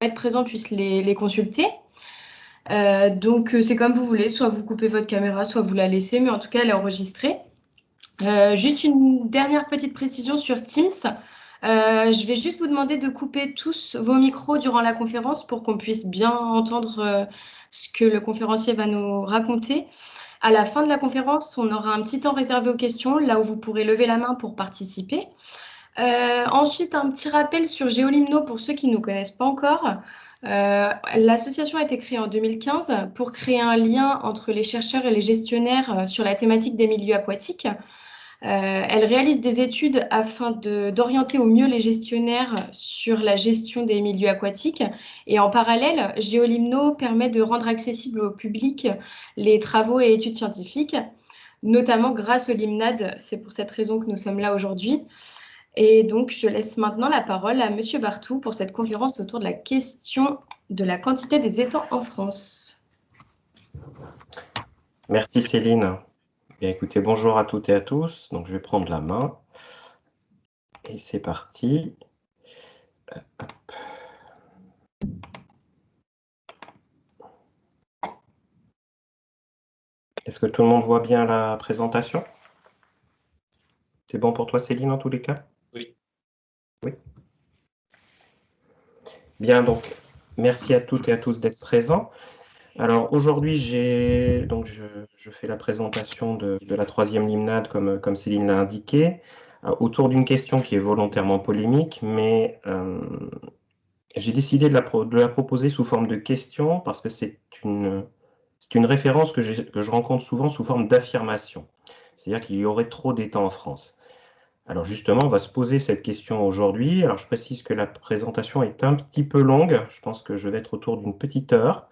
être présent puisse les consulter. Donc, c'est comme vous voulez, soit vous coupez votre caméra, soit vous la laissez, mais en tout cas, elle est enregistrée. Juste une dernière petite précision sur Teams. Je vais juste vous demander de couper tous vos micros durant la conférence pour qu'on puisse bien entendre ce que le conférencier va nous raconter. À la fin de la conférence, on aura un petit temps réservé aux questions, là où vous pourrez lever la main pour participer. Ensuite, un petit rappel sur Géolimno pour ceux qui ne nous connaissent pas encore. L'association a été créée en 2015 pour créer un lien entre les chercheurs et les gestionnaires sur la thématique des milieux aquatiques. Elle réalise des études afin d'orienter au mieux les gestionnaires sur la gestion des milieux aquatiques. Et en parallèle, Géolimno permet de rendre accessible au public les travaux et études scientifiques, notamment grâce au LIMNAD. C'est pour cette raison que nous sommes là aujourd'hui. Et donc, je laisse maintenant la parole à Monsieur Bartou pour cette conférence autour de la question de la quantité des étangs en France. Merci Céline. Bien, écoutez, bonjour à toutes et à tous. Donc, je vais prendre la main. Et c'est parti. Hop. Est-ce que tout le monde voit bien la présentation? C'est bon pour toi Céline en tous les cas? Oui. Oui. Bien, donc, merci à toutes et à tous d'être présents. Alors aujourd'hui, je fais la présentation de la troisième LIMNAD comme Céline l'a indiqué, autour d'une question qui est volontairement polémique, mais j'ai décidé de la proposer sous forme de question parce que c'est une référence que je rencontre souvent sous forme d'affirmation. C'est-à-dire qu'il y aurait trop d'étangs en France. Alors justement, on va se poser cette question aujourd'hui. Alors je précise que la présentation est un petit peu longue. Je pense que je vais être autour d'une petite heure.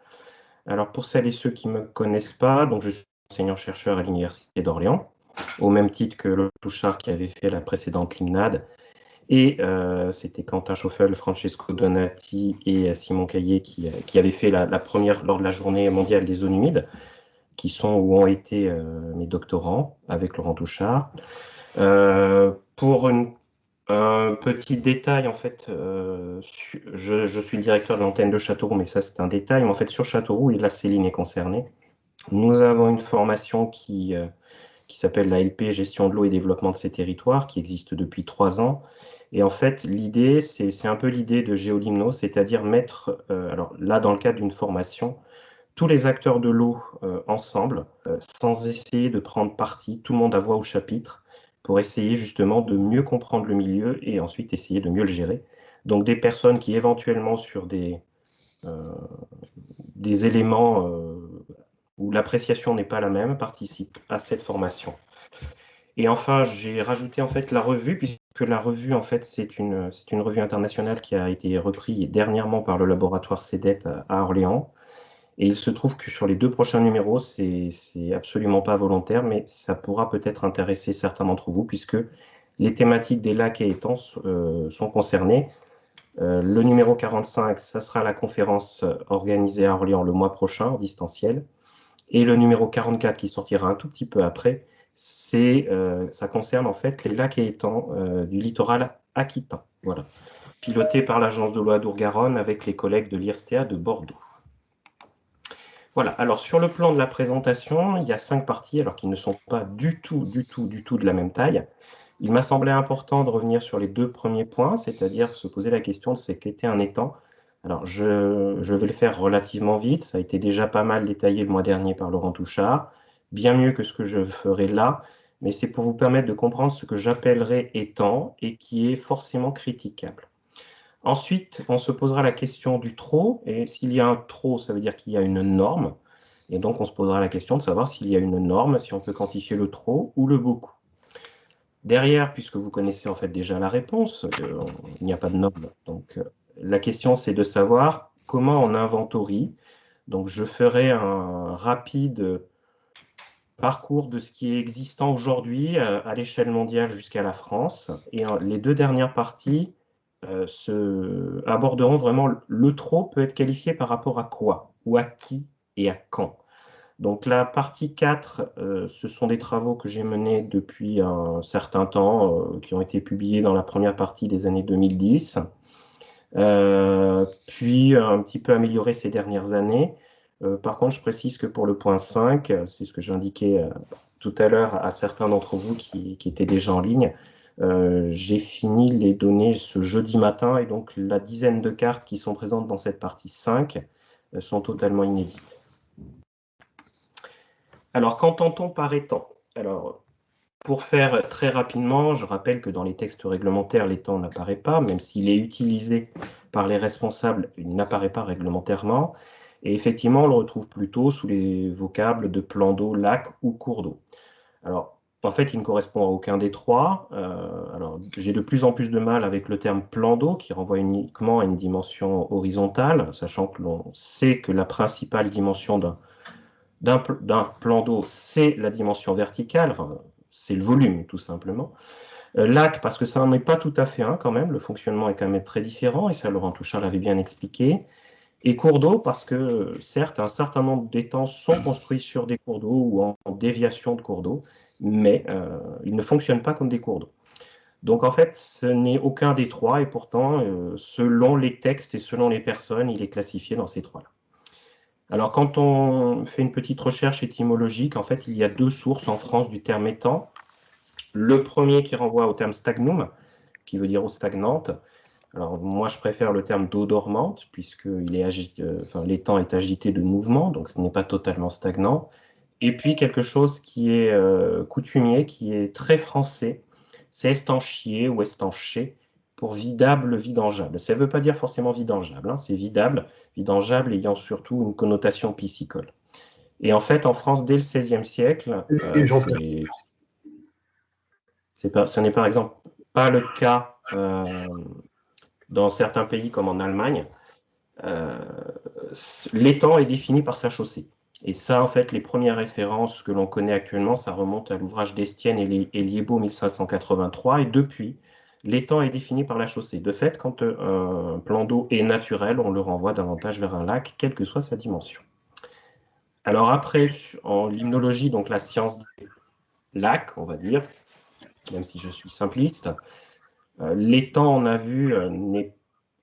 Alors pour celles et ceux qui ne me connaissent pas, donc je suis enseignant-chercheur à l'Université d'Orléans, au même titre que Lotte Touchard qui avait fait la précédente LIMNAD. Et c'était Quentin Schoeffel, Francesco Donati et Simon Caillé qui avaient fait la première lors de la journée mondiale des zones humides, qui sont ou ont été mes doctorants avec Laurent Touchard. Pour un petit détail, en fait, je suis le directeur de l'antenne de Châteauroux, mais ça c'est un détail, mais en fait sur Châteauroux, et là Céline est concernée, nous avons une formation qui s'appelle la LP Gestion de l'eau et développement de ces territoires, qui existe depuis 3 ans. Et en fait, l'idée, c'est un peu l'idée de Géolimno, c'est-à-dire mettre, alors là, dans le cadre d'une formation, tous les acteurs de l'eau ensemble, sans essayer de prendre parti, tout le monde à voix au chapitre, pour essayer justement de mieux comprendre le milieu et ensuite essayer de mieux le gérer. Donc des personnes qui éventuellement sur des éléments où l'appréciation n'est pas la même participent à cette formation. Et enfin, j'ai rajouté en fait la revue, puisque la revue, en fait, c'est une revue internationale qui a été reprise dernièrement par le laboratoire CEDET à Orléans. Et il se trouve que sur les 2 prochains numéros, c'est absolument pas volontaire, mais ça pourra peut-être intéresser certains d'entre vous, puisque les thématiques des lacs et étangs sont concernées. Le numéro 45, ça sera la conférence organisée à Orléans le mois prochain, en distanciel. Et le numéro 44, qui sortira un tout petit peu après, ça concerne en fait les lacs et étangs du littoral aquitain. Voilà. Piloté par l'agence de l'eau Adour-Garonne avec les collègues de l'IRSTEA de Bordeaux. Voilà, alors sur le plan de la présentation, il y a 5 parties, alors qui ne sont pas du tout de la même taille. Il m'a semblé important de revenir sur les 2 premiers points, c'est-à-dire se poser la question de ce qu'était un étang. Alors je vais le faire relativement vite, ça a été déjà pas mal détaillé le mois dernier par Laurent Touchard, bien mieux que ce que je ferai là, mais c'est pour vous permettre de comprendre ce que j'appellerais étang et qui est forcément critiquable. Ensuite, on se posera la question du trop, et s'il y a un trop, ça veut dire qu'il y a une norme, et donc on se posera la question de savoir s'il y a une norme, si on peut quantifier le trop ou le beaucoup. Derrière, puisque vous connaissez en fait déjà la réponse, il n'y a pas de norme, donc la question c'est de savoir comment on inventorie. Donc je ferai un rapide parcours de ce qui est existant aujourd'hui à l'échelle mondiale jusqu'à la France, et les 2 dernières parties aborderont vraiment le trop peut être qualifié par rapport à quoi, ou à qui et à quand. Donc la partie 4, ce sont des travaux que j'ai menés depuis un certain temps, qui ont été publiés dans la première partie des années 2010. puis un petit peu amélioré ces dernières années. Par contre, je précise que pour le point 5, c'est ce que j'indiquais tout à l'heure à certains d'entre vous qui étaient déjà en ligne, j'ai fini les données ce jeudi matin et donc la dizaine de cartes qui sont présentes dans cette partie 5 sont totalement inédites. Alors, qu'entend-on par étang? Alors, pour faire très rapidement, je rappelle que dans les textes réglementaires, l'étang n'apparaît pas, même s'il est utilisé par les responsables, il n'apparaît pas réglementairement. Et effectivement, on le retrouve plutôt sous les vocables de plan d'eau, lac ou cours d'eau. Alors, en fait, il ne correspond à aucun des trois. Alors, j'ai de plus en plus de mal avec le terme plan d'eau, qui renvoie uniquement à une dimension horizontale, sachant que l'on sait que la principale dimension d'un plan d'eau, c'est la dimension verticale, enfin, c'est le volume, tout simplement. Lac, parce que ça n'en est pas tout à fait un, quand même, le fonctionnement est quand même très différent, et ça, Laurent Touchard l'avait bien expliqué. Et cours d'eau, parce que, certes, un certain nombre d'étangs sont construits sur des cours d'eau ou en déviation de cours d'eau, mais ils ne fonctionnent pas comme des cours d'eau. Donc, en fait, ce n'est aucun des trois, et pourtant, selon les textes et selon les personnes, il est classifié dans ces trois-là. Alors, quand on fait une petite recherche étymologique, en fait, il y a deux sources en France du terme étang. Le premier qui renvoie au terme stagnum, qui veut dire eau stagnante. Alors, moi, je préfère le terme d'eau dormante, puisque l'étang est agité de mouvement, donc ce n'est pas totalement stagnant. Et puis, quelque chose qui est coutumier, qui est très français, c'est estanchier ou estanché, pour vidable, vidangeable. Ça ne veut pas dire forcément vidangeable, hein, c'est vidable, vidangeable ayant surtout une connotation piscicole. Et en fait, en France, dès le XVIe siècle, ce n'est par exemple pas le cas dans certains pays comme en Allemagne. L'étang est défini par sa chaussée. Et ça, en fait, les premières références que l'on connaît actuellement, ça remonte à l'ouvrage d'Estienne et Liébaud 1583. Et depuis, l'étang est défini par la chaussée. De fait, quand un plan d'eau est naturel, on le renvoie davantage vers un lac, quelle que soit sa dimension. Alors après, en limnologie, donc la science des lacs, on va dire, même si je suis simpliste, l'étang, on a vu,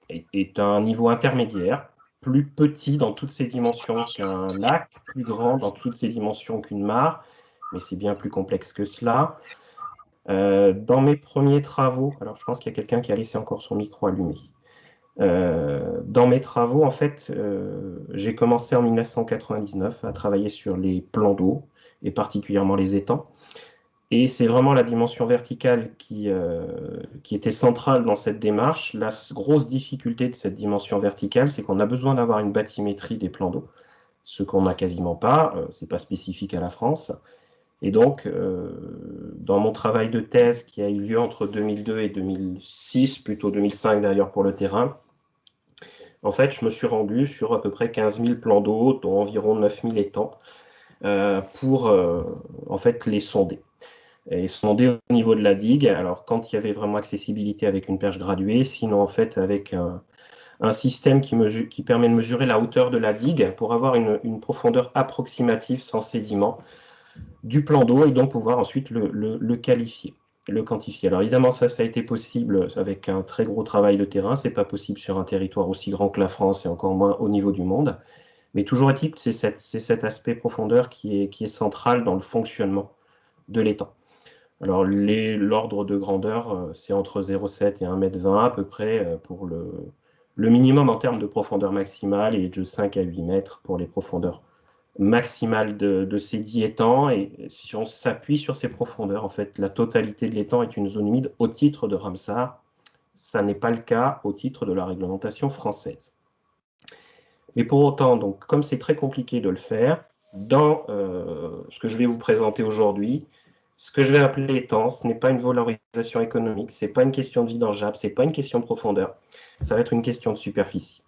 est à un niveau intermédiaire, plus petit dans toutes ses dimensions qu'un lac, plus grand dans toutes ses dimensions qu'une mare, mais c'est bien plus complexe que cela. Dans mes premiers travaux, alors je pense qu'il y a quelqu'un qui a laissé encore son micro allumé. Dans mes travaux, en fait, j'ai commencé en 1999 à travailler sur les plans d'eau, et particulièrement les étangs. Et c'est vraiment la dimension verticale qui était centrale dans cette démarche. La grosse difficulté de cette dimension verticale, c'est qu'on a besoin d'avoir une bathymétrie des plans d'eau, ce qu'on n'a quasiment pas, ce n'est pas spécifique à la France. Et donc, dans mon travail de thèse qui a eu lieu entre 2002 et 2006, plutôt 2005 d'ailleurs pour le terrain, en fait, je me suis rendu sur à peu près 15 000 plans d'eau, dont environ 9 000 étangs, pour en fait les sonder. Et sonder au niveau de la digue, alors quand il y avait vraiment accessibilité avec une perche graduée, sinon en fait avec un système qui permet de mesurer la hauteur de la digue pour avoir une profondeur approximative sans sédiment du plan d'eau et donc pouvoir ensuite le qualifier, le quantifier. Alors évidemment ça a été possible avec un très gros travail de terrain, c'est pas possible sur un territoire aussi grand que la France et encore moins au niveau du monde, mais toujours est-il que c'est cet aspect profondeur qui est central dans le fonctionnement de l'étang. Alors, l'ordre de grandeur, c'est entre 0,7 et 1,20 m à peu près pour le minimum en termes de profondeur maximale et de 5 à 8 mètres pour les profondeurs maximales de ces 10 étangs. Et si on s'appuie sur ces profondeurs, en fait, la totalité de l'étang est une zone humide au titre de Ramsar. Ça n'est pas le cas au titre de la réglementation française. Mais pour autant, donc, comme c'est très compliqué de le faire, dans ce que je vais vous présenter aujourd'hui, ce que je vais appeler étang, ce n'est pas une valorisation économique, ce n'est pas une question de vidangeable, ce n'est pas une question de profondeur, ça va être une question de superficie.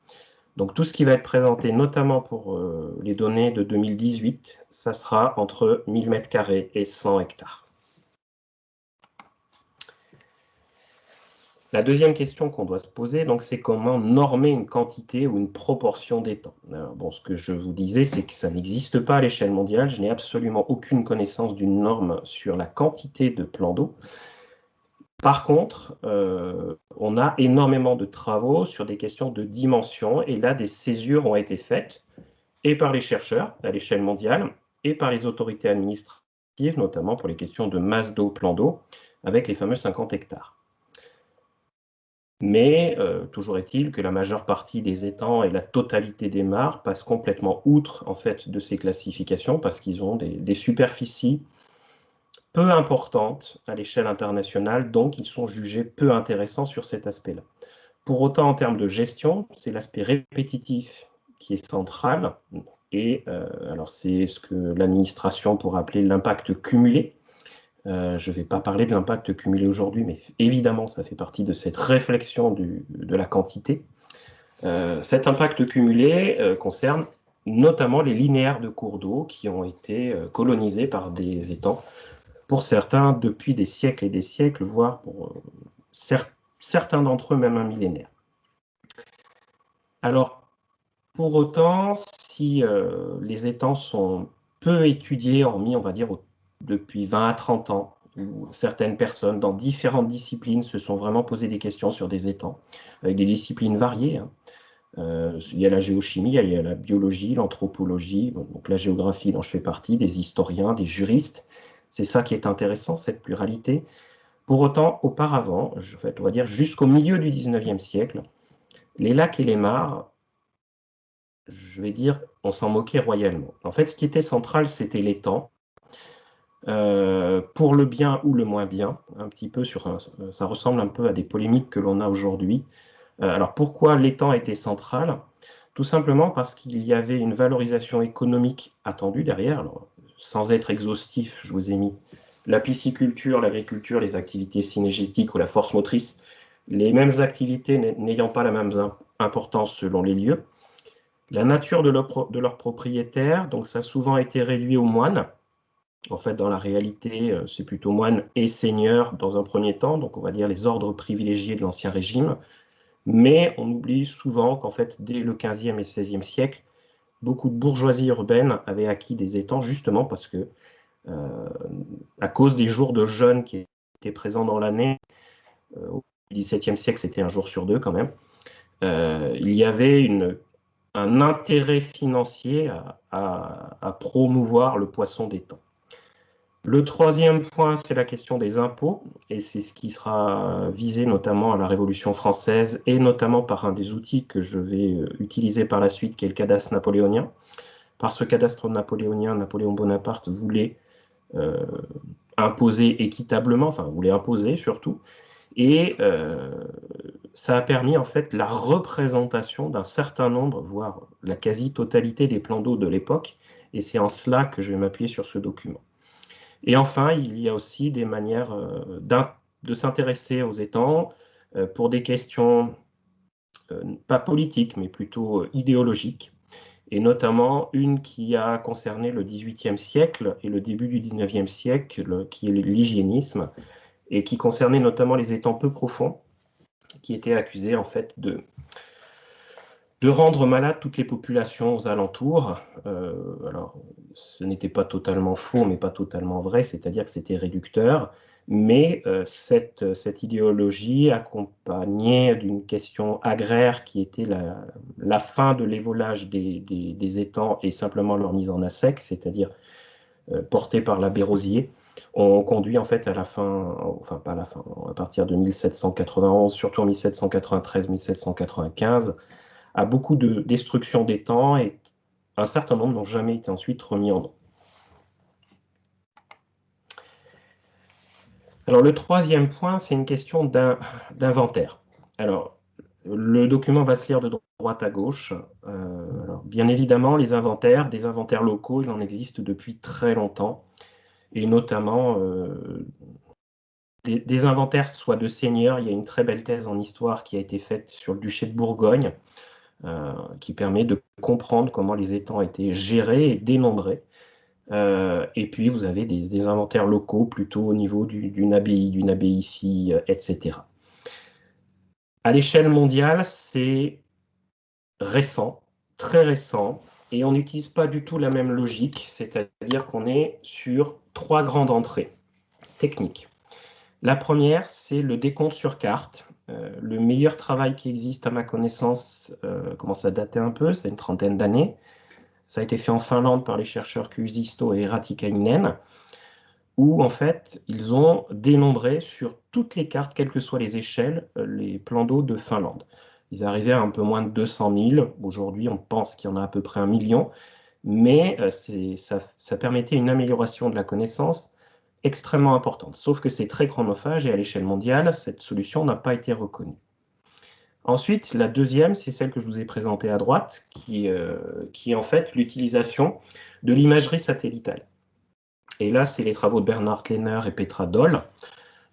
Donc tout ce qui va être présenté, notamment pour les données de 2018, ça sera entre 1000 m² et 100 hectares. La deuxième question qu'on doit se poser, donc, c'est comment normer une quantité ou une proportion d'étang. Bon, ce que je vous disais, c'est que ça n'existe pas à l'échelle mondiale. Je n'ai absolument aucune connaissance d'une norme sur la quantité de plans d'eau. Par contre, on a énormément de travaux sur des questions de dimension, et là, des césures ont été faites, et par les chercheurs à l'échelle mondiale, et par les autorités administratives, notamment pour les questions de masse d'eau, plan d'eau, avec les fameux 50 hectares. Mais toujours est-il que la majeure partie des étangs et la totalité des mares passent complètement outre en fait, de ces classifications, parce qu'ils ont des superficies peu importantes à l'échelle internationale, donc ils sont jugés peu intéressants sur cet aspect-là. Pour autant, en termes de gestion, c'est l'aspect répétitif qui est central, et alors c'est ce que l'administration pourrait appeler l'impact cumulé. Je ne vais pas parler de l'impact cumulé aujourd'hui, mais évidemment, ça fait partie de cette réflexion de la quantité. Cet impact cumulé concerne notamment les linéaires de cours d'eau qui ont été colonisés par des étangs, pour certains depuis des siècles et des siècles, voire pour certains d'entre eux même un millénaire. Alors, pour autant, si les étangs sont peu étudiés, hormis, on va dire, depuis 20 à 30 ans, où certaines personnes dans différentes disciplines se sont vraiment posé des questions sur des étangs, avec des disciplines variées. Il y a la géochimie, il y a la biologie, l'anthropologie, donc la géographie dont je fais partie, des historiens, des juristes. C'est ça qui est intéressant, cette pluralité. Pour autant, auparavant, on va dire jusqu'au milieu du 19e siècle, les lacs et les mares, je vais dire, on s'en moquait royalement. En fait, ce qui était central, c'était l'étang. Pour le bien ou le moins bien, un petit peu ça ressemble un peu à des polémiques que l'on a aujourd'hui. Alors pourquoi l'étang était central? Tout simplement parce qu'il y avait une valorisation économique attendue derrière. Alors, sans être exhaustif, je vous ai mis la pisciculture, l'agriculture, les activités synégétiques ou la force motrice, les mêmes activités n'ayant pas la même importance selon les lieux. La nature de leurs propriétaires, donc ça a souvent été réduit aux moines. En fait, dans la réalité, c'est plutôt moines et seigneurs dans un premier temps, donc on va dire les ordres privilégiés de l'Ancien Régime. Mais on oublie souvent qu'en fait, dès le XVe et XVIe siècle, beaucoup de bourgeoisie urbaine avaient acquis des étangs justement parce que, à cause des jours de jeûne qui étaient présents dans l'année, au XVIIe siècle, c'était un jour sur deux quand même, il y avait un intérêt financier à promouvoir le poisson d'étang. Le troisième point, c'est la question des impôts, et c'est ce qui sera visé notamment à la Révolution française, et notamment par un des outils que je vais utiliser par la suite, qui est le cadastre napoléonien. Par ce cadastre napoléonien, Napoléon Bonaparte voulait imposer équitablement, enfin voulait imposer surtout, et ça a permis en fait la représentation d'un certain nombre, voire la quasi-totalité des plans d'eau de l'époque, et c'est en cela que je vais m'appuyer sur ce document. Et enfin, il y a aussi des manières de s'intéresser aux étangs pour des questions pas politiques, mais plutôt idéologiques, et notamment une qui a concerné le XVIIIe siècle et le début du XIXe siècle, qui est l'hygiénisme, et qui concernait notamment les étangs peu profonds, qui étaient accusés en fait de rendre malades toutes les populations aux alentours. Alors, ce n'était pas totalement faux, mais pas totalement vrai, c'est-à-dire que c'était réducteur, mais cette idéologie accompagnée d'une question agraire qui était la fin de l'évolage des étangs et simplement leur mise en assec, c'est-à-dire portée par l'abbé Rosier, ont conduit en fait à la fin, enfin pas à la fin, à partir de 1791, surtout en 1793-1795, à beaucoup de destruction d'étangs, et un certain nombre n'ont jamais été ensuite remis en eau. Alors le troisième point, c'est une question d'inventaire. Alors le document va se lire de droite à gauche. Alors, bien évidemment, des inventaires locaux, il en existe depuis très longtemps, et notamment des inventaires soit de seigneurs. Il y a une très belle thèse en histoire qui a été faite sur le duché de Bourgogne, qui permet de comprendre comment les étangs étaient gérés et dénombrés. Et puis, vous avez des inventaires locaux, plutôt au niveau d'une abbaye etc. À l'échelle mondiale, c'est récent, très récent, et on n'utilise pas du tout la même logique, c'est-à-dire qu'on est sur trois grandes entrées techniques. La première, c'est le décompte sur carte. Le meilleur travail qui existe à ma connaissance commence à dater un peu, c'est une trentaine d'années. Ça a été fait en Finlande par les chercheurs Kuusisto et Ratikainen, où en fait, ils ont dénombré sur toutes les cartes, quelles que soient les échelles, les plans d'eau de Finlande. Ils arrivaient à un peu moins de 200 000. Aujourd'hui, on pense qu'il y en a à peu près 1 million, mais ça permettait une amélioration de la connaissance extrêmement importante. Sauf que c'est très chronophage et à l'échelle mondiale, cette solution n'a pas été reconnue. Ensuite, la deuxième, c'est celle que je vous ai présentée à droite, qui est en fait l'utilisation de l'imagerie satellitale. Et là, c'est les travaux de Bernhard Lehner et Petra Doll,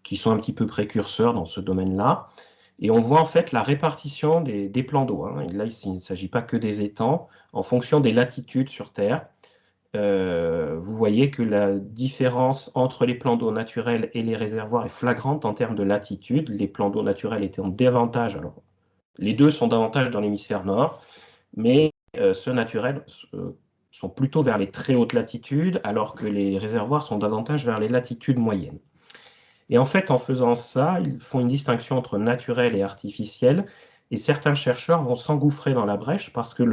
qui sont un petit peu précurseurs dans ce domaine-là. Et on voit en fait la répartition des plans d'eau. Hein. Là, il ne s'agit pas que des étangs. En fonction des latitudes sur Terre, vous voyez que la différence entre les plans d'eau naturels et les réservoirs est flagrante en termes de latitude. Les plans d'eau naturels étaient en davantage, alors les deux sont davantage dans l'hémisphère nord, mais ceux naturels sont plutôt vers les très hautes latitudes, alors que les réservoirs sont davantage vers les latitudes moyennes. Et en fait, en faisant ça, ils font une distinction entre naturel et artificiel, et certains chercheurs vont s'engouffrer dans la brèche parce que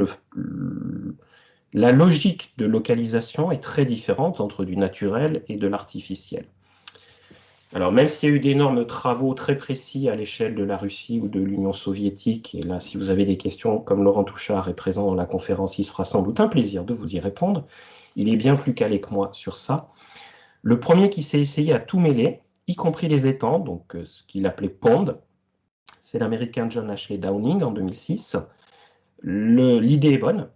la logique de localisation est très différente entre du naturel et de l'artificiel. Alors, même s'il y a eu d'énormes travaux très précis à l'échelle de la Russie ou de l'Union soviétique, et là, si vous avez des questions, comme Laurent Touchard est présent dans la conférence, il se fera sans doute un plaisir de vous y répondre. Il est bien plus calé que moi sur ça. Le premier qui s'est essayé à tout mêler, y compris les étangs, donc ce qu'il appelait pond, c'est l'américain John Ashley Downing en 2006. L'idée est bonne.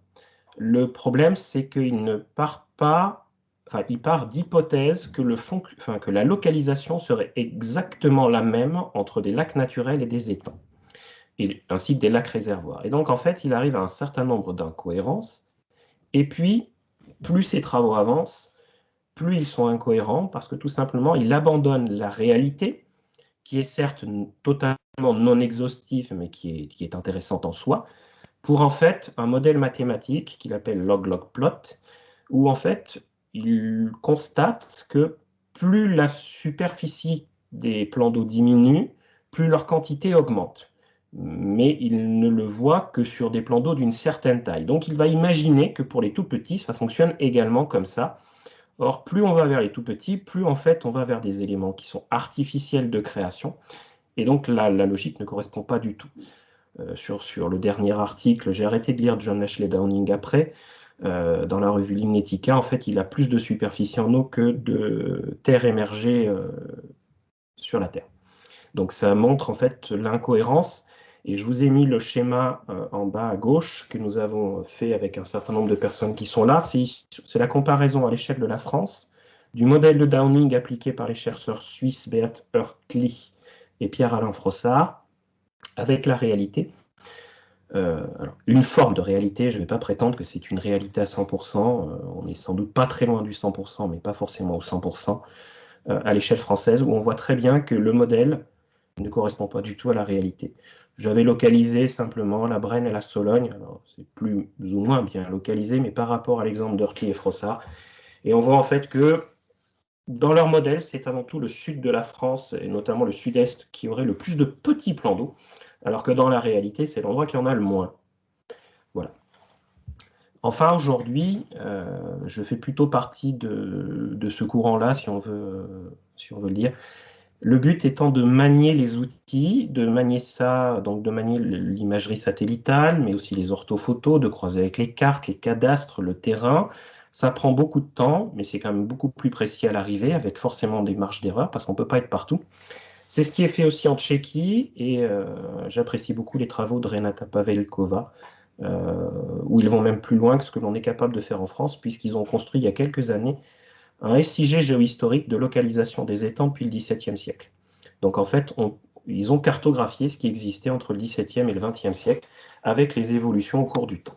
Le problème, c'est qu'il ne part pas, enfin, il part d'hypothèse que, que la localisation serait exactement la même entre des lacs naturels et des étangs, ainsi que des lacs réservoirs. Et donc, en fait, il arrive à un certain nombre d'incohérences. Et puis, plus ces travaux avancent, plus ils sont incohérents, parce que tout simplement, il abandonne la réalité, qui est certes totalement non exhaustive, mais qui est intéressante en soi, pour en fait un modèle mathématique qu'il appelle log-log-plot, où en fait il constate que plus la superficie des plans d'eau diminue, plus leur quantité augmente. Mais il ne le voit que sur des plans d'eau d'une certaine taille. Donc il va imaginer que pour les tout petits, ça fonctionne également comme ça. Or, plus on va vers les tout petits, plus en fait on va vers des éléments qui sont artificiels de création. Et donc la logique ne correspond pas du tout. Sur le dernier article, j'ai arrêté de lire John Ashley Downing après, dans la revue Limnetica, en fait, il a plus de superficie en eau que de terre émergée sur la Terre. Donc ça montre en fait l'incohérence, et je vous ai mis le schéma en bas à gauche que nous avons fait avec un certain nombre de personnes qui sont là. C'est la comparaison à l'échelle de la France du modèle de Downing appliqué par les chercheurs suisses Beat Hörtli et Pierre-Alain Frossard, avec la réalité. Alors, une forme de réalité, je ne vais pas prétendre que c'est une réalité à 100%, on n'est sans doute pas très loin du 100%, mais pas forcément au 100%, à l'échelle française, où on voit très bien que le modèle ne correspond pas du tout à la réalité. J'avais localisé simplement la Brenne et la Sologne, alors c'est plus ou moins bien localisé, mais par rapport à l'exemple d'Hörtli et Frossard, et on voit en fait que dans leur modèle, c'est avant tout le sud de la France, et notamment le sud-est, qui aurait le plus de petits plans d'eau, alors que dans la réalité, c'est l'endroit qui en a le moins. Voilà. Enfin, aujourd'hui, je fais plutôt partie de ce courant-là, si on veut le dire. Le but étant de manier les outils, de manier ça, donc de manier l'imagerie satellitale, mais aussi les orthophotos, de croiser avec les cartes, les cadastres, le terrain. Ça prend beaucoup de temps, mais c'est quand même beaucoup plus précis à l'arrivée, avec forcément des marges d'erreur, parce qu'on ne peut pas être partout. C'est ce qui est fait aussi en Tchéquie, et j'apprécie beaucoup les travaux de Renata Pavelkova, où ils vont même plus loin que ce que l'on est capable de faire en France, puisqu'ils ont construit il y a quelques années un SIG géohistorique de localisation des étangs depuis le XVIIe siècle. Donc en fait, ils ont cartographié ce qui existait entre le XVIIe et le XXe siècle, avec les évolutions au cours du temps.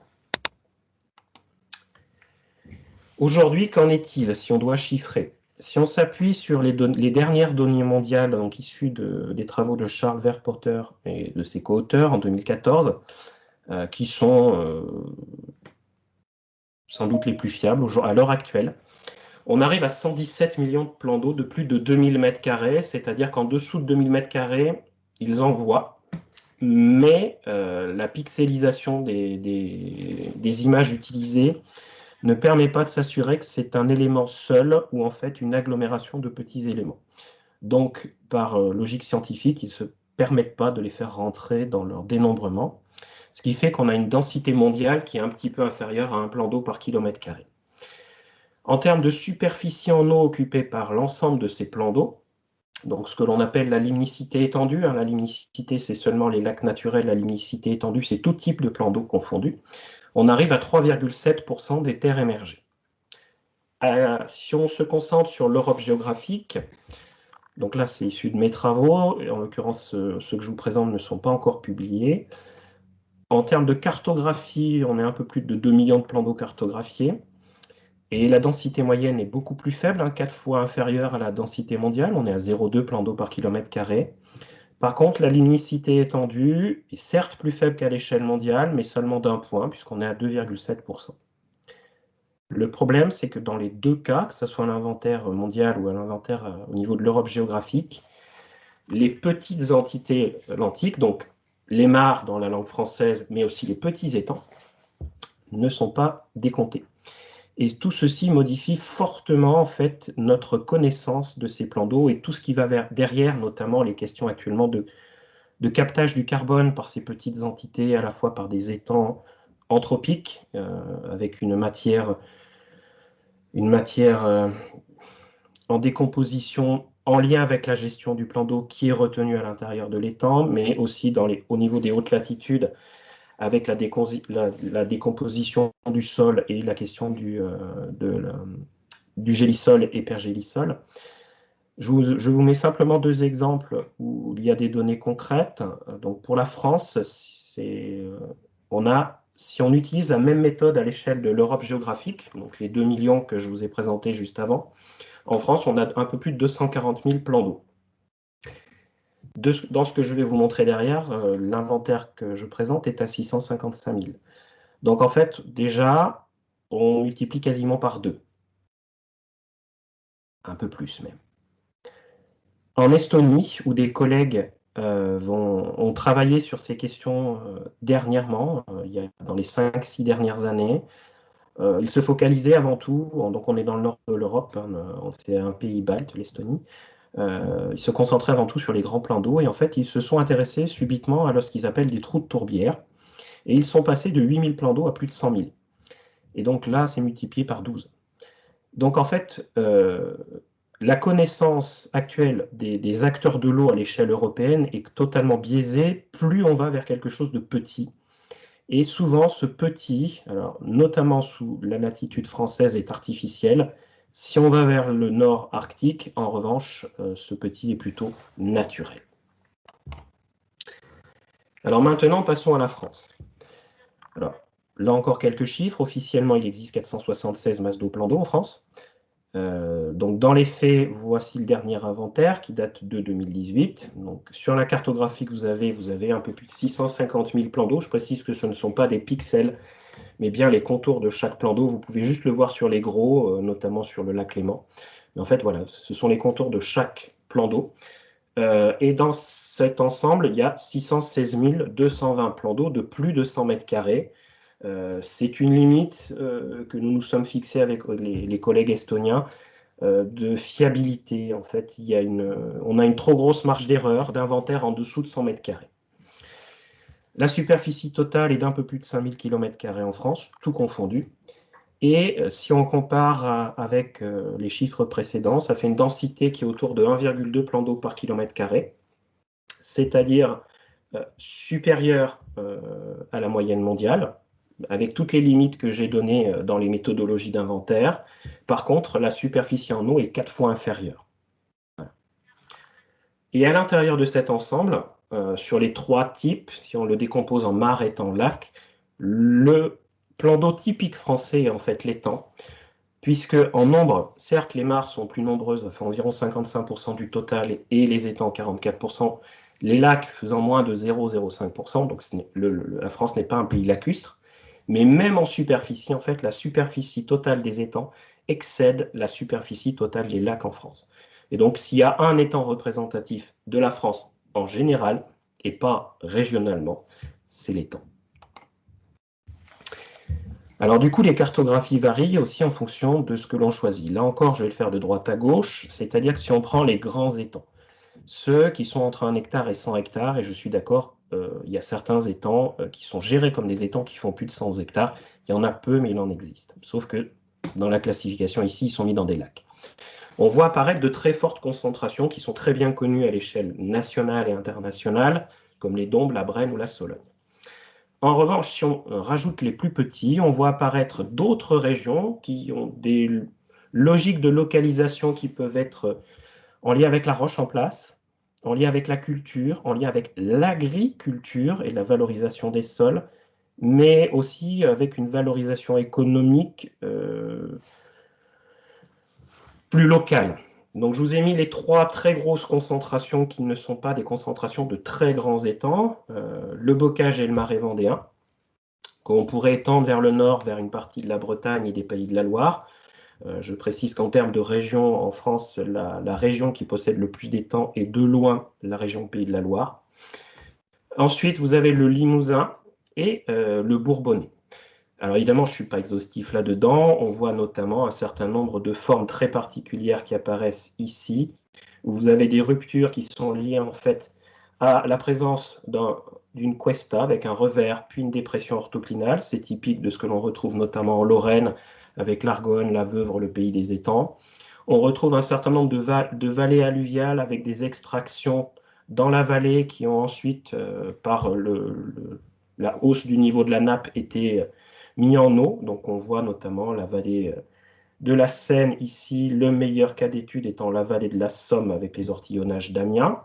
Aujourd'hui, qu'en est-il si on doit chiffrer? Si on s'appuie sur les dernières données mondiales, donc issues des travaux de Charles Verpoorter et de ses co-auteurs en 2014, qui sont sans doute les plus fiables à l'heure actuelle, On arrive à 117 millions de plans d'eau de plus de 2000 mètres carrés, c'est-à-dire qu'en dessous de 2000 mètres carrés, ils en voient, mais la pixelisation des images utilisées ne permet pas de s'assurer que c'est un élément seul ou en fait une agglomération de petits éléments. Donc, par logique scientifique, ils ne se permettent pas de les faire rentrer dans leur dénombrement, ce qui fait qu'on a une densité mondiale qui est un petit peu inférieure à un plan d'eau par kilomètre carré. En termes de superficie en eau occupée par l'ensemble de ces plans d'eau, donc ce que l'on appelle la limnicité étendue, la limnicité c'est seulement les lacs naturels, la limnicité étendue c'est tout type de plans d'eau confondus, on arrive à 3,7% des terres émergées. Si on se concentre sur l'Europe géographique, donc là c'est issu de mes travaux, et en l'occurrence ceux que je vous présente ne sont pas encore publiés. En termes de cartographie, on est un peu plus de 2 millions de plans d'eau cartographiés. Et la densité moyenne est beaucoup plus faible, 4 fois inférieure à la densité mondiale. On est à 0,2 plans d'eau par kilomètre carré. Par contre, la limnicité étendue est certes plus faible qu'à l'échelle mondiale, mais seulement d'un point, puisqu'on est à 2,7%. Le problème, c'est que dans les deux cas, que ce soit à l'inventaire mondial ou à l'inventaire au niveau de l'Europe géographique, les petites entités lentiques, donc les mares dans la langue française, mais aussi les petits étangs, ne sont pas décomptés. Et tout ceci modifie fortement en fait notre connaissance de ces plans d'eau et tout ce qui va derrière, notamment les questions actuellement de captage du carbone par ces petites entités, à la fois par des étangs anthropiques, avec une matière en décomposition en lien avec la gestion du plan d'eau qui est retenue à l'intérieur de l'étang, mais aussi au niveau des hautes latitudes, avec la décomposition du sol et la question du gélisol et pergélisol. Je vous mets simplement deux exemples où il y a des données concrètes. Donc pour la France, si on utilise la même méthode à l'échelle de l'Europe géographique, donc les 2 millions que je vous ai présentés juste avant, en France, on a un peu plus de 240 000 plans d'eau. Dans ce que je vais vous montrer derrière, l'inventaire que je présente est à 655 000. Donc en fait, déjà, on multiplie quasiment par 2. Un peu plus même. En Estonie, où des collègues ont travaillé sur ces questions dernièrement, dans les 5-6 dernières années, ils se focalisaient avant tout, donc on est dans le nord de l'Europe, c'est un pays balte, l'Estonie, ils se concentraient avant tout sur les grands plans d'eau, et en fait, ils se sont intéressés subitement à ce qu'ils appellent des trous de tourbière, et ils sont passés de 8000 plans d'eau à plus de 100 000. Et donc là, c'est multiplié par 12. Donc en fait, la connaissance actuelle des acteurs de l'eau à l'échelle européenne est totalement biaisée, plus on va vers quelque chose de petit. Et souvent, ce petit, alors, notamment sous la latitude française, est artificiel. Si on va vers le nord arctique, en revanche, ce petit est plutôt naturel. Alors maintenant, passons à la France. Alors, là encore quelques chiffres. Officiellement, il existe 476 masses d'eau plan d'eau en France. Donc dans les faits, voici le dernier inventaire qui date de 2018. Donc sur la cartographie que vous avez un peu plus de 650 000 plans d'eau. Je précise que ce ne sont pas des pixels, mais bien les contours de chaque plan d'eau. Vous pouvez juste le voir sur les gros, notamment sur le lac Léman. Mais en fait, voilà, ce sont les contours de chaque plan d'eau. Et dans cet ensemble, il y a 616 220 plans d'eau de plus de 100 mètres carrés. C'est une limite que nous nous sommes fixés avec les collègues estoniens de fiabilité. En fait, on a une trop grosse marge d'erreur d'inventaire en dessous de 100 mètres carrés. La superficie totale est d'un peu plus de 5000 km² en France, tout confondu. Et si on compare avec les chiffres précédents, ça fait une densité qui est autour de 1,2 plans d'eau par kilomètre carré, c'est-à-dire supérieure à la moyenne mondiale, avec toutes les limites que j'ai données dans les méthodologies d'inventaire. Par contre, la superficie en eau est 4 fois inférieure. Voilà. Et à l'intérieur de cet ensemble, sur les trois types, si on le décompose en mare, étang, lac, le plan d'eau typique français est en fait l'étang, puisque en nombre, certes, les mares sont plus nombreuses, elles font environ 55% du total, et les étangs 44%, les lacs faisant moins de 0,05%, donc la France n'est pas un pays lacustre. Mais même en superficie, en fait, la superficie totale des étangs excède la superficie totale des lacs en France. Et donc, s'il y a un étang représentatif de la France en général, et pas régionalement, c'est l'étang. Alors du coup, les cartographies varient aussi en fonction de ce que l'on choisit. Là encore, je vais le faire de droite à gauche, c'est-à-dire que si on prend les grands étangs, ceux qui sont entre 1 hectare et 100 hectares, et je suis d'accord, il y a certains étangs qui sont gérés comme des étangs qui font plus de 100 hectares. Il y en a peu, mais il en existe. Sauf que dans la classification ici, ils sont mis dans des lacs. On voit apparaître de très fortes concentrations qui sont très bien connues à l'échelle nationale et internationale, comme les Dombes, la Brenne ou la Sologne. En revanche, si on rajoute les plus petits, on voit apparaître d'autres régions qui ont des logiques de localisation qui peuvent être en lien avec la roche en place, en lien avec la culture, en lien avec l'agriculture et la valorisation des sols, mais aussi avec une valorisation économique plus locale. Donc je vous ai mis les 3 très grosses concentrations qui ne sont pas des concentrations de très grands étangs, le Bocage et le Marais vendéen, qu'on pourrait étendre vers le nord, vers une partie de la Bretagne et des Pays de la Loire. Je précise qu'en termes de région, en France, la région qui possède le plus d'étangs est de loin la région Pays de la Loire. Ensuite, vous avez le Limousin et le Bourbonnais. Alors évidemment, je ne suis pas exhaustif là-dedans. On voit notamment un certain nombre de formes très particulières qui apparaissent ici, où vous avez des ruptures qui sont liées en fait à la présence d'une cuesta avec un revers, puis une dépression orthoclinale. C'est typique de ce que l'on retrouve notamment en Lorraine, avec l'Argonne, la Veuvre, le pays des étangs. On retrouve un certain nombre de vallées alluviales avec des extractions dans la vallée qui ont ensuite, par la hausse du niveau de la nappe, été mis en eau. Donc on voit notamment la vallée de la Seine ici, le meilleur cas d'étude étant la vallée de la Somme avec les ortillonnages d'Amiens.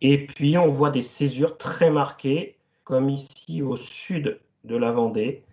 Et puis on voit des césures très marquées, comme ici au sud de la Vendée,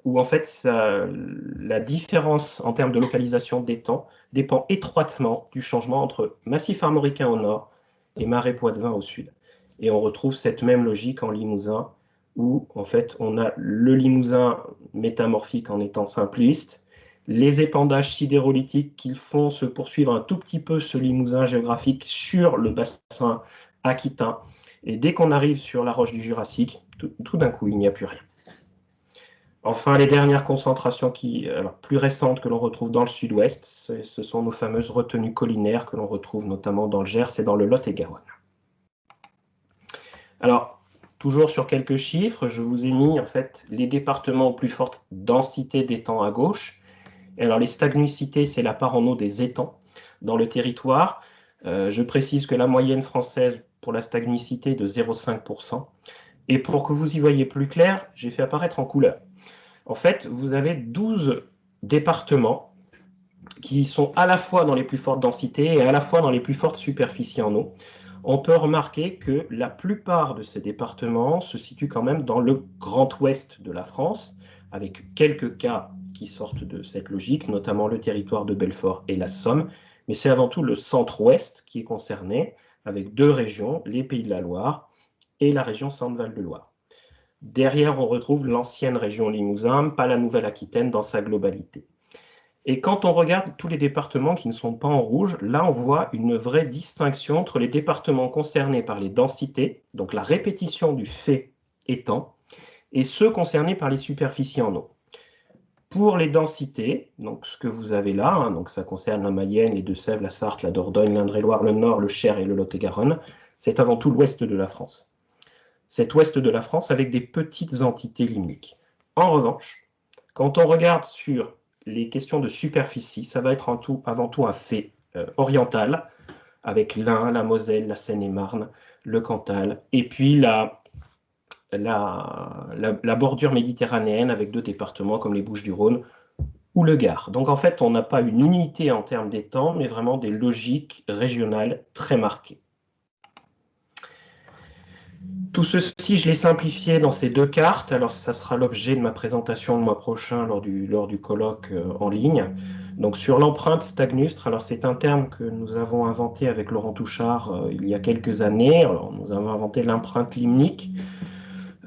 où en fait la différence en termes de localisation d'étangs dépend étroitement du changement entre massif armoricain au nord et marais poitevin au sud. Et on retrouve cette même logique en Limousin, où en fait on a le Limousin métamorphique en étant simpliste, les épandages sidérolithiques qui font se poursuivre un tout petit peu ce Limousin géographique sur le bassin aquitain. Et dès qu'on arrive sur la roche du Jurassique, tout d'un coup, il n'y a plus rien. Enfin, les dernières concentrations plus récentes que l'on retrouve dans le sud-ouest, ce sont nos fameuses retenues collinaires que l'on retrouve notamment dans le Gers et dans le Lot-et-Garonne. Alors, toujours sur quelques chiffres, je vous ai mis en fait les départements aux plus fortes densités d'étangs à gauche. Et alors, les stagnuicités, c'est la part en eau des étangs dans le territoire. Je précise que la moyenne française pour la stagnicité est de 0,5%. Et pour que vous y voyez plus clair, j'ai fait apparaître en couleur. En fait, vous avez 12 départements qui sont à la fois dans les plus fortes densités et à la fois dans les plus fortes superficies en eau. On peut remarquer que la plupart de ces départements se situent quand même dans le grand ouest de la France, avec quelques cas qui sortent de cette logique, notamment le territoire de Belfort et la Somme, mais c'est avant tout le centre-ouest qui est concerné, avec 2 régions, les Pays de la Loire et la région Centre-Val de Loire. Derrière, on retrouve l'ancienne région Limousin, pas la Nouvelle-Aquitaine dans sa globalité. Et quand on regarde tous les départements qui ne sont pas en rouge, là on voit une vraie distinction entre les départements concernés par les densités, donc la répétition du fait étang, et ceux concernés par les superficies en eau. Pour les densités, donc ce que vous avez là, donc ça concerne la Mayenne, les Deux-Sèvres, la Sarthe, la Dordogne, l'Indre-et-Loire, le Nord, le Cher et le Lot-et-Garonne, c'est avant tout l'ouest de la France. Cet ouest de la France avec des petites entités limniques. En revanche, quand on regarde sur les questions de superficie, ça va être avant tout un fait oriental, avec l'Ain, la Moselle, la Seine-et-Marne, le Cantal, et puis la bordure méditerranéenne avec 2 départements comme les Bouches-du-Rhône ou le Gard. Donc en fait, on n'a pas une unité en termes d'étang, mais vraiment des logiques régionales très marquées. Tout ceci, je l'ai simplifié dans ces 2 cartes. Alors, ça sera l'objet de ma présentation le mois prochain lors du colloque en ligne. Donc, sur l'empreinte stagnustre, alors c'est un terme que nous avons inventé avec Laurent Touchard il y a quelques années. Alors, nous avons inventé l'empreinte limnique.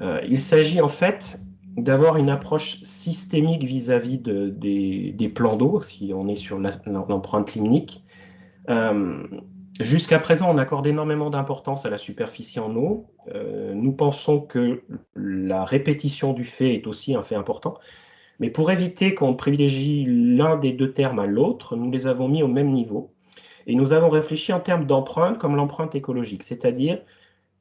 Il s'agit en fait d'avoir une approche systémique vis-à-vis des plans d'eau, si on est sur l'empreinte limnique. Jusqu'à présent, on accorde énormément d'importance à la superficie en eau. Nous pensons que la répétition du fait est aussi un fait important. Mais pour éviter qu'on privilégie l'un des deux termes à l'autre, nous les avons mis au même niveau. Et nous avons réfléchi en termes d'empreinte comme l'empreinte écologique, c'est-à-dire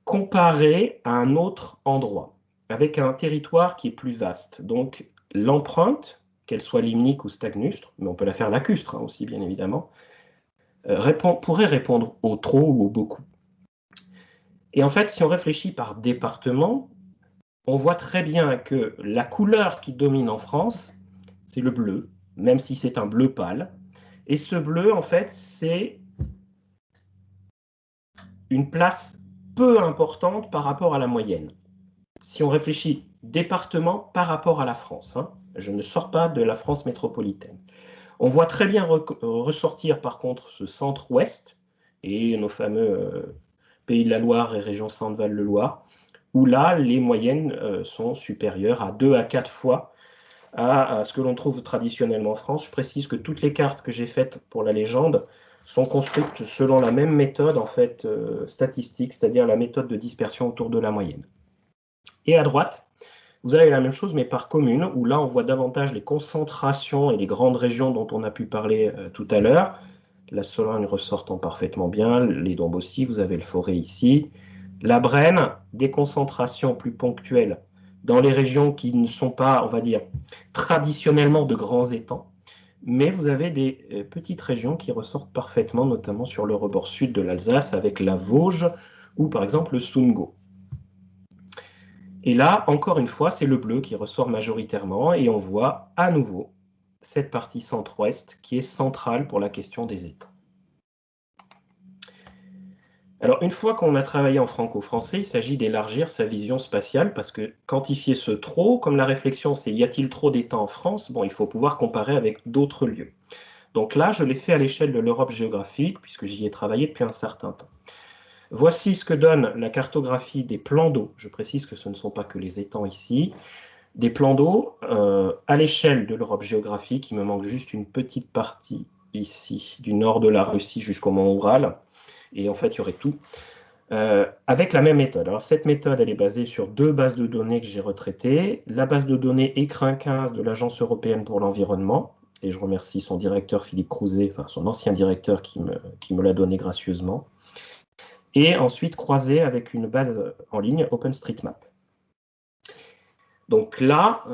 comparée à un autre endroit, avec un territoire qui est plus vaste. Donc l'empreinte, qu'elle soit limnique ou stagnustre, mais on peut la faire lacustre aussi bien évidemment, pourrait répondre au trop ou au beaucoup. Et en fait, si on réfléchit par département, on voit très bien que la couleur qui domine en France, c'est le bleu, même si c'est un bleu pâle. Et ce bleu, en fait, c'est une place peu importante par rapport à la moyenne. Si on réfléchit département par rapport à la France, je ne sors pas de la France métropolitaine. On voit très bien ressortir par contre ce centre-ouest et nos fameux Pays de la Loire et région Centre-Val-de-Loire, où là, les moyennes sont supérieures à 2 à 4 fois à ce que l'on trouve traditionnellement en France. Je précise que toutes les cartes que j'ai faites pour la légende sont construites selon la même méthode en fait statistique, c'est-à-dire la méthode de dispersion autour de la moyenne. Et à droite, vous avez la même chose, mais par commune, où là, on voit davantage les concentrations et les grandes régions dont on a pu parler tout à l'heure. La Sologne ressortant parfaitement bien, les Dombes aussi, vous avez le Forêt ici. La Brenne, des concentrations plus ponctuelles dans les régions qui ne sont pas, on va dire, traditionnellement de grands étangs, mais vous avez des petites régions qui ressortent parfaitement, notamment sur le rebord sud de l'Alsace, avec la Vosges ou par exemple le Sundgau. Et là, encore une fois, c'est le bleu qui ressort majoritairement, et on voit à nouveau cette partie centre-ouest qui est centrale pour la question des étangs. Alors, une fois qu'on a travaillé en franco-français, il s'agit d'élargir sa vision spatiale, parce que quantifier ce trop, comme la réflexion c'est y a-t-il trop d'étangs en France, bon, il faut pouvoir comparer avec d'autres lieux. Donc là, je l'ai fait à l'échelle de l'Europe géographique, puisque j'y ai travaillé depuis un certain temps. Voici ce que donne la cartographie des plans d'eau. Je précise que ce ne sont pas que les étangs ici. Des plans d'eau à l'échelle de l'Europe géographique. Il me manque juste une petite partie ici, du nord de la Russie jusqu'au mont Oural. Et en fait, il y aurait tout. Avec la même méthode. Alors, cette méthode, elle est basée sur deux bases de données que j'ai retraitées. La base de données ECRIN 15 de l'Agence européenne pour l'environnement. Et je remercie son directeur, Philippe Crouzet, enfin son ancien directeur qui me l'a donné gracieusement. Et ensuite croisée avec une base en ligne OpenStreetMap. Donc là,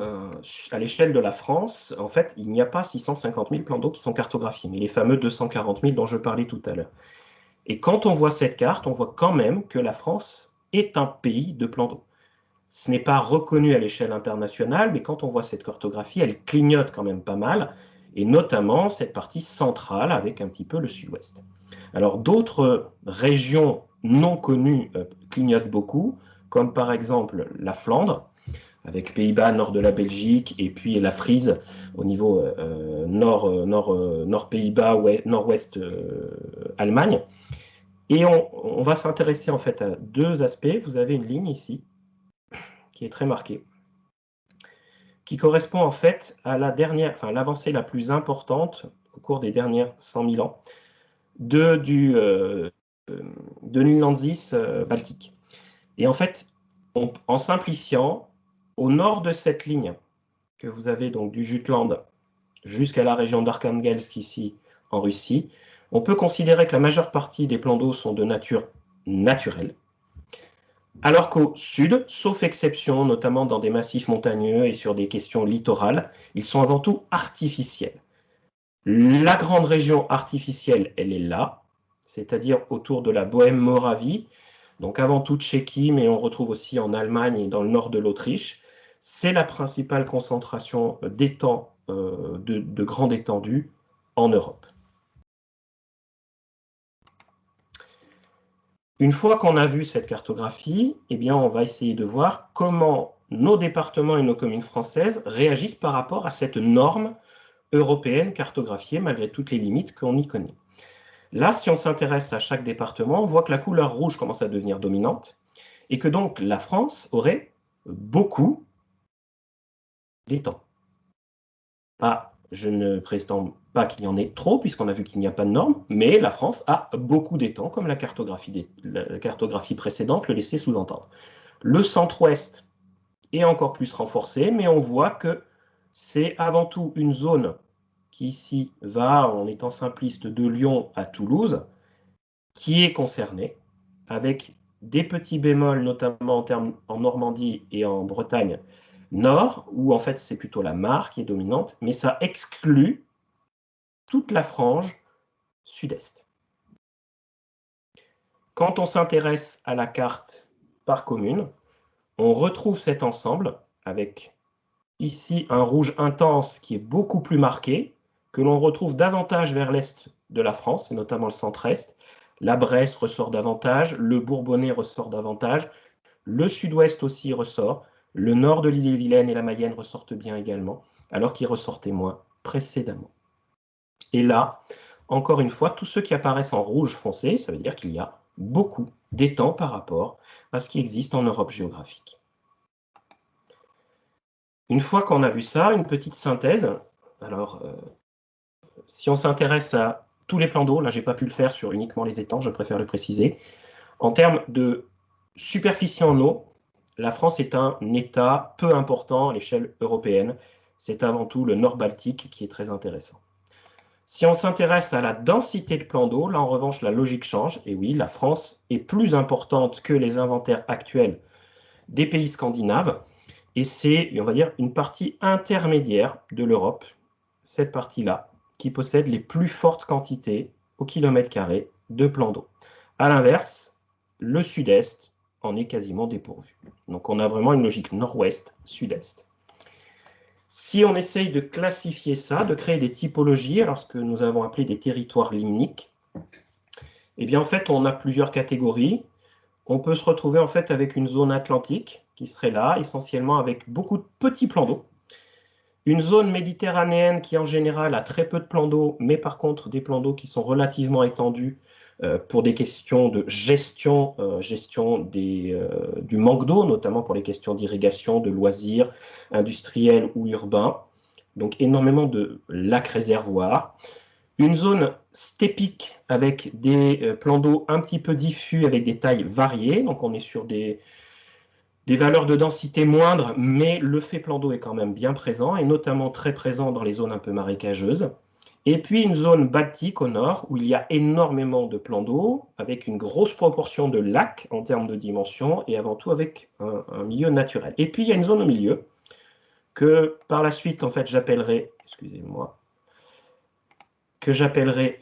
à l'échelle de la France, en fait, il n'y a pas 650 000 plans d'eau qui sont cartographiés, mais les fameux 240 000 dont je parlais tout à l'heure. Et quand on voit cette carte, on voit quand même que la France est un pays de plans d'eau. Ce n'est pas reconnu à l'échelle internationale, mais quand on voit cette cartographie, elle clignote quand même pas mal, et notamment cette partie centrale avec un petit peu le sud-ouest. Alors d'autres régions non connues clignotent beaucoup, comme par exemple la Flandre, avec Pays-Bas, nord de la Belgique, et puis la Frise au niveau nord Pays-Bas, nord-ouest Allemagne. Et on va s'intéresser en fait à deux aspects. Vous avez une ligne ici, qui est très marquée, qui correspond en fait à l'avancée la plus importante au cours des dernières 100 000 ans de l'Inlandsis baltique. Et en fait, en simplifiant, au nord de cette ligne que vous avez donc du Jutland jusqu'à la région d'Arkhangelsk ici en Russie, on peut considérer que la majeure partie des plans d'eau sont de nature naturelle, alors qu'au sud, sauf exception, notamment dans des massifs montagneux et sur des questions littorales, ils sont avant tout artificiels. La grande région artificielle, elle est là, c'est-à-dire autour de la Bohème-Moravie, donc avant tout Tchéquie, mais on retrouve aussi en Allemagne et dans le nord de l'Autriche. C'est la principale concentration d'étangs de grande étendue en Europe. Une fois qu'on a vu cette cartographie, eh bien, on va essayer de voir comment nos départements et nos communes françaises réagissent par rapport à cette norme européenne cartographiée, malgré toutes les limites qu'on y connaît. Là, si on s'intéresse à chaque département, on voit que la couleur rouge commence à devenir dominante et que donc la France aurait beaucoup d'étangs. Je ne prétends pas qu'il y en ait trop, puisqu'on a vu qu'il n'y a pas de normes, mais la France a beaucoup d'étangs, comme la cartographie précédente le laissait sous-entendre. Le centre-ouest est encore plus renforcé, mais on voit que c'est avant tout une zone qui ici va, en étant simpliste, de Lyon à Toulouse, qui est concernée, avec des petits bémols, notamment en Normandie et en Bretagne Nord, où en fait c'est plutôt la Mare qui est dominante, mais ça exclut toute la frange sud-est. Quand on s'intéresse à la carte par commune, on retrouve cet ensemble avec ici un rouge intense qui est beaucoup plus marqué, que l'on retrouve davantage vers l'est de la France, et notamment le centre-est. La Bresse ressort davantage, le Bourbonnais ressort davantage, le sud-ouest aussi ressort, le nord de l'Ille-et-Vilaine et la Mayenne ressortent bien également, alors qu'ils ressortaient moins précédemment. Et là, encore une fois, tous ceux qui apparaissent en rouge foncé, ça veut dire qu'il y a beaucoup d'étangs par rapport à ce qui existe en Europe géographique. Une fois qu'on a vu ça, une petite synthèse. Alors, si on s'intéresse à tous les plans d'eau, là, je n'ai pas pu le faire sur uniquement les étangs, je préfère le préciser. En termes de superficie en eau, la France est un État peu important à l'échelle européenne. C'est avant tout le Nord Baltique qui est très intéressant. Si on s'intéresse à la densité de plans d'eau, là en revanche la logique change. Et oui, la France est plus importante que les inventaires actuels des pays scandinaves. Et c'est, on va dire, une partie intermédiaire de l'Europe, cette partie-là, qui possède les plus fortes quantités au kilomètre carré de plans d'eau. À l'inverse, le sud-est en est quasiment dépourvu. Donc on a vraiment une logique nord-ouest-sud-est. Si on essaye de classifier ça, de créer des typologies, alors ce que nous avons appelé des territoires limniques, eh bien en fait on a plusieurs catégories. On peut se retrouver en fait avec une zone atlantique qui serait là, essentiellement avec beaucoup de petits plans d'eau. Une zone méditerranéenne qui en général a très peu de plans d'eau, mais par contre des plans d'eau qui sont relativement étendus pour des questions de gestion du manque d'eau, notamment pour les questions d'irrigation, de loisirs industriels ou urbains. Donc énormément de lacs réservoirs. Une zone stépique avec des plans d'eau un petit peu diffus avec des tailles variées. Donc on est sur des valeurs de densité moindres, mais le fait plan d'eau est quand même bien présent, et notamment très présent dans les zones un peu marécageuses. Et puis une zone baltique au nord, où il y a énormément de plans d'eau, avec une grosse proportion de lacs en termes de dimension, et avant tout avec un milieu naturel. Et puis il y a une zone au milieu, que par la suite, en fait, j'appellerai, excusez-moi, que j'appellerai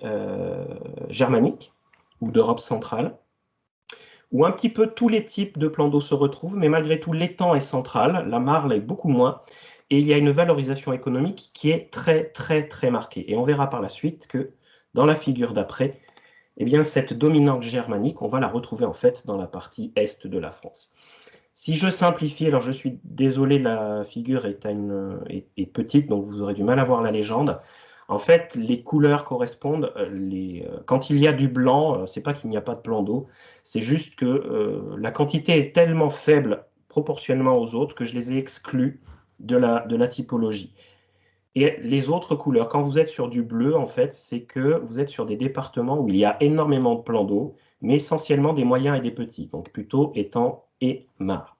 germanique, ou d'Europe centrale, où un petit peu tous les types de plans d'eau se retrouvent, mais malgré tout, l'étang est central, la marle est beaucoup moins, et il y a une valorisation économique qui est très, très, très marquée. Et on verra par la suite que dans la figure d'après, eh bien, cette dominante germanique, on va la retrouver en fait dans la partie est de la France. Si je simplifie, alors je suis désolé, la figure est petite, donc vous aurez du mal à voir la légende. En fait, les couleurs correspondent, quand il y a du blanc, c'est pas qu'il n'y a pas de plan d'eau, c'est juste que la quantité est tellement faible proportionnellement aux autres que je les ai exclus de la typologie. Et les autres couleurs, quand vous êtes sur du bleu, en fait, c'est que vous êtes sur des départements où il y a énormément de plans d'eau, mais essentiellement des moyens et des petits, donc plutôt étangs et mares.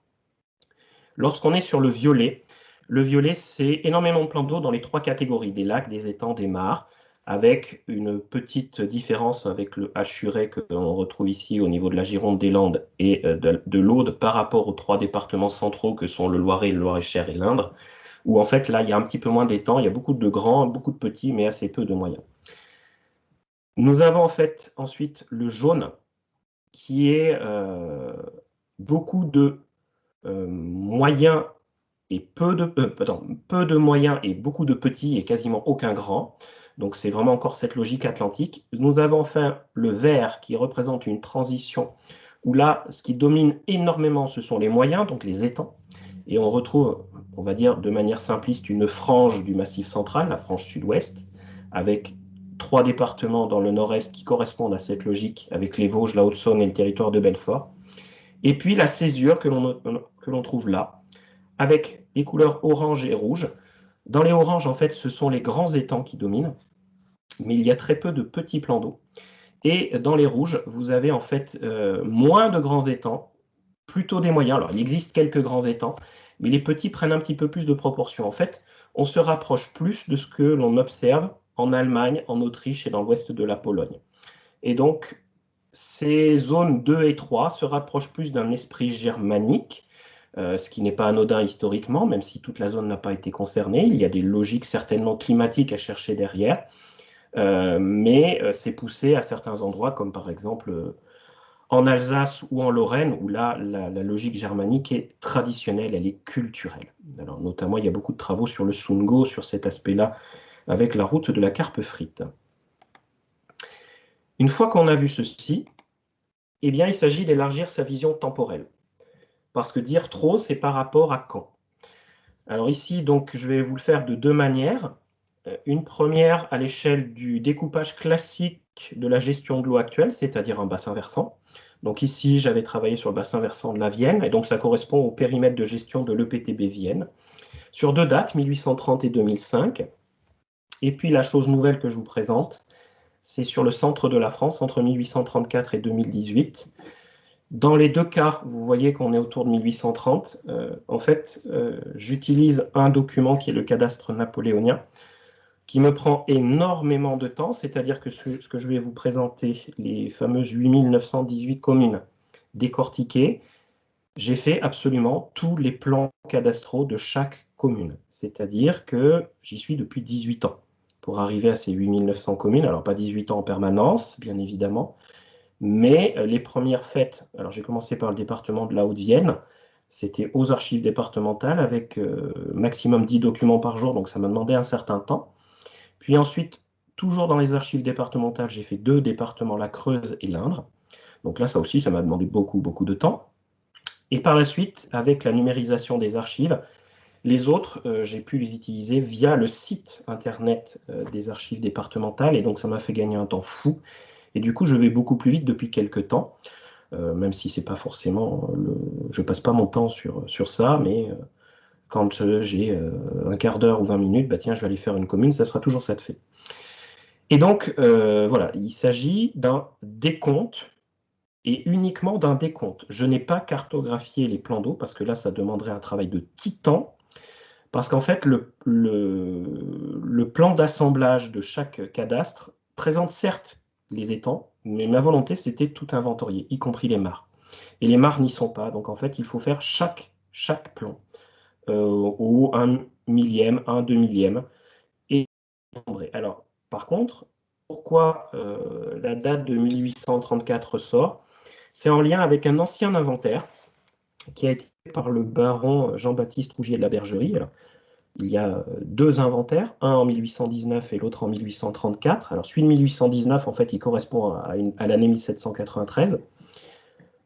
Lorsqu'on est sur le violet, c'est énormément de plans d'eau dans les trois catégories, des lacs, des étangs, des mares, avec une petite différence avec le Hachuret que l'on retrouve ici au niveau de la Gironde, des Landes et de l'Aude par rapport aux trois départements centraux que sont le Loiret, le Loir-et-Cher et l'Indre, où en fait là il y a un petit peu moins d'étangs, il y a beaucoup de grands, beaucoup de petits, mais assez peu de moyens. Nous avons en fait ensuite le jaune, qui est beaucoup de moyens et peu de moyens et beaucoup de petits et quasiment aucun grand. Donc c'est vraiment encore cette logique atlantique. Nous avons enfin le vert qui représente une transition où là, ce qui domine énormément, ce sont les moyens, donc les étangs. Et on retrouve, on va dire de manière simpliste, une frange du Massif central, la frange sud-ouest, avec trois départements dans le nord-est qui correspondent à cette logique, avec les Vosges, la Haute-Saône et le territoire de Belfort. Et puis la césure que l'on trouve là, avec les couleurs orange et rouge. Dans les oranges, en fait, ce sont les grands étangs qui dominent, mais il y a très peu de petits plans d'eau. Et dans les rouges, vous avez en fait moins de grands étangs, plutôt des moyens. Alors, il existe quelques grands étangs, mais les petits prennent un petit peu plus de proportions. En fait, on se rapproche plus de ce que l'on observe en Allemagne, en Autriche et dans l'ouest de la Pologne. Et donc, ces zones 2 et 3 se rapprochent plus d'un esprit germanique, ce qui n'est pas anodin historiquement, même si toute la zone n'a pas été concernée. Il y a des logiques certainement climatiques à chercher derrière, mais c'est poussé à certains endroits, comme par exemple en Alsace ou en Lorraine, où là, la logique germanique est traditionnelle, elle est culturelle. Alors, notamment, il y a beaucoup de travaux sur le Sungo, sur cet aspect-là, avec la route de la carpe frite. Une fois qu'on a vu ceci, eh bien, il s'agit d'élargir sa vision temporelle. Parce que dire trop, c'est par rapport à quand. Alors ici, donc, je vais vous le faire de deux manières. Une première à l'échelle du découpage classique de la gestion de l'eau actuelle, c'est-à-dire un bassin versant. Donc ici, j'avais travaillé sur le bassin versant de la Vienne, et donc ça correspond au périmètre de gestion de l'EPTB Vienne, sur deux dates, 1830 et 2005. Et puis la chose nouvelle que je vous présente, c'est sur le centre de la France, entre 1834 et 2018. Dans les deux cas, vous voyez qu'on est autour de 1830. En fait, j'utilise un document qui est le cadastre napoléonien, qui me prend énormément de temps, c'est-à-dire que ce que je vais vous présenter, les fameuses 8918 communes décortiquées, j'ai fait absolument tous les plans cadastraux de chaque commune, c'est-à-dire que j'y suis depuis 18 ans pour arriver à ces 8900 communes, alors pas 18 ans en permanence, bien évidemment, mais les premières faites, alors j'ai commencé par le département de la Haute-Vienne, c'était aux archives départementales avec maximum 10 documents par jour, donc ça m'a demandé un certain temps. Puis ensuite, toujours dans les archives départementales, j'ai fait deux départements, la Creuse et l'Indre. Donc là, ça aussi, ça m'a demandé beaucoup, beaucoup de temps. Et par la suite, avec la numérisation des archives, les autres, j'ai pu les utiliser via le site internet des archives départementales, et donc ça m'a fait gagner un temps fou. Et du coup, je vais beaucoup plus vite depuis quelques temps, même si c'est pas forcément, je passe pas mon temps sur ça, mais quand j'ai un quart d'heure ou 20 minutes, bah tiens, je vais aller faire une commune, ça sera toujours ça de fait. Et donc, voilà, il s'agit d'un décompte et uniquement d'un décompte. Je n'ai pas cartographié les plans d'eau parce que là, ça demanderait un travail de titan. Parce qu'en fait, le plan d'assemblage de chaque cadastre présente certes les étangs, mais ma volonté, c'était tout inventorier, y compris les mares. Et les mares n'y sont pas. Donc en fait, il faut faire chaque plan au 1 millième, 1 2 millième. Et alors, par contre, pourquoi la date de 1834 ressort? C'est en lien avec un ancien inventaire qui a été fait par le baron Jean-Baptiste Rougier de la Bergerie. Alors, il y a deux inventaires, un en 1819 et l'autre en 1834. Alors celui de 1819, en fait, il correspond à l'année 1793.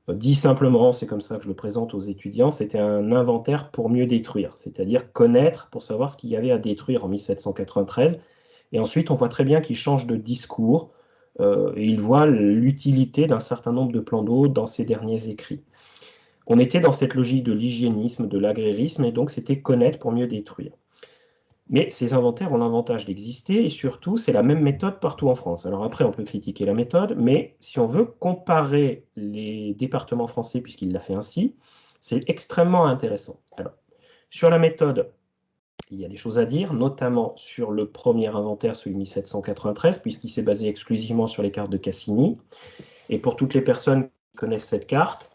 Dit simplement, c'est comme ça que je le présente aux étudiants, c'était un inventaire pour mieux détruire, c'est-à-dire connaître pour savoir ce qu'il y avait à détruire en 1793. Et ensuite, on voit très bien qu'il change de discours et il voit l'utilité d'un certain nombre de plans d'eau dans ses derniers écrits. On était dans cette logique de l'hygiénisme, de l'agrérisme, et donc c'était connaître pour mieux détruire. Mais ces inventaires ont l'avantage d'exister, et surtout, c'est la même méthode partout en France. Alors après, on peut critiquer la méthode, mais si on veut comparer les départements français, puisqu'il l'a fait ainsi, c'est extrêmement intéressant. Alors, sur la méthode, il y a des choses à dire, notamment sur le premier inventaire, celui de 1793, puisqu'il s'est basé exclusivement sur les cartes de Cassini. Et pour toutes les personnes qui connaissent cette carte,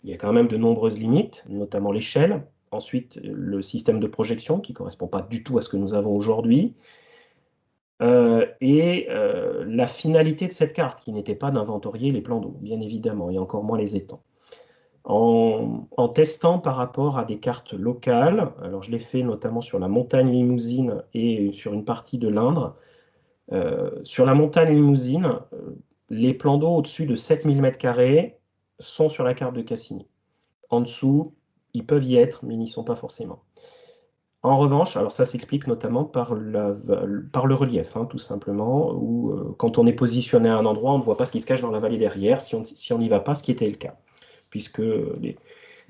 il y a quand même de nombreuses limites, notamment l'échelle. Ensuite, le système de projection qui ne correspond pas du tout à ce que nous avons aujourd'hui. La finalité de cette carte, qui n'était pas d'inventorier les plans d'eau, bien évidemment, et encore moins les étangs. En testant par rapport à des cartes locales, alors je l'ai fait notamment sur la montagne Limousine et sur une partie de l'Indre. Sur la montagne Limousine, les plans d'eau au-dessus de 7000 m² sont sur la carte de Cassini. En dessous, ils peuvent y être, mais ils n'y sont pas forcément. En revanche, alors ça s'explique notamment par le relief, hein, tout simplement, où quand on est positionné à un endroit, on ne voit pas ce qui se cache dans la vallée derrière, si on n'y va pas, ce qui était le cas, puisque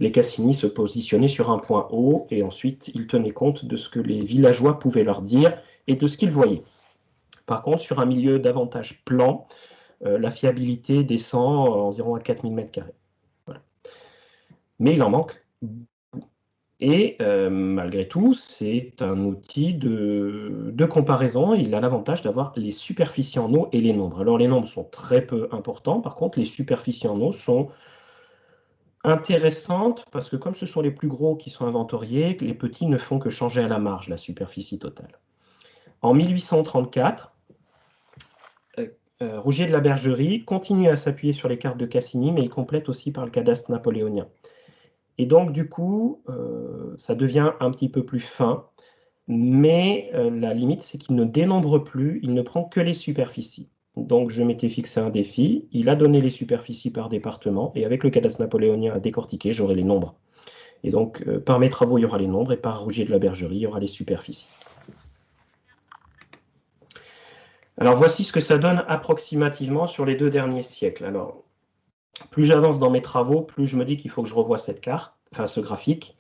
les Cassini se positionnaient sur un point haut et ensuite ils tenaient compte de ce que les villageois pouvaient leur dire et de ce qu'ils voyaient. Par contre, sur un milieu davantage plan, la fiabilité descend environ à 4000 m². Voilà. Mais il en manque beaucoup. Et malgré tout, c'est un outil de comparaison. Il a l'avantage d'avoir les superficies en eau et les nombres. Alors les nombres sont très peu importants, par contre les superficies en eau sont intéressantes parce que comme ce sont les plus gros qui sont inventoriés, les petits ne font que changer à la marge la superficie totale. En 1834, Rougier de la Bergerie continue à s'appuyer sur les cartes de Cassini, mais il complète aussi par le cadastre napoléonien. Et donc, du coup, ça devient un petit peu plus fin, mais la limite, c'est qu'il ne dénombre plus, il ne prend que les superficies. Donc, je m'étais fixé un défi, il a donné les superficies par département, et avec le cadastre napoléonien à décortiquer, j'aurai les nombres. Et donc, par mes travaux, il y aura les nombres, et par Rougier de la Bergerie, il y aura les superficies. Alors, voici ce que ça donne approximativement sur les 2 derniers siècles. Alors, plus j'avance dans mes travaux, plus je me dis qu'il faut que je revoie cette carte, enfin ce graphique.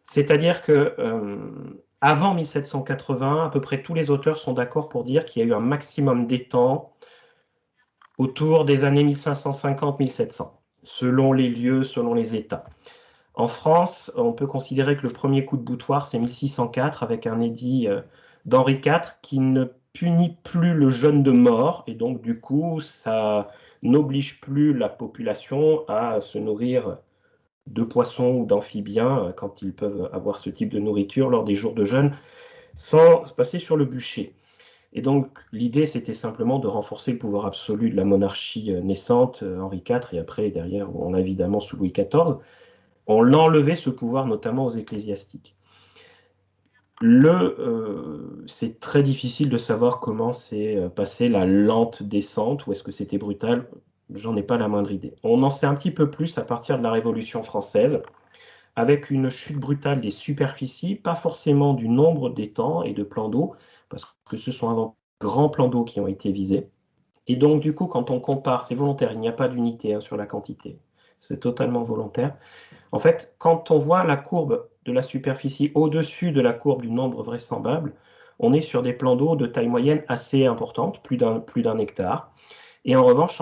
C'est-à-dire que avant 1780, à peu près tous les auteurs sont d'accord pour dire qu'il y a eu un maximum d'étang autour des années 1550-1700, selon les lieux, selon les États. En France, on peut considérer que le premier coup de boutoir, c'est 1604, avec un édit d'Henri IV qui ne punit plus le jeûne de mort, et donc du coup, ça n'oblige plus la population à se nourrir de poissons ou d'amphibiens quand ils peuvent avoir ce type de nourriture lors des jours de jeûne, sans passer sur le bûcher. Et donc, l'idée, c'était simplement de renforcer le pouvoir absolu de la monarchie naissante, Henri IV, et après, derrière, on a évidemment sous Louis XIV, on l'enlevait ce pouvoir, notamment aux ecclésiastiques. C'est très difficile de savoir comment s'est passée la lente descente, ou est-ce que c'était brutal, j'en ai pas la moindre idée. On en sait un petit peu plus à partir de la Révolution française, avec une chute brutale des superficies, pas forcément du nombre d'étangs et de plans d'eau, parce que ce sont avant grands plans d'eau qui ont été visés. Et donc, du coup, quand on compare, c'est volontaire, il n'y a pas d'unité sur la quantité, c'est totalement volontaire. En fait, quand on voit la courbe de la superficie au-dessus de la courbe du nombre vraisemblable, on est sur des plans d'eau de taille moyenne assez importante, plus d'un hectare. Et en revanche,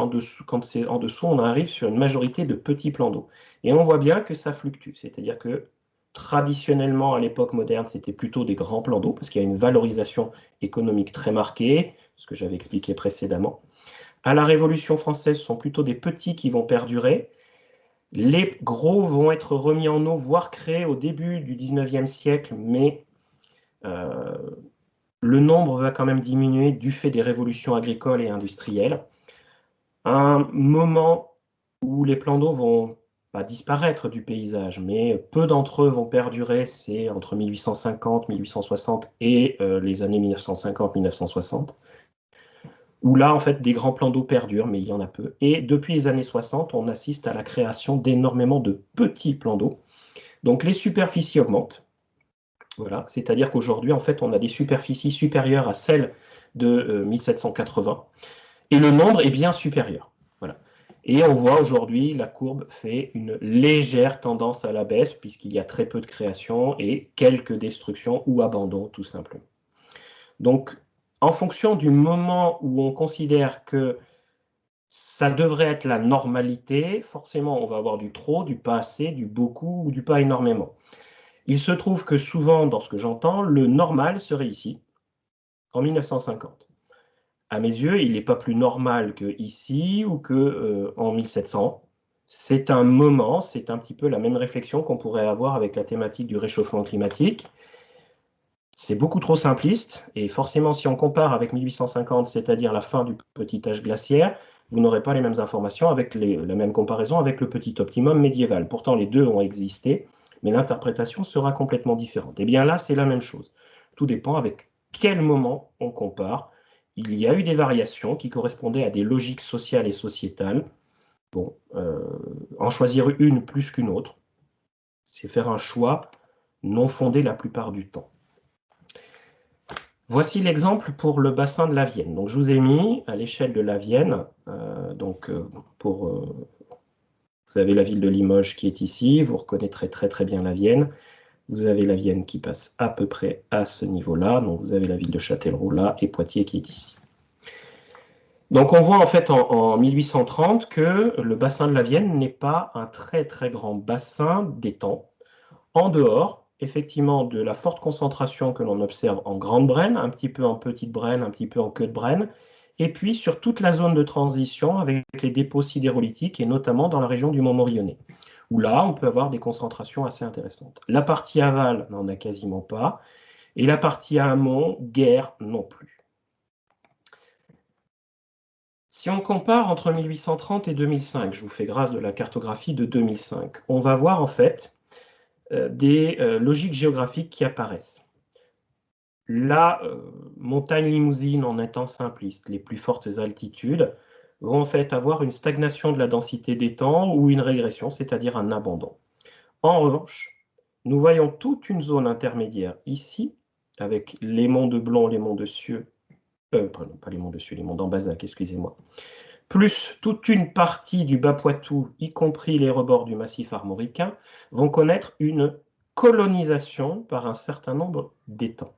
quand c'est en dessous, on arrive sur une majorité de petits plans d'eau. Et on voit bien que ça fluctue, c'est-à-dire que traditionnellement, à l'époque moderne, c'était plutôt des grands plans d'eau, parce qu'il y a une valorisation économique très marquée, ce que j'avais expliqué précédemment. À la Révolution française, ce sont plutôt des petits qui vont perdurer. Les gros vont être remis en eau, voire créés au début du 19e siècle, mais le nombre va quand même diminuer du fait des révolutions agricoles et industrielles. Un moment où les plans d'eau vont pas disparaître du paysage, mais peu d'entre eux vont perdurer, c'est entre 1850, 1860 et les années 1950-1960, où là, en fait, des grands plans d'eau perdurent, mais il y en a peu. Et depuis les années 60, on assiste à la création d'énormément de petits plans d'eau. Donc les superficies augmentent. Voilà, c'est-à-dire qu'aujourd'hui, en fait, on a des superficies supérieures à celles de 1780, et le nombre est bien supérieur. Voilà. Et on voit aujourd'hui, la courbe fait une légère tendance à la baisse, puisqu'il y a très peu de création et quelques destructions ou abandons, tout simplement. Donc, en fonction du moment où on considère que ça devrait être la normalité, forcément, on va avoir du trop, du pas assez, du beaucoup ou du pas énormément. Il se trouve que souvent, dans ce que j'entends, le normal serait ici, en 1950. À mes yeux, il n'est pas plus normal qu'ici ou qu'en 1700. C'est un moment, c'est un petit peu la même réflexion qu'on pourrait avoir avec la thématique du réchauffement climatique. C'est beaucoup trop simpliste, et forcément, si on compare avec 1850, c'est-à-dire la fin du petit âge glaciaire, vous n'aurez pas les mêmes informations avec la même comparaison avec le petit optimum médiéval. Pourtant, les deux ont existé, mais l'interprétation sera complètement différente. Et bien là, c'est la même chose. Tout dépend avec quel moment on compare. Il y a eu des variations qui correspondaient à des logiques sociales et sociétales. Bon, en choisir une plus qu'une autre, c'est faire un choix non fondé la plupart du temps. Voici l'exemple pour le bassin de la Vienne. Donc, je vous ai mis à l'échelle de la Vienne, pour Vous avez la ville de Limoges qui est ici, vous reconnaîtrez très très bien la Vienne. Vous avez la Vienne qui passe à peu près à ce niveau-là, donc vous avez la ville de Châtellerault là, et Poitiers qui est ici. Donc on voit en fait en 1830 que le bassin de la Vienne n'est pas un très très grand bassin d'étang, en dehors effectivement de la forte concentration que l'on observe en Grande Brenne, un petit peu en Petite Brenne, un petit peu en Queue de Brenne, et puis sur toute la zone de transition avec les dépôts sidérolithiques, et notamment dans la région du Mont-Morillonnais, où là, on peut avoir des concentrations assez intéressantes. La partie aval n'en a quasiment pas, et la partie amont, guère non plus. Si on compare entre 1830 et 2005, je vous fais grâce de la cartographie de 2005, on va voir en fait des logiques géographiques qui apparaissent. La montagne limousine, en étant simpliste, les plus fortes altitudes, vont en fait avoir une stagnation de la densité d'étang ou une régression, c'est-à-dire un abandon. En revanche, nous voyons toute une zone intermédiaire ici, avec les monts de Blon, les monts de Cieux, pardon, pas les monts de Cieux, les monts d'Ambazac, excusez-moi, plus toute une partie du Bas-Poitou, y compris les rebords du massif armoricain, vont connaître une colonisation par un certain nombre d'étangs.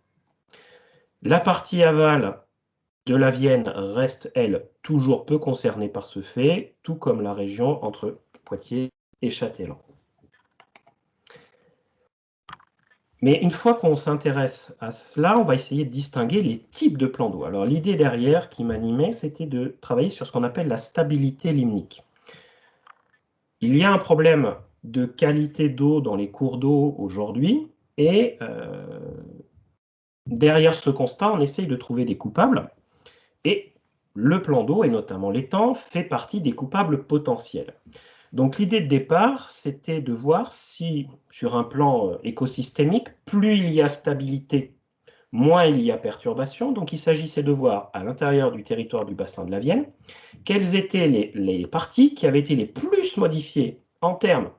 La partie aval de la Vienne reste, elle, toujours peu concernée par ce fait, tout comme la région entre Poitiers et Châtellerault. Mais une fois qu'on s'intéresse à cela, on va essayer de distinguer les types de plans d'eau. Alors l'idée derrière qui m'animait, c'était de travailler sur ce qu'on appelle la stabilité limnique. Il y a un problème de qualité d'eau dans les cours d'eau aujourd'hui, et derrière ce constat, on essaye de trouver des coupables, et le plan d'eau, et notamment l'étang, fait partie des coupables potentiels. Donc l'idée de départ, c'était de voir si, sur un plan écosystémique, plus il y a stabilité, moins il y a perturbation. Donc il s'agissait de voir, à l'intérieur du territoire du bassin de la Vienne, quelles étaient les parties qui avaient été les plus modifiées en termes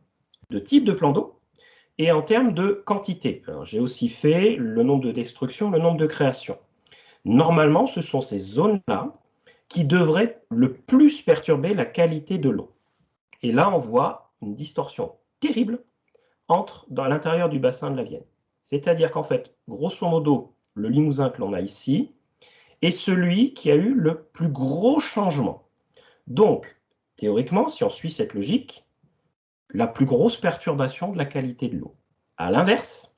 de type de plan d'eau et en termes de quantité. Alors j'ai aussi fait le nombre de destructions, le nombre de créations. Normalement, ce sont ces zones-là qui devraient le plus perturber la qualité de l'eau. Et là, on voit une distorsion terrible dans l'intérieur du bassin de la Vienne. C'est-à-dire qu'en fait, grosso modo, le Limousin que l'on a ici est celui qui a eu le plus gros changement. Donc, théoriquement, si on suit cette logique, la plus grosse perturbation de la qualité de l'eau. À l'inverse,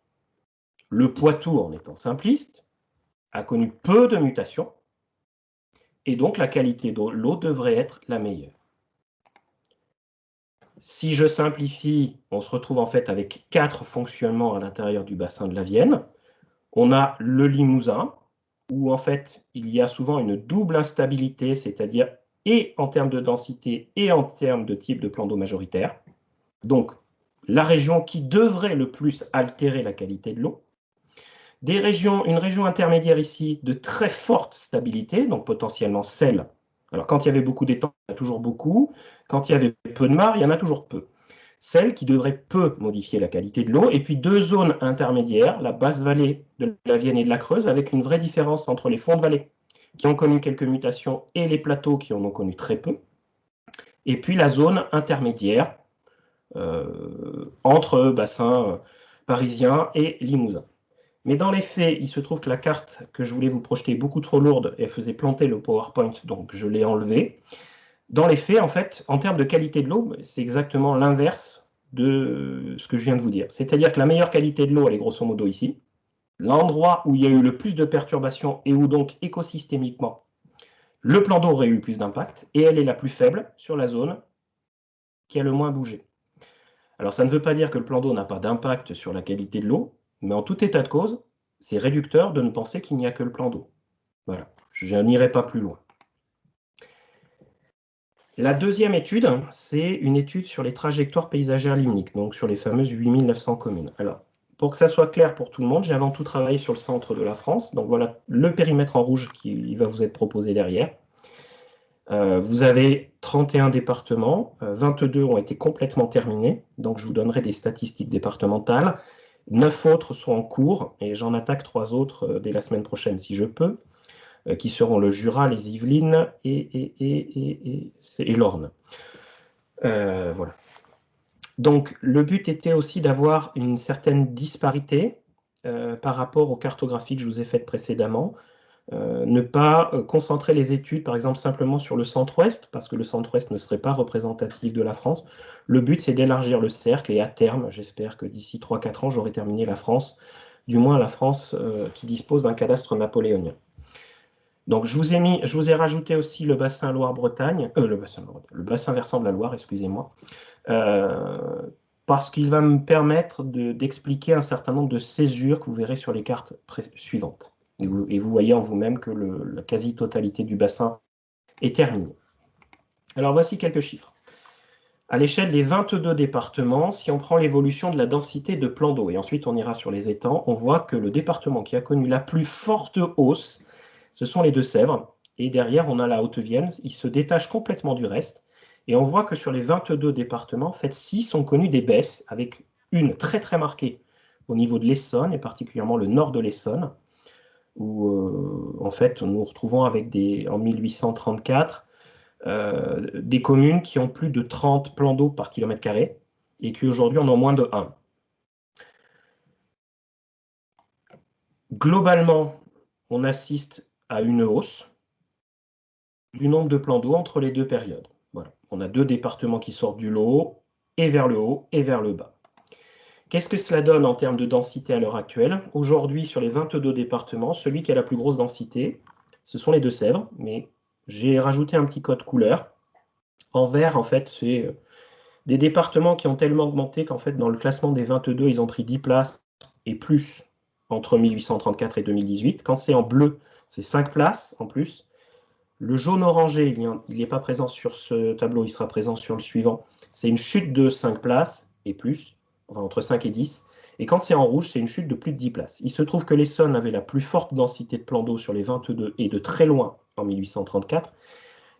le Poitou, en étant simpliste, a connu peu de mutations, et donc la qualité de l'eau devrait être la meilleure. Si je simplifie, on se retrouve en fait avec 4 fonctionnements à l'intérieur du bassin de la Vienne. On a le Limousin, où en fait il y a souvent une double instabilité, c'est-à-dire et en termes de densité et en termes de type de plan d'eau majoritaire. Donc la région qui devrait le plus altérer la qualité de l'eau. Une région intermédiaire ici de très forte stabilité, donc potentiellement celle. Alors quand il y avait beaucoup d'étangs, il y en a toujours beaucoup. Quand il y avait peu de mares, il y en a toujours peu. Celle qui devrait peu modifier la qualité de l'eau. Et puis 2 zones intermédiaires, la basse vallée de la Vienne et de la Creuse, avec une vraie différence entre les fonds de vallée qui ont connu quelques mutations et les plateaux qui en ont connu très peu. Et puis la zone intermédiaire entre bassin parisien et limousin. Mais dans les faits, il se trouve que la carte que je voulais vous projeter est beaucoup trop lourde et faisait planter le PowerPoint, donc je l'ai enlevée. Dans les faits, en fait, en termes de qualité de l'eau, c'est exactement l'inverse de ce que je viens de vous dire. C'est-à-dire que la meilleure qualité de l'eau, elle est grosso modo ici. L'endroit où il y a eu le plus de perturbations et où donc écosystémiquement, le plan d'eau aurait eu plus d'impact, et elle est la plus faible sur la zone qui a le moins bougé. Alors ça ne veut pas dire que le plan d'eau n'a pas d'impact sur la qualité de l'eau, mais en tout état de cause, c'est réducteur de ne penser qu'il n'y a que le plan d'eau. Voilà, je n'irai pas plus loin. La deuxième étude, c'est une étude sur les trajectoires paysagères limniques, donc sur les fameuses 8900 communes. Alors, pour que ça soit clair pour tout le monde, j'ai avant tout travaillé sur le centre de la France, donc voilà le périmètre en rouge qui va vous être proposé derrière. Vous avez 31 départements, 22 ont été complètement terminés, donc je vous donnerai des statistiques départementales. 9 autres sont en cours, et j'en attaque 3 autres dès la semaine prochaine si je peux, qui seront le Jura, les Yvelines et l'Orne. Voilà. Donc, le but était aussi d'avoir une certaine disparité par rapport aux cartographies que je vous ai faites précédemment. Ne pas concentrer les études, par exemple, simplement sur le centre-ouest, parce que le centre-ouest ne serait pas représentatif de la France. Le but, c'est d'élargir le cercle, et à terme, j'espère que d'ici 3-4 ans, j'aurai terminé la France, du moins la France qui dispose d'un cadastre napoléonien. Donc, je vous ai rajouté aussi le bassin Loire-Bretagne, le bassin versant de la Loire, excusez-moi, parce qu'il va me permettre d'expliquer un certain nombre de césures que vous verrez sur les cartes suivantes. Et vous voyez en vous-même que la quasi-totalité du bassin est terminée. Alors, voici quelques chiffres. À l'échelle des 22 départements, si on prend l'évolution de la densité de plans d'eau, et ensuite on ira sur les étangs, on voit que le département qui a connu la plus forte hausse, ce sont les Deux-Sèvres, et derrière on a la Haute-Vienne, il se détache complètement du reste, et on voit que sur les 22 départements, en fait 6 ont connu des baisses, avec une très très marquée au niveau de l'Essonne, et particulièrement le nord de l'Essonne, où en fait nous nous retrouvons avec en 1834 des communes qui ont plus de 30 plans d'eau par kilomètre carré, et qui aujourd'hui en ont moins de 1. Globalement, on assiste à une hausse du nombre de plans d'eau entre les deux périodes. Voilà. On a deux départements qui sortent du lot, et vers le haut et vers le bas. Qu'est-ce que cela donne en termes de densité à l'heure actuelle? Aujourd'hui, sur les 22 départements, celui qui a la plus grosse densité, ce sont les Deux-Sèvres, mais j'ai rajouté un petit code couleur. En vert, en fait, c'est des départements qui ont tellement augmenté qu'en fait, dans le classement des 22, ils ont pris 10 places et plus entre 1834 et 2018. Quand c'est en bleu, c'est 5 places en plus. Le jaune orangé, il n'est pas présent sur ce tableau, il sera présent sur le suivant. C'est une chute de 5 places et plus, enfin entre 5 et 10. Et quand c'est en rouge, c'est une chute de plus de 10 places. Il se trouve que l'Essonne avait la plus forte densité de plans d'eau sur les 22 et de très loin en 1834.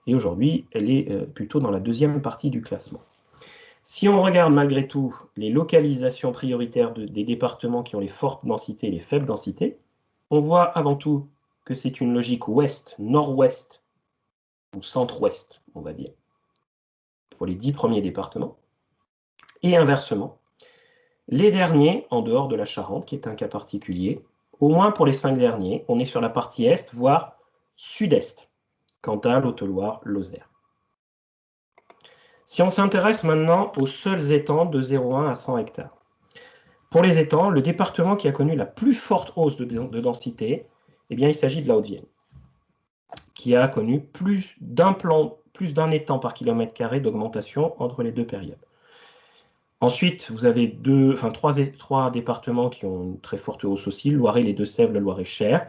Et aujourd'hui, elle est plutôt dans la deuxième partie du classement. Si on regarde malgré tout les localisations prioritaires des départements qui ont les fortes densités et les faibles densités, on voit avant tout que c'est une logique ouest, nord-ouest, ou centre-ouest, on va dire, pour les 10 premiers départements. Et inversement, les derniers, en dehors de la Charente, qui est un cas particulier, au moins pour les 5 derniers, on est sur la partie est, voire sud-est, Cantal, Haute-Loire, Lozère. Si on s'intéresse maintenant aux seuls étangs de 0,1 à 100 hectares. Pour les étangs, le département qui a connu la plus forte hausse de densité, eh bien, il s'agit de la Haute-Vienne, qui a connu plus d'un étang par kilomètre carré d'augmentation entre les deux périodes. Ensuite, vous avez trois départements qui ont une très forte hausse aussi, le Loiret, les Deux-Sèvres, le Loiret-Cher,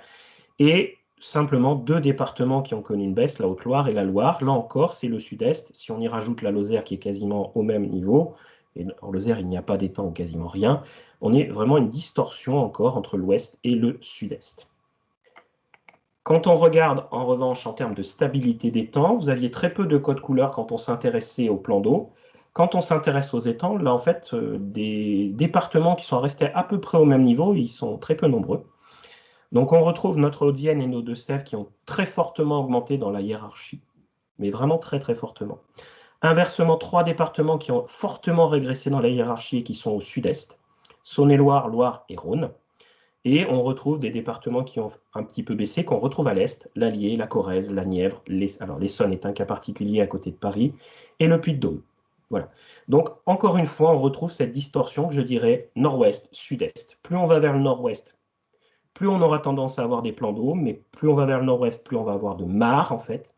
et simplement 2 départements qui ont connu une baisse, la Haute-Loire et la Loire. Là encore, c'est le sud-est. Si on y rajoute la Lozère qui est quasiment au même niveau, et en Lozère, il n'y a pas d'étang ou quasiment rien, on est vraiment une distorsion encore entre l'ouest et le sud-est. Quand on regarde en revanche en termes de stabilité des temps, vous aviez très peu de codes couleurs quand on s'intéressait au plan d'eau. Quand on s'intéresse aux étangs, là en fait, des départements qui sont restés à peu près au même niveau, ils sont très peu nombreux. Donc on retrouve notre Haute-Vienne et nos Deux-Sèvres qui ont très fortement augmenté dans la hiérarchie, mais vraiment très très fortement. Inversement, 3 départements qui ont fortement régressé dans la hiérarchie et qui sont au sud-est, Saône-et-Loire, Loire et Rhône. Et on retrouve des départements qui ont un petit peu baissé, qu'on retrouve à l'est, l'Allier, la Corrèze, la Nièvre, alors l'Essonne est un cas particulier à côté de Paris, et le Puy-de-Dôme. Voilà. Donc, encore une fois, on retrouve cette distorsion, je dirais, nord-ouest, sud-est. Plus on va vers le nord-ouest, plus on aura tendance à avoir des plans d'eau, mais plus on va vers le nord-ouest, plus on va avoir de mares, en fait.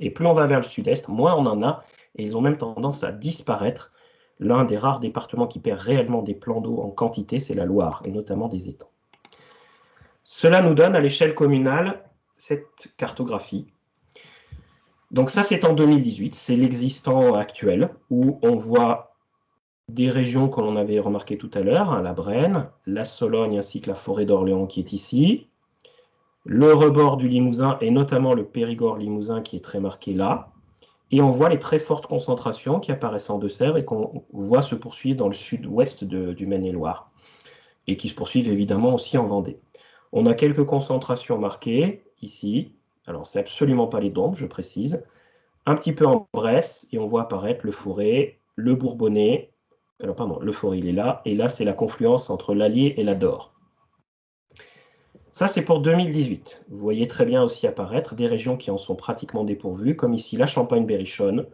Et plus on va vers le sud-est, moins on en a, et ils ont même tendance à disparaître. L'un des rares départements qui perd réellement des plans d'eau en quantité, c'est la Loire, et notamment des étangs. Cela nous donne à l'échelle communale cette cartographie. Donc ça, c'est en 2018, c'est l'existant actuel, où on voit des régions que l'on avait remarquées tout à l'heure, la Brenne, la Sologne ainsi que la forêt d'Orléans qui est ici, le rebord du Limousin et notamment le Périgord limousin qui est très marqué là, et on voit les très fortes concentrations qui apparaissent en Deux-Sèvres et qu'on voit se poursuivre dans le sud-ouest du Maine-et-Loire, et qui se poursuivent évidemment aussi en Vendée. On a quelques concentrations marquées ici, alors c'est absolument pas les Dombes, je précise, un petit peu en Bresse, et on voit apparaître le Forêt, le Bourbonnais, Alors, pardon, le Forez, il est là. Et là, c'est la confluence entre l'Allier et la Dore. Ça, c'est pour 2018. Vous voyez très bien aussi apparaître des régions qui en sont pratiquement dépourvues, comme ici la Champagne-Berrichonne,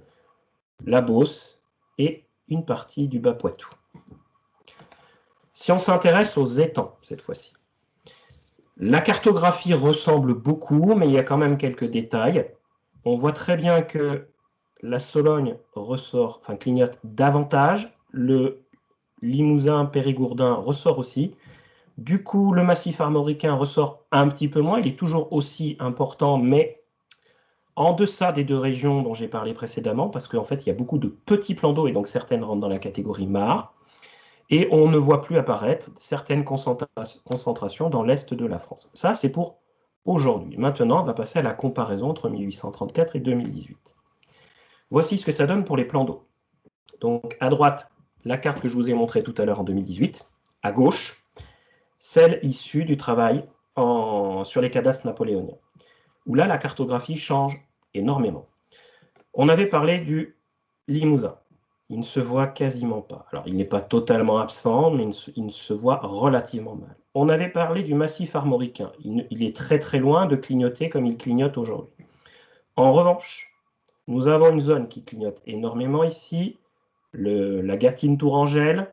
la Beauce et une partie du Bas-Poitou. Si on s'intéresse aux étangs, cette fois-ci, la cartographie ressemble beaucoup, mais il y a quand même quelques détails. On voit très bien que la Sologne ressort, enfin clignote davantage, le Limousin périgourdin ressort aussi. Du coup, le massif armoricain ressort un petit peu moins, il est toujours aussi important, mais en deçà des deux régions dont j'ai parlé précédemment, parce qu'en fait, il y a beaucoup de petits plans d'eau, et donc certaines rentrent dans la catégorie mare, et on ne voit plus apparaître certaines concentrations dans l'est de la France. Ça, c'est pour aujourd'hui. Maintenant, on va passer à la comparaison entre 1834 et 2018. Voici ce que ça donne pour les plans d'eau. Donc, à droite, la carte que je vous ai montrée tout à l'heure en 2018. À gauche, celle issue du travail sur les cadastres napoléoniens, où là, la cartographie change énormément. On avait parlé du Limousin. Il ne se voit quasiment pas. Alors, il n'est pas totalement absent, mais il ne se voit relativement mal. On avait parlé du massif armoricain. Il est très très loin de clignoter comme il clignote aujourd'hui. En revanche, nous avons une zone qui clignote énormément ici, la Gâtine-Tourangelle,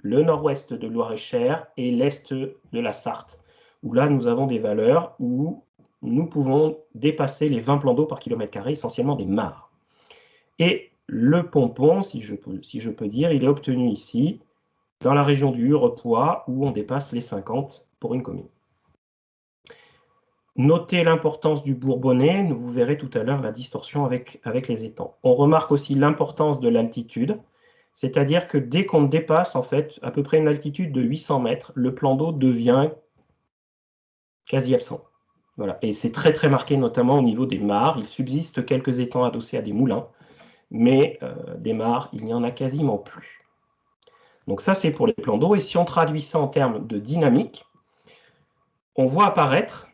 le nord-ouest de Loir-et-Cher et l'est de la Sarthe, où là, nous avons des valeurs où nous pouvons dépasser les 20 plans d'eau par kilomètre carré, essentiellement des mares. Et le pompon, si je peux dire, il est obtenu ici, dans la région du Hurepoix, où on dépasse les 50 pour une commune. Notez l'importance du Bourbonnais, vous verrez tout à l'heure la distorsion avec les étangs. On remarque aussi l'importance de l'altitude, c'est-à-dire que dès qu'on dépasse en fait à peu près une altitude de 800 mètres, le plan d'eau devient quasi absent. Voilà. Et c'est très très marqué notamment au niveau des mares. Il subsiste quelques étangs adossés à des moulins, mais des mares, il n'y en a quasiment plus. Donc ça, c'est pour les plans d'eau. Et si on traduit ça en termes de dynamique, on voit apparaître,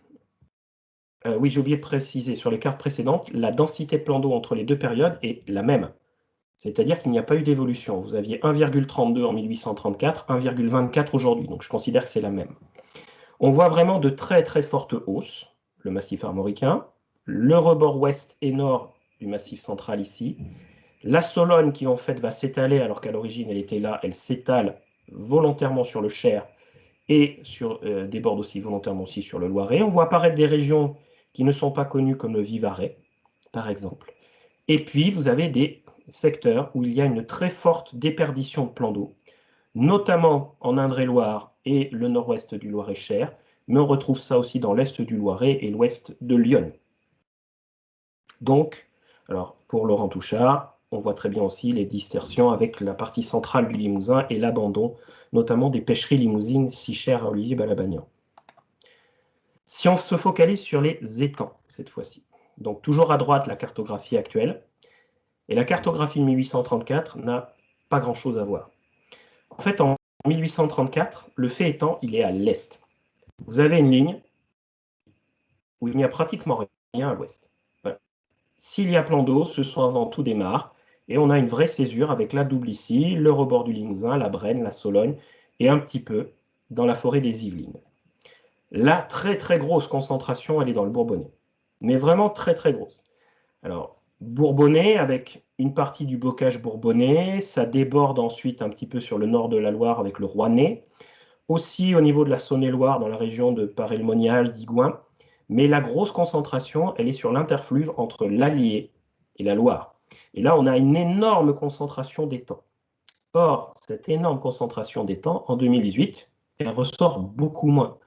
oui, j'ai oublié de préciser, sur les cartes précédentes, la densité de plans d'eau entre les deux périodes est la même. C'est-à-dire qu'il n'y a pas eu d'évolution. Vous aviez 1,32 en 1834, 1,24 aujourd'hui. Donc je considère que c'est la même. On voit vraiment de très très fortes hausses, le massif armoricain, le rebord ouest et nord du massif central ici, la Sologne qui en fait va s'étaler alors qu'à l'origine elle était là, elle s'étale volontairement sur le Cher et déborde aussi volontairement aussi sur le Loiret. On voit apparaître des régions qui ne sont pas connues comme le Vivarais, par exemple. Et puis vous avez des secteurs où il y a une très forte déperdition de plans d'eau, notamment en Indre-et-Loire et le nord-ouest du Loiret-Cher, mais on retrouve ça aussi dans l'est du Loiret et l'ouest de Lyon. Donc, alors pour Laurent Touchard, on voit très bien aussi les distorsions avec la partie centrale du Limousin et l'abandon, notamment des pêcheries limousines si chères à Olivier Balabagnan. Si on se focalise sur les étangs, cette fois-ci, donc toujours à droite la cartographie actuelle, et la cartographie de 1834 n'a pas grand-chose à voir. En fait, en 1834, le fait étant, il est à l'est. Vous avez une ligne où il n'y a pratiquement rien à l'ouest. Voilà. S'il y a plan d'eau, ce sont avant tout des mares, et on a une vraie césure avec la double ici, le rebord du Limousin, la Brenne, la Sologne, et un petit peu dans la forêt des Yvelines. La très très grosse concentration, elle est dans le Bourbonnais, mais vraiment très très grosse. Alors, Bourbonnais, avec une partie du bocage bourbonnais, ça déborde ensuite un petit peu sur le nord de la Loire avec le Rouennais, aussi au niveau de la Saône-et-Loire, dans la région de Paray-le-Monial, d'Igouin, mais la grosse concentration, elle est sur l'interfluve entre l'Allier et la Loire. Et là, on a une énorme concentration d'étangs. Or, cette énorme concentration d'étangs, en 2018, elle ressort beaucoup moins.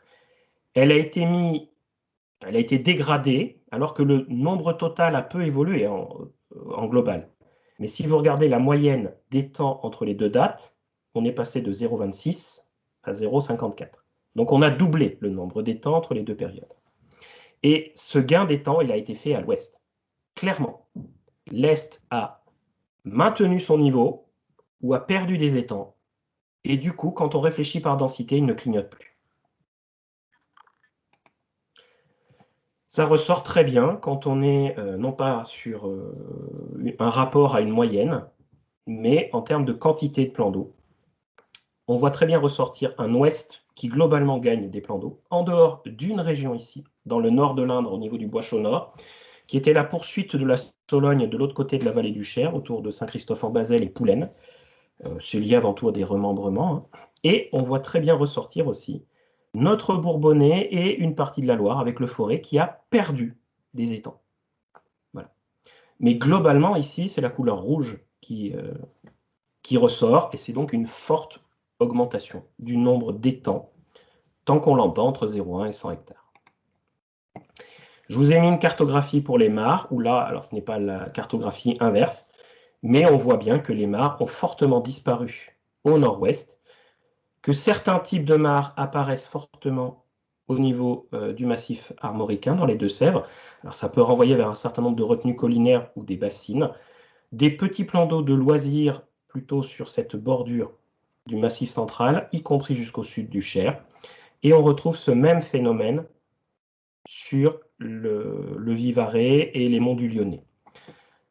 Elle a été dégradée, alors que le nombre total a peu évolué en global. Mais si vous regardez la moyenne d'étangs entre les deux dates, on est passé de 0,26 à 0,54. Donc on a doublé le nombre d'étangs entre les deux périodes. Et ce gain d'étang, il a été fait à l'ouest. Clairement, l'est a maintenu son niveau ou a perdu des étangs. Et du coup, quand on réfléchit par densité, il ne clignote plus. Ça ressort très bien quand on est non pas sur un rapport à une moyenne, mais en termes de quantité de plans d'eau. on voit très bien ressortir un ouest qui globalement gagne des plans d'eau, en dehors d'une région ici, dans le nord de l'Indre, au niveau du Bois-Chaud-Nord, qui était la poursuite de la Sologne de l'autre côté de la vallée du Cher, autour de Saint-Christophe-en-Bazel et Poulaine. C'est lié avant tout à des remembrements. Hein. Et on voit très bien ressortir aussi notre Bourbonnais et une partie de la Loire, avec le Forêt, qui a perdu des étangs. Voilà. Mais globalement, ici, c'est la couleur rouge qui ressort, et c'est donc une forte augmentation du nombre d'étangs, tant qu'on l'entend, entre 0,1 et 100 hectares. Je vous ai mis une cartographie pour les mares, où là, alors ce n'est pas la cartographie inverse, mais on voit bien que les mares ont fortement disparu au nord-ouest, que certains types de mares apparaissent fortement au niveau du massif armoricain, dans les Deux-Sèvres. Alors ça peut renvoyer vers un certain nombre de retenues collinaires ou des bassines. Des petits plans d'eau de loisirs plutôt sur cette bordure du massif central, y compris jusqu'au sud du Cher. Et on retrouve ce même phénomène sur le Vivarais et les monts du Lyonnais.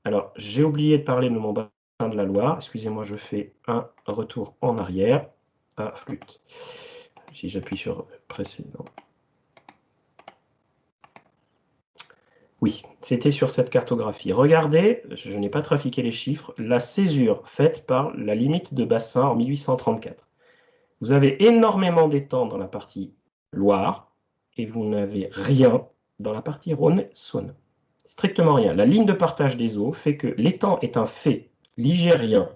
Alors, j'ai oublié de parler de mon bassin de la Loire. Excusez-moi, je fais un retour en arrière. Ah, flûte. Si j'appuie sur précédent. Oui, c'était sur cette cartographie. Regardez, je n'ai pas trafiqué les chiffres, la césure faite par la limite de bassin en 1834. Vous avez énormément d'étangs dans la partie Loire et vous n'avez rien dans la partie Rhône-Saône. Strictement rien. La ligne de partage des eaux fait que l'étang est un fait ligérien.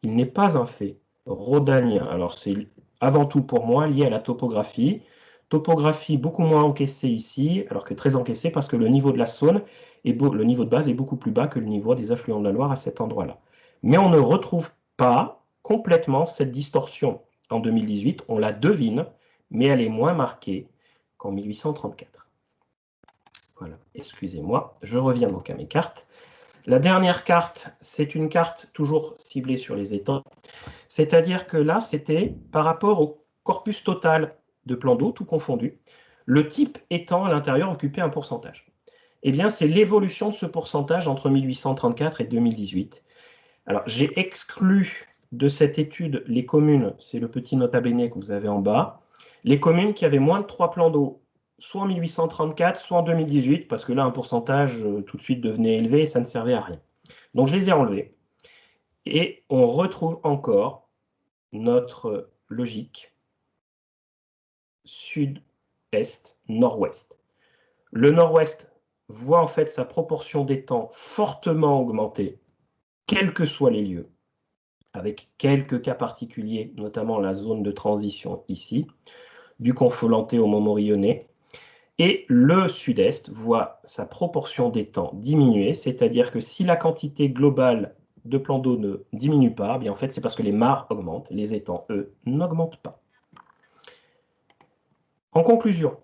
Il n'est pas un fait rhodanien. Alors c'est avant tout pour moi lié à la topographie. Topographie beaucoup moins encaissée ici, alors que très encaissée parce que le niveau de la Saône, le niveau de base est beaucoup plus bas que le niveau des affluents de la Loire à cet endroit-là. Mais on ne retrouve pas complètement cette distorsion en 2018. On la devine, mais elle est moins marquée qu'en 1834. Voilà, excusez-moi, je reviens donc à mes cartes. La dernière carte, c'est une carte toujours ciblée sur les étangs. C'est-à-dire que là, c'était par rapport au corpus total de plans d'eau, tout confondu, le type étang à l'intérieur occupait un pourcentage. Eh bien, c'est l'évolution de ce pourcentage entre 1834 et 2018. Alors, j'ai exclu de cette étude les communes, c'est le petit nota bene que vous avez en bas, les communes qui avaient moins de 3 plans d'eau, soit en 1834, soit en 2018, parce que là, un pourcentage tout de suite devenait élevé et ça ne servait à rien. Donc, je les ai enlevés. Et on retrouve encore notre logique sud-est, nord-ouest. Le nord-ouest voit en fait sa proportion d'étangs fortement augmenter, quels que soient les lieux, avec quelques cas particuliers, notamment la zone de transition ici, du Confolanté au Montmorillonnais. Et le sud-est voit sa proportion d'étangs diminuer, c'est-à-dire que si la quantité globale de plans d'eau ne diminue pas, bien en fait c'est parce que les mares augmentent, les étangs, eux, n'augmentent pas. En conclusion,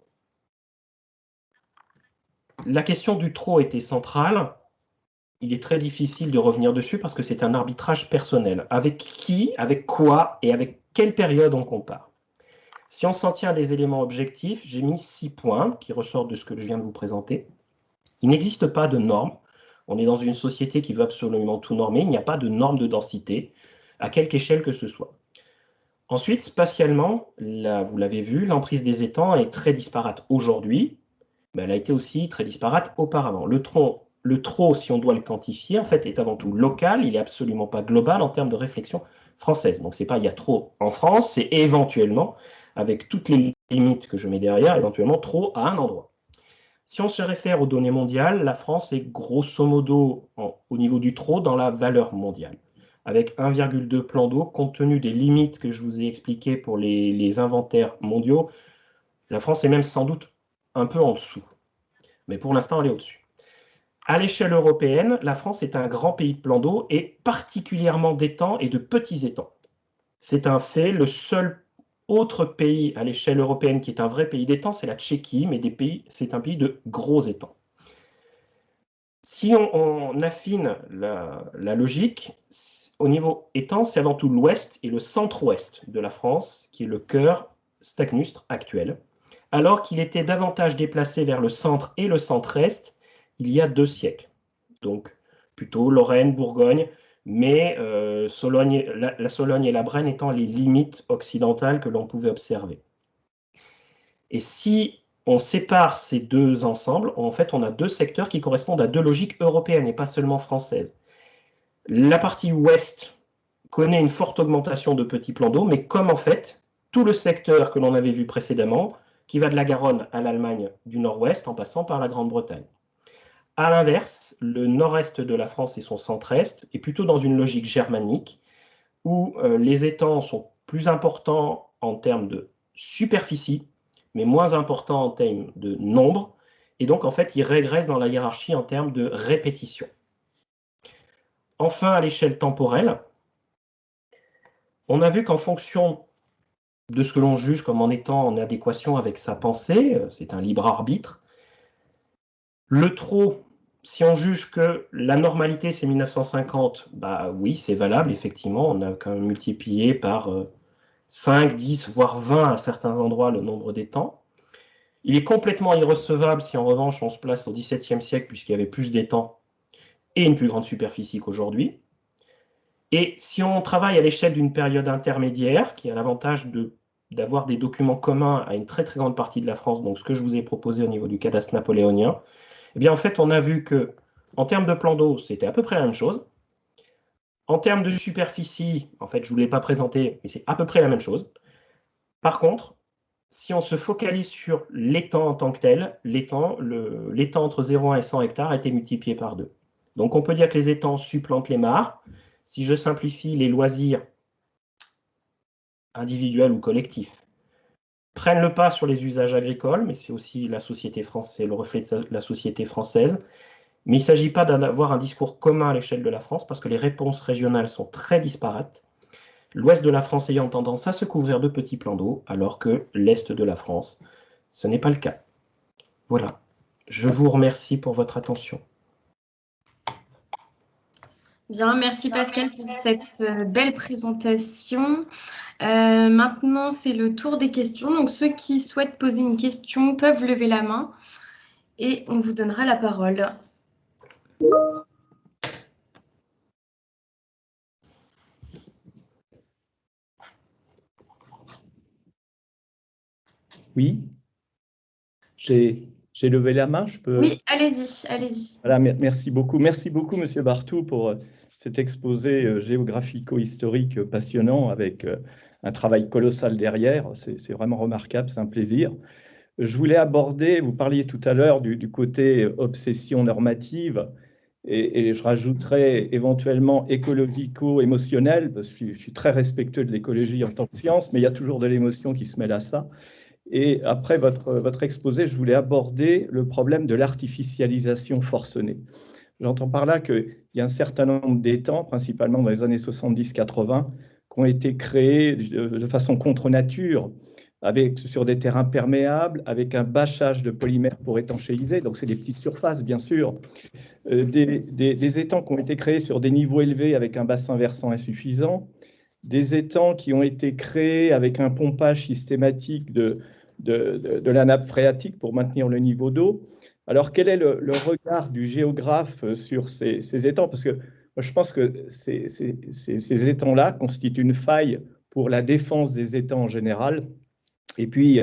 la question du trop était centrale. Il est très difficile de revenir dessus parce que c'est un arbitrage personnel. Avec qui, avec quoi et avec quelle période on compare? Si on s'en tient à des éléments objectifs, j'ai mis 6 points qui ressortent de ce que je viens de vous présenter. Il n'existe pas de normes. On est dans une société qui veut absolument tout normer. Il n'y a pas de norme de densité, à quelque échelle que ce soit. Ensuite, spatialement, là, vous l'avez vu, l'emprise des étangs est très disparate aujourd'hui, mais elle a été aussi très disparate auparavant. Le trop, si on doit le quantifier, en fait, est avant tout local, il n'est absolument pas global en termes de réflexion française. Donc, ce n'est pas il y a trop en France, c'est éventuellement, avec toutes les limites que je mets derrière, éventuellement trop à un endroit. Si on se réfère aux données mondiales, la France est grosso modo au niveau du trop dans la valeur mondiale, avec 1,2 plan d'eau, compte tenu des limites que je vous ai expliquées pour les inventaires mondiaux. La France est même sans doute un peu en dessous, mais pour l'instant, elle est au-dessus. À l'échelle européenne, la France est un grand pays de plans d'eau et particulièrement d'étangs et de petits étangs. C'est un fait, le seul autre pays à l'échelle européenne qui est un vrai pays d'étangs, c'est la Tchéquie, mais c'est un pays de gros étangs. Si on affine la logique, au niveau étang, c'est avant tout l'ouest et le centre-ouest de la France, qui est le cœur stagnustre actuel, alors qu'il était davantage déplacé vers le centre et le centre-est il y a 2 siècles. Donc plutôt Lorraine, Bourgogne, mais la Sologne et la Brenne étant les limites occidentales que l'on pouvait observer. Et si on sépare ces deux ensembles, en fait, on a deux secteurs qui correspondent à deux logiques européennes et pas seulement françaises. La partie ouest connaît une forte augmentation de petits plans d'eau, mais comme en fait, tout le secteur que l'on avait vu précédemment, qui va de la Garonne à l'Allemagne du nord-ouest en passant par la Grande-Bretagne. À l'inverse, le nord-est de la France et son centre-est est plutôt dans une logique germanique, où les étangs sont plus importants en termes de superficie, mais moins importants en termes de nombre, et donc en fait, ils régressent dans la hiérarchie en termes de répétition. Enfin, à l'échelle temporelle, on a vu qu'en fonction de ce que l'on juge comme en étant en adéquation avec sa pensée, c'est un libre arbitre, le trop, si on juge que la normalité c'est 1950, bah oui, c'est valable, effectivement, on a quand même multiplié par 5, 10, voire 20 à certains endroits le nombre d'étangs. Il est complètement irrecevable si en revanche on se place au XVIIe siècle puisqu'il y avait plus d'étangs et une plus grande superficie qu'aujourd'hui. Et si on travaille à l'échelle d'une période intermédiaire, qui a l'avantage d'avoir des documents communs à une très très grande partie de la France, donc ce que je vous ai proposé au niveau du cadastre napoléonien, eh bien en fait on a vu que en termes de plan d'eau, c'était à peu près la même chose. En termes de superficie, en fait je ne vous l'ai pas présenté, mais c'est à peu près la même chose. Par contre, si on se focalise sur l'étang en tant que tel, l'étang entre 0,1 et 100 hectares a été multiplié par 2. Donc on peut dire que les étangs supplantent les mares. Si je simplifie, les loisirs individuels ou collectifs prennent le pas sur les usages agricoles, mais c'est aussi la société française, c'est le reflet de la société française. Mais il ne s'agit pas d'avoir un discours commun à l'échelle de la France, parce que les réponses régionales sont très disparates. L'ouest de la France ayant tendance à se couvrir de petits plans d'eau, alors que l'est de la France, ce n'est pas le cas. Voilà. Je vous remercie pour votre attention. Bien, merci Pascal pour cette belle présentation. Maintenant, c'est le tour des questions. Donc, ceux qui souhaitent poser une question peuvent lever la main et on vous donnera la parole. Oui, j'ai levé la main, je peux... Oui, allez-y, allez-y. Voilà, merci beaucoup, Monsieur Barthou, pour cet exposé géographico-historique passionnant avec un travail colossal derrière. C'est vraiment remarquable, c'est un plaisir. Je voulais aborder, vous parliez tout à l'heure du côté obsession normative, et je rajouterais éventuellement écologico-émotionnel, parce que je suis très respectueux de l'écologie en tant que science, mais il y a toujours de l'émotion qui se mêle à ça. Et après votre exposé, je voulais aborder le problème de l'artificialisation forcenée. J'entends par là qu'il y a un certain nombre d'étangs, principalement dans les années 70-80, qui ont été créés de façon contre nature, sur des terrains perméables, avec un bâchage de polymère pour étanchéiser. Donc, c'est des petites surfaces, bien sûr. Des étangs qui ont été créés sur des niveaux élevés avec un bassin versant insuffisant. Des étangs qui ont été créés avec un pompage systématique de la nappe phréatique pour maintenir le niveau d'eau. Alors, quel est le regard du géographe sur ces étangs? Parce que moi, je pense que ces étangs-là constituent une faille pour la défense des étangs en général. Et puis,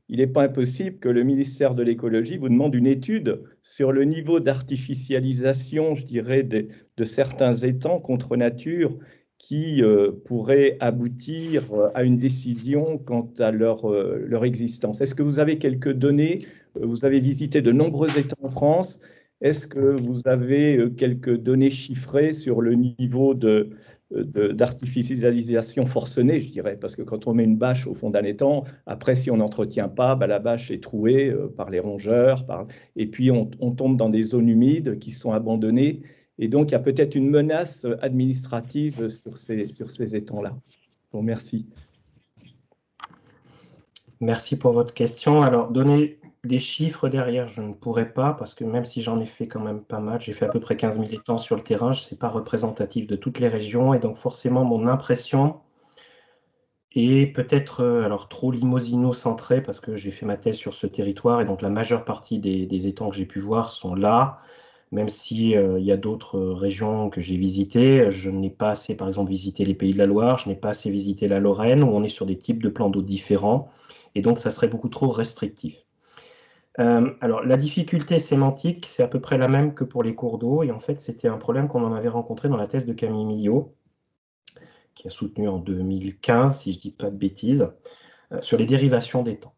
il n'est pas impossible que le ministère de l'écologie vous demande une étude sur le niveau d'artificialisation, je dirais, de certains étangs contre nature qui pourraient aboutir à une décision quant à leur existence. Est-ce que vous avez quelques données? Vous avez visité de nombreux étangs en France. Est-ce que vous avez quelques données chiffrées sur le niveau d'artificialisation forcenée, je dirais, parce que quand on met une bâche au fond d'un étang, après, si on n'entretient pas, la bâche est trouée par les rongeurs, et puis on tombe dans des zones humides qui sont abandonnées, et donc il y a peut-être une menace administrative sur ces étangs-là. Bon, merci. Merci pour votre question. Alors, donner des chiffres derrière, je ne pourrais pas, parce que même si j'en ai fait quand même pas mal, j'ai fait à peu près 15 000 étangs sur le terrain, ce n'est pas représentatif de toutes les régions, et donc forcément mon impression est peut-être alors trop limosino-centrée, parce que j'ai fait ma thèse sur ce territoire, et donc la majeure partie des étangs que j'ai pu voir sont là. même si il y a d'autres régions que j'ai visitées. Je n'ai pas assez, par exemple, visité les Pays de la Loire, je n'ai pas assez visité la Lorraine, où on est sur des types de plans d'eau différents, et donc ça serait beaucoup trop restrictif. Alors, la difficulté sémantique, c'est à peu près la même que pour les cours d'eau, et en fait, c'était un problème qu'on en avait rencontré dans la thèse de Camille Millot, qui a soutenu en 2015, si je ne dis pas de bêtises, sur les dérivations des temps.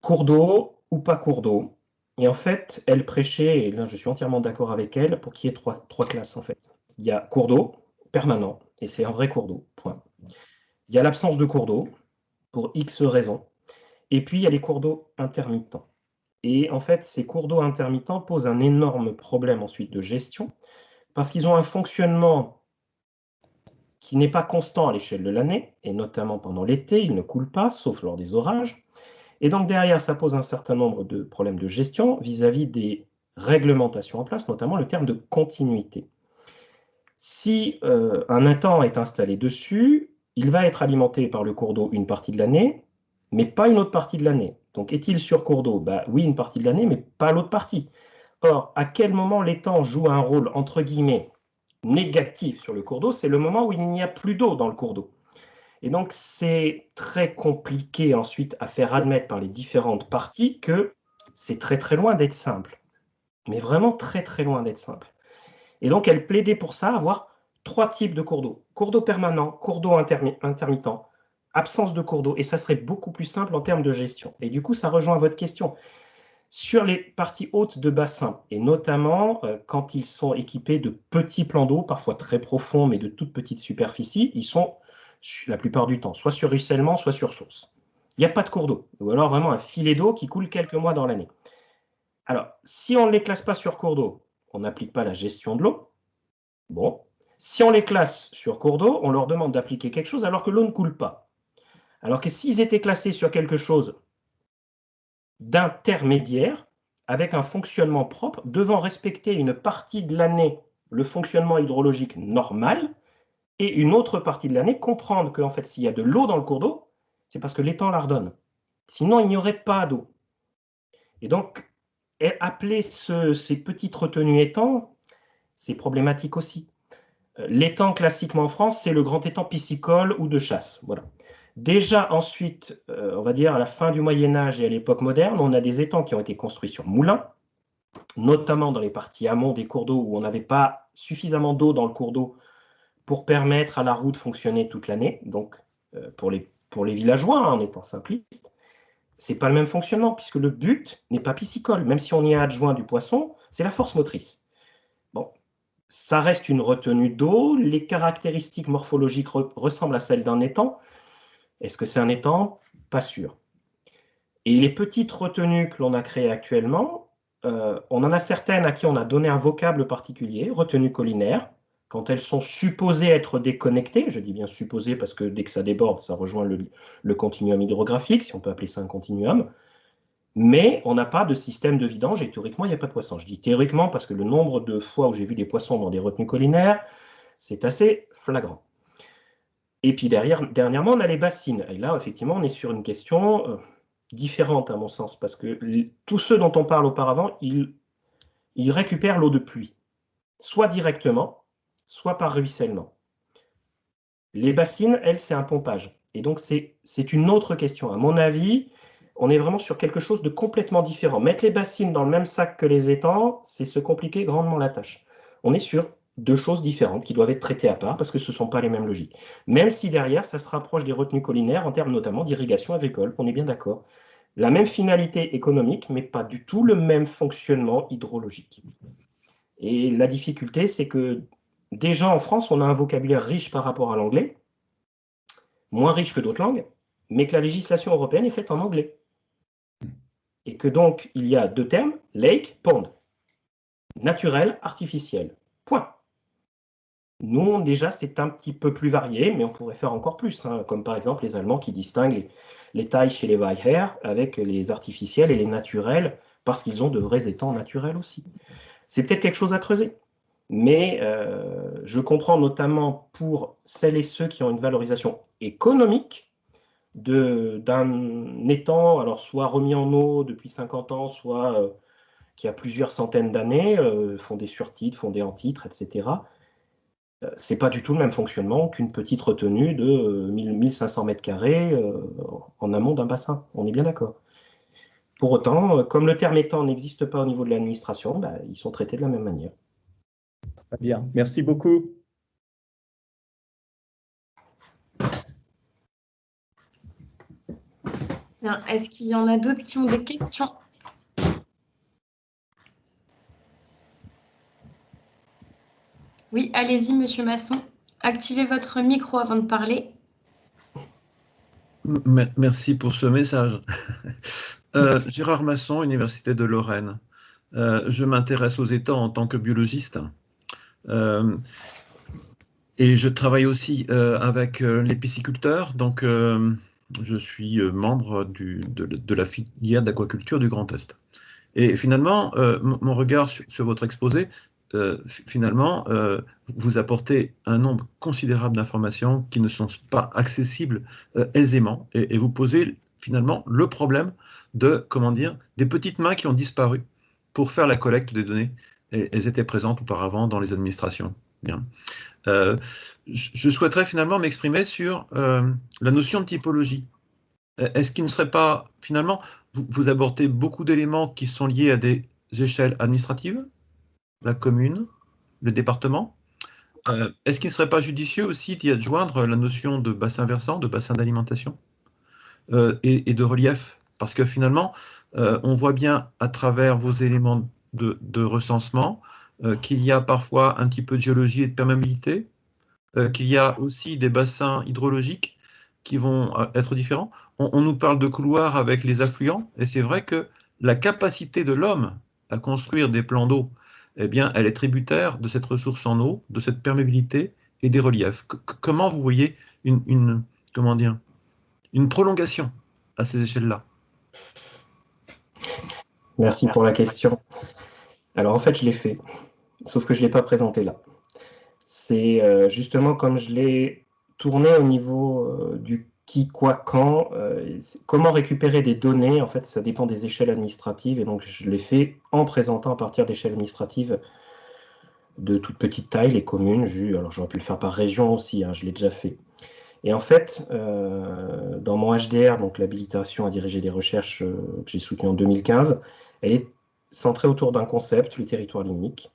Cours d'eau ou pas cours d'eau. Et en fait, elle prêchait, et là je suis entièrement d'accord avec elle, pour qu'il y ait trois classes en fait. Il y a cours d'eau permanent, et c'est un vrai cours d'eau, point. Il y a l'absence de cours d'eau, pour X raisons. Et puis il y a les cours d'eau intermittents. Et en fait, ces cours d'eau intermittents posent un énorme problème ensuite de gestion, parce qu'ils ont un fonctionnement qui n'est pas constant à l'échelle de l'année, et notamment pendant l'été, ils ne coulent pas, sauf lors des orages. Et donc derrière, ça pose un certain nombre de problèmes de gestion vis-à-vis des réglementations en place, notamment le terme de continuité. Si un étang est installé dessus, il va être alimenté par le cours d'eau une partie de l'année, mais pas une autre partie de l'année. Donc est-il sur cours d'eau? Oui, une partie de l'année, mais pas l'autre partie. Or, à quel moment l'étang joue un rôle, entre guillemets, négatif sur le cours d'eau? C'est le moment où il n'y a plus d'eau dans le cours d'eau. Et donc, c'est très compliqué ensuite à faire admettre par les différentes parties que c'est très très loin d'être simple. Mais vraiment très très loin d'être simple. Et donc, elle plaidait pour ça, avoir 3 types de cours d'eau. Cours d'eau permanent, cours d'eau intermittent, absence de cours d'eau. Et ça serait beaucoup plus simple en termes de gestion. Et du coup, ça rejoint votre question. Sur les parties hautes de bassin, et notamment quand ils sont équipés de petits plans d'eau, parfois très profonds, mais de toute petite superficie, ils sont la plupart du temps, soit sur ruissellement, soit sur source. Il n'y a pas de cours d'eau, ou alors vraiment un filet d'eau qui coule quelques mois dans l'année. Alors, si on ne les classe pas sur cours d'eau, on n'applique pas la gestion de l'eau. Bon. Si on les classe sur cours d'eau, on leur demande d'appliquer quelque chose alors que l'eau ne coule pas. Alors que s'ils étaient classés sur quelque chose d'intermédiaire, avec un fonctionnement propre, devant respecter une partie de l'année le fonctionnement hydrologique normal, et une autre partie de l'année, comprendre qu'en fait, s'il y a de l'eau dans le cours d'eau, c'est parce que l'étang la redonne. Sinon, il n'y aurait pas d'eau. Et donc, appeler ces petites retenues étangs, c'est problématique aussi. L'étang, classiquement en France, c'est le grand étang piscicole ou de chasse. Voilà. Déjà ensuite, on va dire à la fin du Moyen-Âge et à l'époque moderne, on a des étangs qui ont été construits sur moulins, notamment dans les parties amont des cours d'eau où on n'avait pas suffisamment d'eau dans le cours d'eau pour permettre à la roue de fonctionner toute l'année. Donc, pour les villageois, hein, en étant simpliste, c'est pas le même fonctionnement, puisque le but n'est pas piscicole. Même si on y a adjoint du poisson, c'est la force motrice. Bon, ça reste une retenue d'eau. Les caractéristiques morphologiques ressemblent à celles d'un étang. Est-ce que c'est un étang? Pas sûr. Et les petites retenues que l'on a créées actuellement, on en a certaines à qui on a donné un vocable particulier, retenues collinaires, quand elles sont supposées être déconnectées. Je dis bien supposées parce que dès que ça déborde, ça rejoint le continuum hydrographique, si on peut appeler ça un continuum. Mais on n'a pas de système de vidange et théoriquement, il n'y a pas de poissons. Je dis théoriquement parce que le nombre de fois où j'ai vu des poissons dans des retenues collinaires, c'est assez flagrant. Et puis dernièrement, on a les bassines. Et là, effectivement, on est sur une question différente à mon sens, parce que tous ceux dont on parle auparavant, ils récupèrent l'eau de pluie, soit directement, soit par ruissellement. Les bassines, elles, c'est un pompage. Et donc, c'est une autre question. À mon avis, on est vraiment sur quelque chose de complètement différent. Mettre les bassines dans le même sac que les étangs, c'est se compliquer grandement la tâche. On est sur 2 choses différentes qui doivent être traitées à part parce que ce ne sont pas les mêmes logiques. Même si derrière, ça se rapproche des retenues collinaires en termes notamment d'irrigation agricole, on est bien d'accord. La même finalité économique, mais pas du tout le même fonctionnement hydrologique. Et la difficulté, c'est que déjà en France, on a un vocabulaire riche par rapport à l'anglais, moins riche que d'autres langues, mais que la législation européenne est faite en anglais. Et que donc, il y a 2 termes, lake, pond, naturel, artificiel, point. Nous, déjà, c'est un petit peu plus varié, mais on pourrait faire encore plus, hein, comme par exemple les Allemands qui distinguent les tailles chez les Weiher avec les artificiels et les naturels, parce qu'ils ont de vrais étangs naturels aussi. C'est peut-être quelque chose à creuser, mais je comprends notamment pour celles et ceux qui ont une valorisation économique d'un étang, alors soit remis en eau depuis 50 ans, soit qui a plusieurs centaines d'années, font des surtitres, font des entitres, etc. C'est pas du tout le même fonctionnement qu'une petite retenue de 1500 mètres carrés en amont d'un bassin. On est bien d'accord. Pour autant, comme le terme étang n'existe pas au niveau de l'administration, bah, ils sont traités de la même manière. Très bien, merci beaucoup. Est-ce qu'il y en a d'autres qui ont des questions? Oui, allez-y, Monsieur Masson. Activez votre micro avant de parler. Merci pour ce message. Gérard Masson, Université de Lorraine. Je m'intéresse aux étangs en tant que biologiste. Et je travaille aussi avec les pisciculteurs. Donc, je suis membre de la filière d'aquaculture du Grand Est. Et finalement, mon regard sur votre exposé, finalement, vous apportez un nombre considérable d'informations qui ne sont pas accessibles aisément, et vous posez finalement le problème de, comment dire, des petites mains qui ont disparu pour faire la collecte des données. Et elles étaient présentes auparavant dans les administrations. Bien. Je souhaiterais finalement m'exprimer sur la notion de typologie. Est-ce qu'il ne serait pas, finalement, vous abordez beaucoup d'éléments qui sont liés à des échelles administratives, la commune, le département. Est-ce qu'il ne serait pas judicieux aussi d'y adjoindre la notion de bassin versant, de bassin d'alimentation et de relief? Parce que finalement, on voit bien à travers vos éléments de recensement qu'il y a parfois un petit peu de géologie et de perméabilité, qu'il y a aussi des bassins hydrologiques qui vont être différents. On nous parle de couloirs avec les affluents, et c'est vrai que la capacité de l'homme à construire des plans d'eau, eh bien, elle est tributaire de cette ressource en eau, de cette perméabilité et des reliefs. Comment vous voyez comment dire, une prolongation à ces échelles-là? Merci pour la question. Alors en fait, je l'ai fait, sauf que je ne l'ai pas présenté là. C'est justement comme je l'ai tourné au niveau du qui, quoi, quand, comment récupérer des données, en fait, ça dépend des échelles administratives, et donc je l'ai fait en présentant à partir d'échelles administratives de toute petite taille, les communes, alors j'aurais pu le faire par région aussi, hein, je l'ai déjà fait. Et en fait, dans mon HDR, donc l'habilitation à diriger des recherches que j'ai soutenue en 2015, elle est centrée autour d'un concept, le territoire limnique.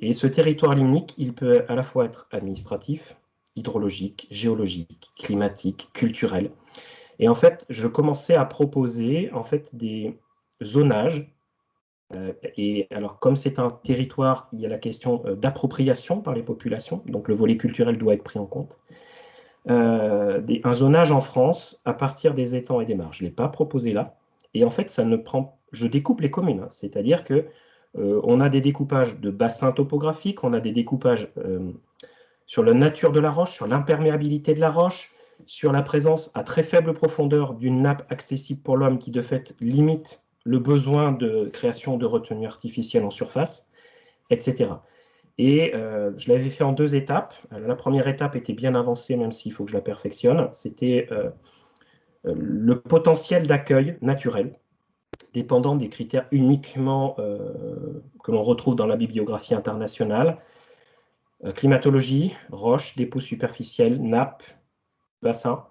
Et ce territoire limnique, il peut à la fois être administratif, hydrologique, géologique, climatique, culturel. Et en fait, je commençais à proposer en fait des zonages. Et alors, comme c'est un territoire, il y a la question d'appropriation par les populations. Donc, le volet culturel doit être pris en compte. Un zonage en France à partir des étangs et des mares. Je ne l'ai pas proposé là. Et en fait, je découpe les communes. Hein. C'est-à-dire que on a des découpages de bassins topographiques, on a des découpages sur la nature de la roche, sur l'imperméabilité de la roche, sur la présence à très faible profondeur d'une nappe accessible pour l'homme qui de fait limite le besoin de création de retenues artificielles en surface, etc. Et je l'avais fait en 2 étapes. La première étape était bien avancée, même s'il faut que je la perfectionne. C'était le potentiel d'accueil naturel, dépendant des critères uniquement que l'on retrouve dans la bibliographie internationale. Climatologie, roches, dépôts superficiels, nappes, bassins,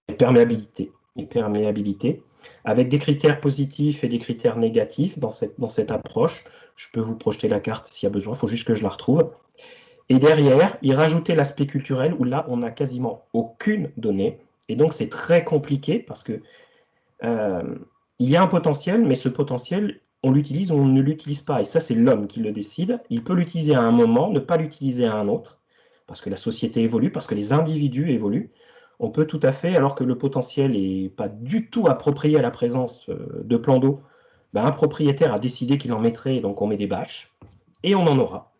et perméabilité, avec des critères positifs et des critères négatifs dans cette approche. Je peux vous projeter la carte s'il y a besoin, il faut juste que je la retrouve. Et derrière, y rajouter l'aspect culturel, où là, on n'a quasiment aucune donnée. Et donc, c'est très compliqué parce que il y a un potentiel, mais ce potentiel, on l'utilise ou on ne l'utilise pas. Et ça, c'est l'homme qui le décide. Il peut l'utiliser à un moment, ne pas l'utiliser à un autre, parce que la société évolue, parce que les individus évoluent. On peut tout à fait, alors que le potentiel n'est pas du tout approprié à la présence de plans d'eau, un propriétaire a décidé qu'il en mettrait, donc on met des bâches, et on en aura.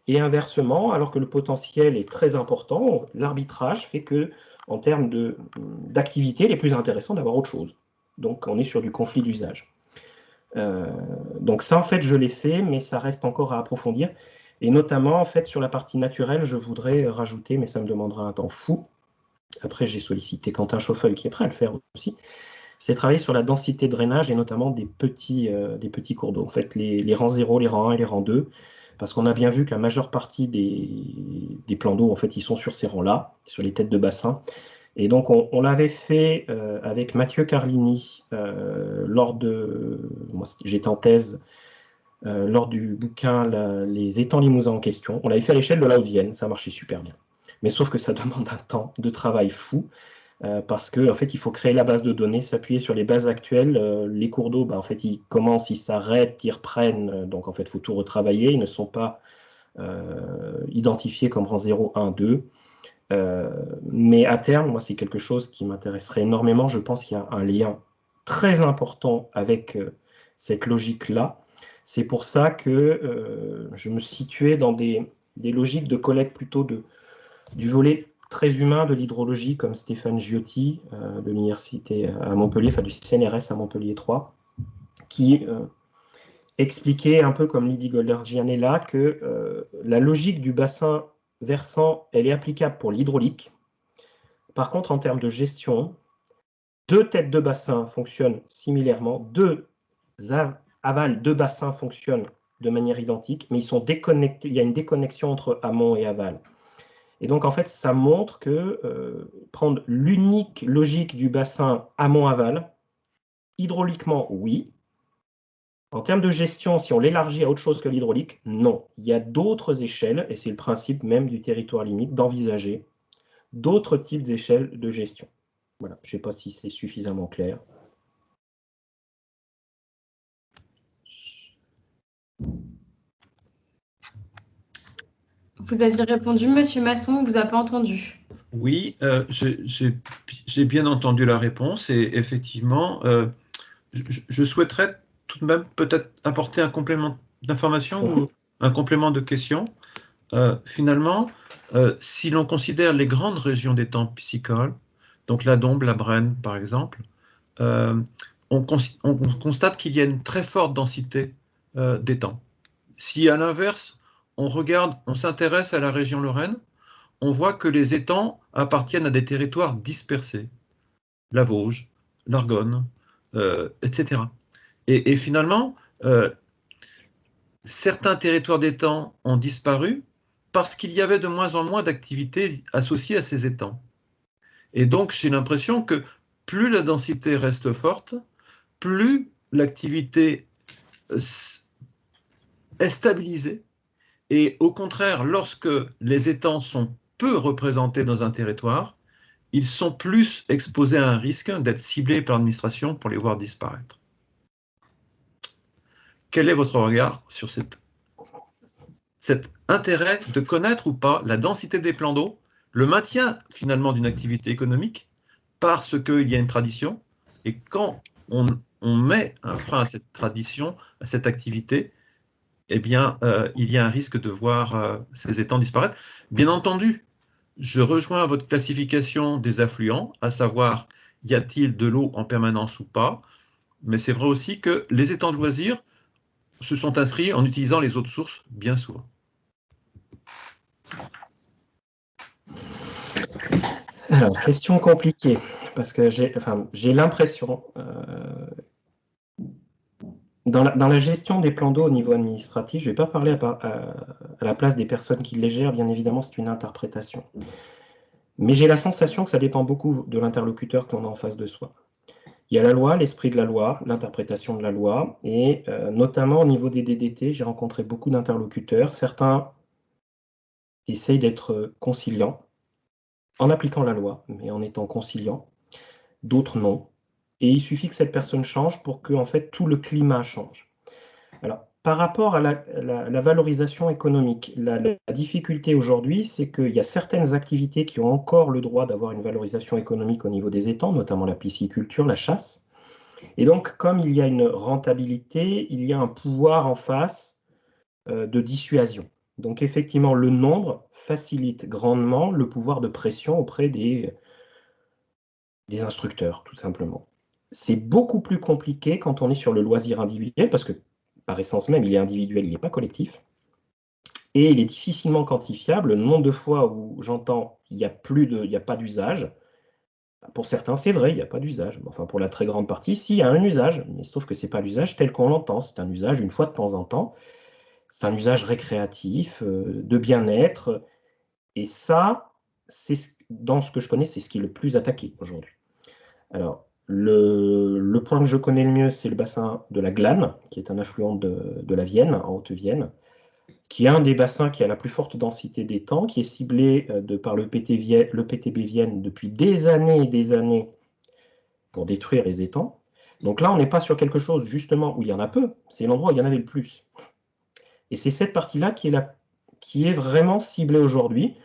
Et inversement, alors que le potentiel est très important, l'arbitrage fait que, en termes d'activité, il est plus intéressant d'avoir autre chose. Donc on est sur du conflit d'usage. Donc ça, en fait, je l'ai fait, mais ça reste encore à approfondir. Et notamment, en fait, sur la partie naturelle, je voudrais rajouter, mais ça me demandera un temps fou. Après, j'ai sollicité Quentin Schoeffel qui est prêt à le faire aussi. c'est travailler sur la densité de drainage et notamment des petits cours d'eau. En fait, les rangs 0, les rangs 1 et les rangs 2, parce qu'on a bien vu que la majeure partie des plans d'eau, en fait, ils sont sur ces rangs-là, sur les têtes de bassin. Et donc, on l'avait fait avec Mathieu Carlini lors de... Moi, j'étais en thèse lors du bouquin Les étangs Limousin en question. On l'avait fait à l'échelle de la Haute-Vienne, ça marchait super bien. Mais sauf que ça demande un temps de travail fou, parce qu'en en fait, il faut créer la base de données, s'appuyer sur les bases actuelles. Les cours d'eau, en fait, ils commencent, ils s'arrêtent, ils reprennent. Donc, en fait, il faut tout retravailler. Ils ne sont pas identifiés comme rang 0, 1, 2. Mais à terme, moi, c'est quelque chose qui m'intéresserait énormément. Je pense qu'il y a un lien très important avec cette logique-là. C'est pour ça que je me situais dans des logiques de collecte plutôt du volet très humain de l'hydrologie, comme Stéphane Giotti de l'université à Montpellier, enfin du CNRS à Montpellier 3, qui expliquait un peu comme Lydie Golder-Gianella que la logique du bassin versant, elle est applicable pour l'hydraulique. Par contre, en termes de gestion, 2 têtes de bassin fonctionnent similairement, 2 avals de bassin fonctionnent de manière identique, mais ils sont déconnectés. Il y a une déconnexion entre amont et aval. Et donc, en fait, ça montre que prendre l'unique logique du bassin amont-aval, hydrauliquement, oui. En termes de gestion, si on l'élargit à autre chose que l'hydraulique, non. Il y a d'autres échelles, et c'est le principe même du territoire limite, d'envisager d'autres types d'échelles de gestion. Voilà, je ne sais pas si c'est suffisamment clair. Vous aviez répondu, Monsieur Masson, on ne vous a pas entendu. Oui, j'ai bien entendu la réponse et effectivement, je souhaiterais tout de même peut-être apporter un complément d'information ou un complément de question. Finalement, si l'on considère les grandes régions d'étangs piscicoles, donc la Dombe, la Brenne par exemple, on constate qu'il y a une très forte densité d'étangs. Si à l'inverse, on s'intéresse à la région Lorraine, on voit que les étangs appartiennent à des territoires dispersés, la Vosges, l'Argonne, etc. Et finalement, certains territoires d'étangs ont disparu parce qu'il y avait de moins en moins d'activités associées à ces étangs. Et donc, j'ai l'impression que plus la densité reste forte, plus l'activité est stabilisée. Et au contraire, lorsque les étangs sont peu représentés dans un territoire, ils sont plus exposés à un risque d'être ciblés par l'administration pour les voir disparaître. Quel est votre regard sur cet intérêt de connaître ou pas la densité des plans d'eau, le maintien finalement d'une activité économique parce qu'il y a une tradition, et quand on met un frein à cette tradition, à cette activité, eh bien, il y a un risque de voir ces étangs disparaître. Bien entendu, je rejoins votre classification des affluents, à savoir, y a-t-il de l'eau en permanence ou pas, mais c'est vrai aussi que les étangs de loisirs se sont inscrits en utilisant les eaux de source bien souvent. Alors, question compliquée, parce que j'ai l'impression, dans la gestion des plans d'eau au niveau administratif, je ne vais pas parler à la place des personnes qui les gèrent, bien évidemment, c'est une interprétation. Mais j'ai la sensation que ça dépend beaucoup de l'interlocuteur qu'on a en face de soi. Il y a la loi, l'esprit de la loi, l'interprétation de la loi, et notamment au niveau des DDT, j'ai rencontré beaucoup d'interlocuteurs. Certains essayent d'être conciliants, en appliquant la loi, mais en étant conciliants. D'autres non. Et il suffit que cette personne change pour que en fait, tout le climat change. Alors, par rapport à la valorisation économique, la difficulté aujourd'hui, c'est qu'il y a certaines activités qui ont encore le droit d'avoir une valorisation économique au niveau des étangs, notamment la pisciculture, la chasse. Et donc, comme il y a une rentabilité, il y a un pouvoir en face de dissuasion. Donc, effectivement, le nombre facilite grandement le pouvoir de pression auprès des instructeurs, tout simplement. C'est beaucoup plus compliqué quand on est sur le loisir individuel, parce que par essence même, il est individuel, il n'est pas collectif. Et il est difficilement quantifiable. Le nombre de fois où j'entends il n'y a pas d'usage, Pour certains, c'est vrai, il n'y a pas d'usage. Enfin, pour la très grande partie, si, il y a un usage, mais sauf que ce n'est pas l'usage tel qu'on l'entend. C'est un usage une fois de temps en temps. C'est un usage récréatif, de bien-être. Et ça, dans ce que je connais, c'est ce qui est le plus attaqué aujourd'hui. Alors, le point que je connais le mieux, c'est le bassin de la Glane, qui est un affluent de la Vienne, en Haute-Vienne, qui est un des bassins qui a la plus forte densité d'étangs, qui est ciblé par le PTB Vienne depuis des années et des années pour détruire les étangs. Donc là, on n'est pas sur quelque chose, justement, où il y en a peu, c'est l'endroit où il y en avait le plus. Et c'est cette partie-là qui est vraiment ciblée aujourd'hui.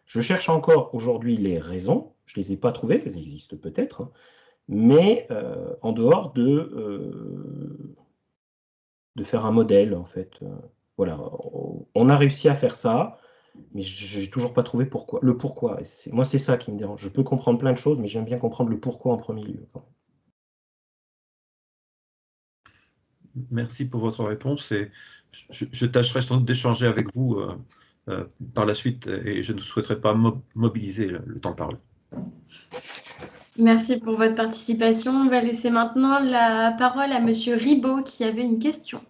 Je cherche encore aujourd'hui les raisons, je ne les ai pas trouvées, elles existent peut-être, hein, mais en dehors de faire un modèle, en fait. Voilà, on a réussi à faire ça, mais je n'ai toujours pas trouvé pourquoi. Le pourquoi. Moi, c'est ça qui me dérange. Je peux comprendre plein de choses, mais j'aime bien comprendre le pourquoi en premier lieu. Merci pour votre réponse et je tâcherai sans doute d'échanger avec vous par la suite et je ne souhaiterais pas mobiliser le temps de parler. Merci pour votre participation. On va laisser maintenant la parole à Monsieur Ribaud qui avait une question.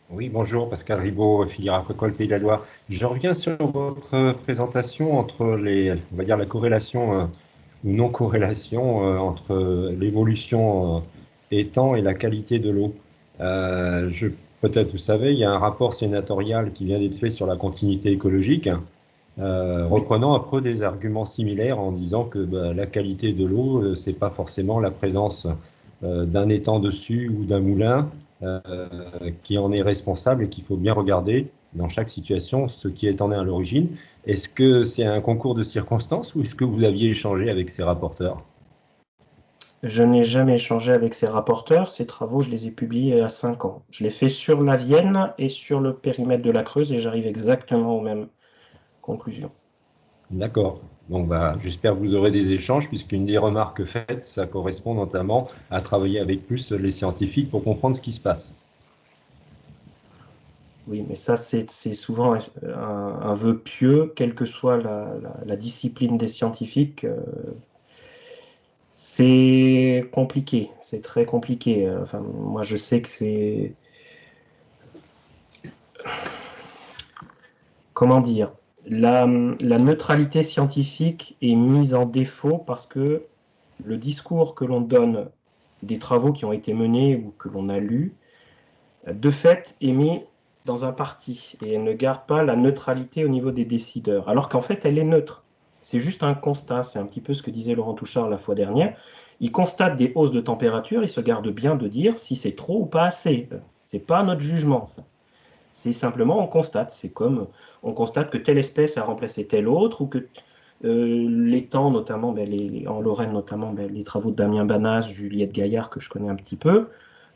Oui, bonjour, Pascal Ribaud, filière aquacole Pays de la Loire. Je reviens sur votre présentation entre on va dire la corrélation ou non-corrélation entre l'évolution des temps et la qualité de l'eau. Peut-être vous savez, il y a un rapport sénatorial qui vient d'être fait sur la continuité écologique, reprenant un peu des arguments similaires en disant que la qualité de l'eau, c'est pas forcément la présence d'un étang dessus ou d'un moulin qui en est responsable et qu'il faut bien regarder dans chaque situation ce qui en est à l'origine. Est-ce que c'est un concours de circonstances ou est-ce que vous aviez échangé avec ces rapporteurs? Je n'ai jamais échangé avec ces rapporteurs. Ces travaux, je les ai publiés à 5 ans. Je l'ai fait sur la Vienne et sur le périmètre de la Creuse et j'arrive exactement aux mêmes conclusions. D'accord. Donc, j'espère que vous aurez des échanges, puisqu'une des remarques faites, ça correspond notamment à travailler avec plus les scientifiques pour comprendre ce qui se passe. Oui, mais ça, c'est souvent un vœu pieux, quelle que soit la discipline des scientifiques. C'est compliqué, c'est très compliqué. Enfin, moi, je sais que c'est... Comment dire? La neutralité scientifique est mise en défaut parce que le discours que l'on donne des travaux qui ont été menés ou que l'on a lus, de fait, est mis dans un parti et elle ne garde pas la neutralité au niveau des décideurs, alors qu'en fait, elle est neutre. C'est juste un constat, c'est un petit peu ce que disait Laurent Touchard la fois dernière. Il constate des hausses de température, il se garde bien de dire si c'est trop ou pas assez. C'est pas notre jugement, ça. C'est simplement, on constate. C'est comme on constate que telle espèce a remplacé telle autre, ou que les temps, notamment, en Lorraine, notamment, les travaux de Damien Banas, Juliette Gaillard, que je connais un petit peu,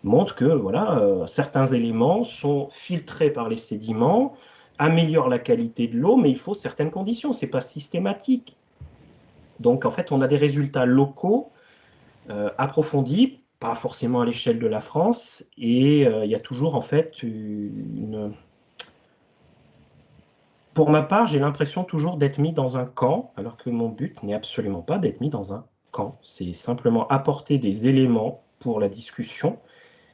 montrent que voilà, certains éléments sont filtrés par les sédiments, améliorent la qualité de l'eau, mais il faut certaines conditions. Ce n'est pas systématique. Donc, en fait, on a des résultats locaux approfondis, pas forcément à l'échelle de la France, et il y a toujours en fait une... Pour ma part, j'ai l'impression toujours d'être mis dans un camp, alors que mon but n'est absolument pas d'être mis dans un camp. C'est simplement apporter des éléments pour la discussion,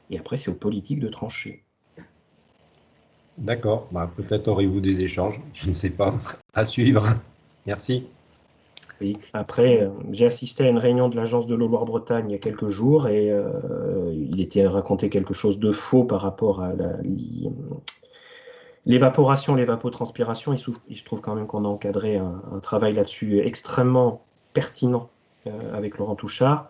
et après c'est aux politiques de trancher. D'accord, peut-être aurez-vous des échanges, je ne sais pas, à suivre. Merci. Oui. Après, j'ai assisté à une réunion de l'Agence de l'eau Loire-Bretagne il y a quelques jours et il était raconté quelque chose de faux par rapport à l'évaporation, l'évapotranspiration. Il se trouve quand même qu'on a encadré un travail là-dessus extrêmement pertinent avec Laurent Touchard.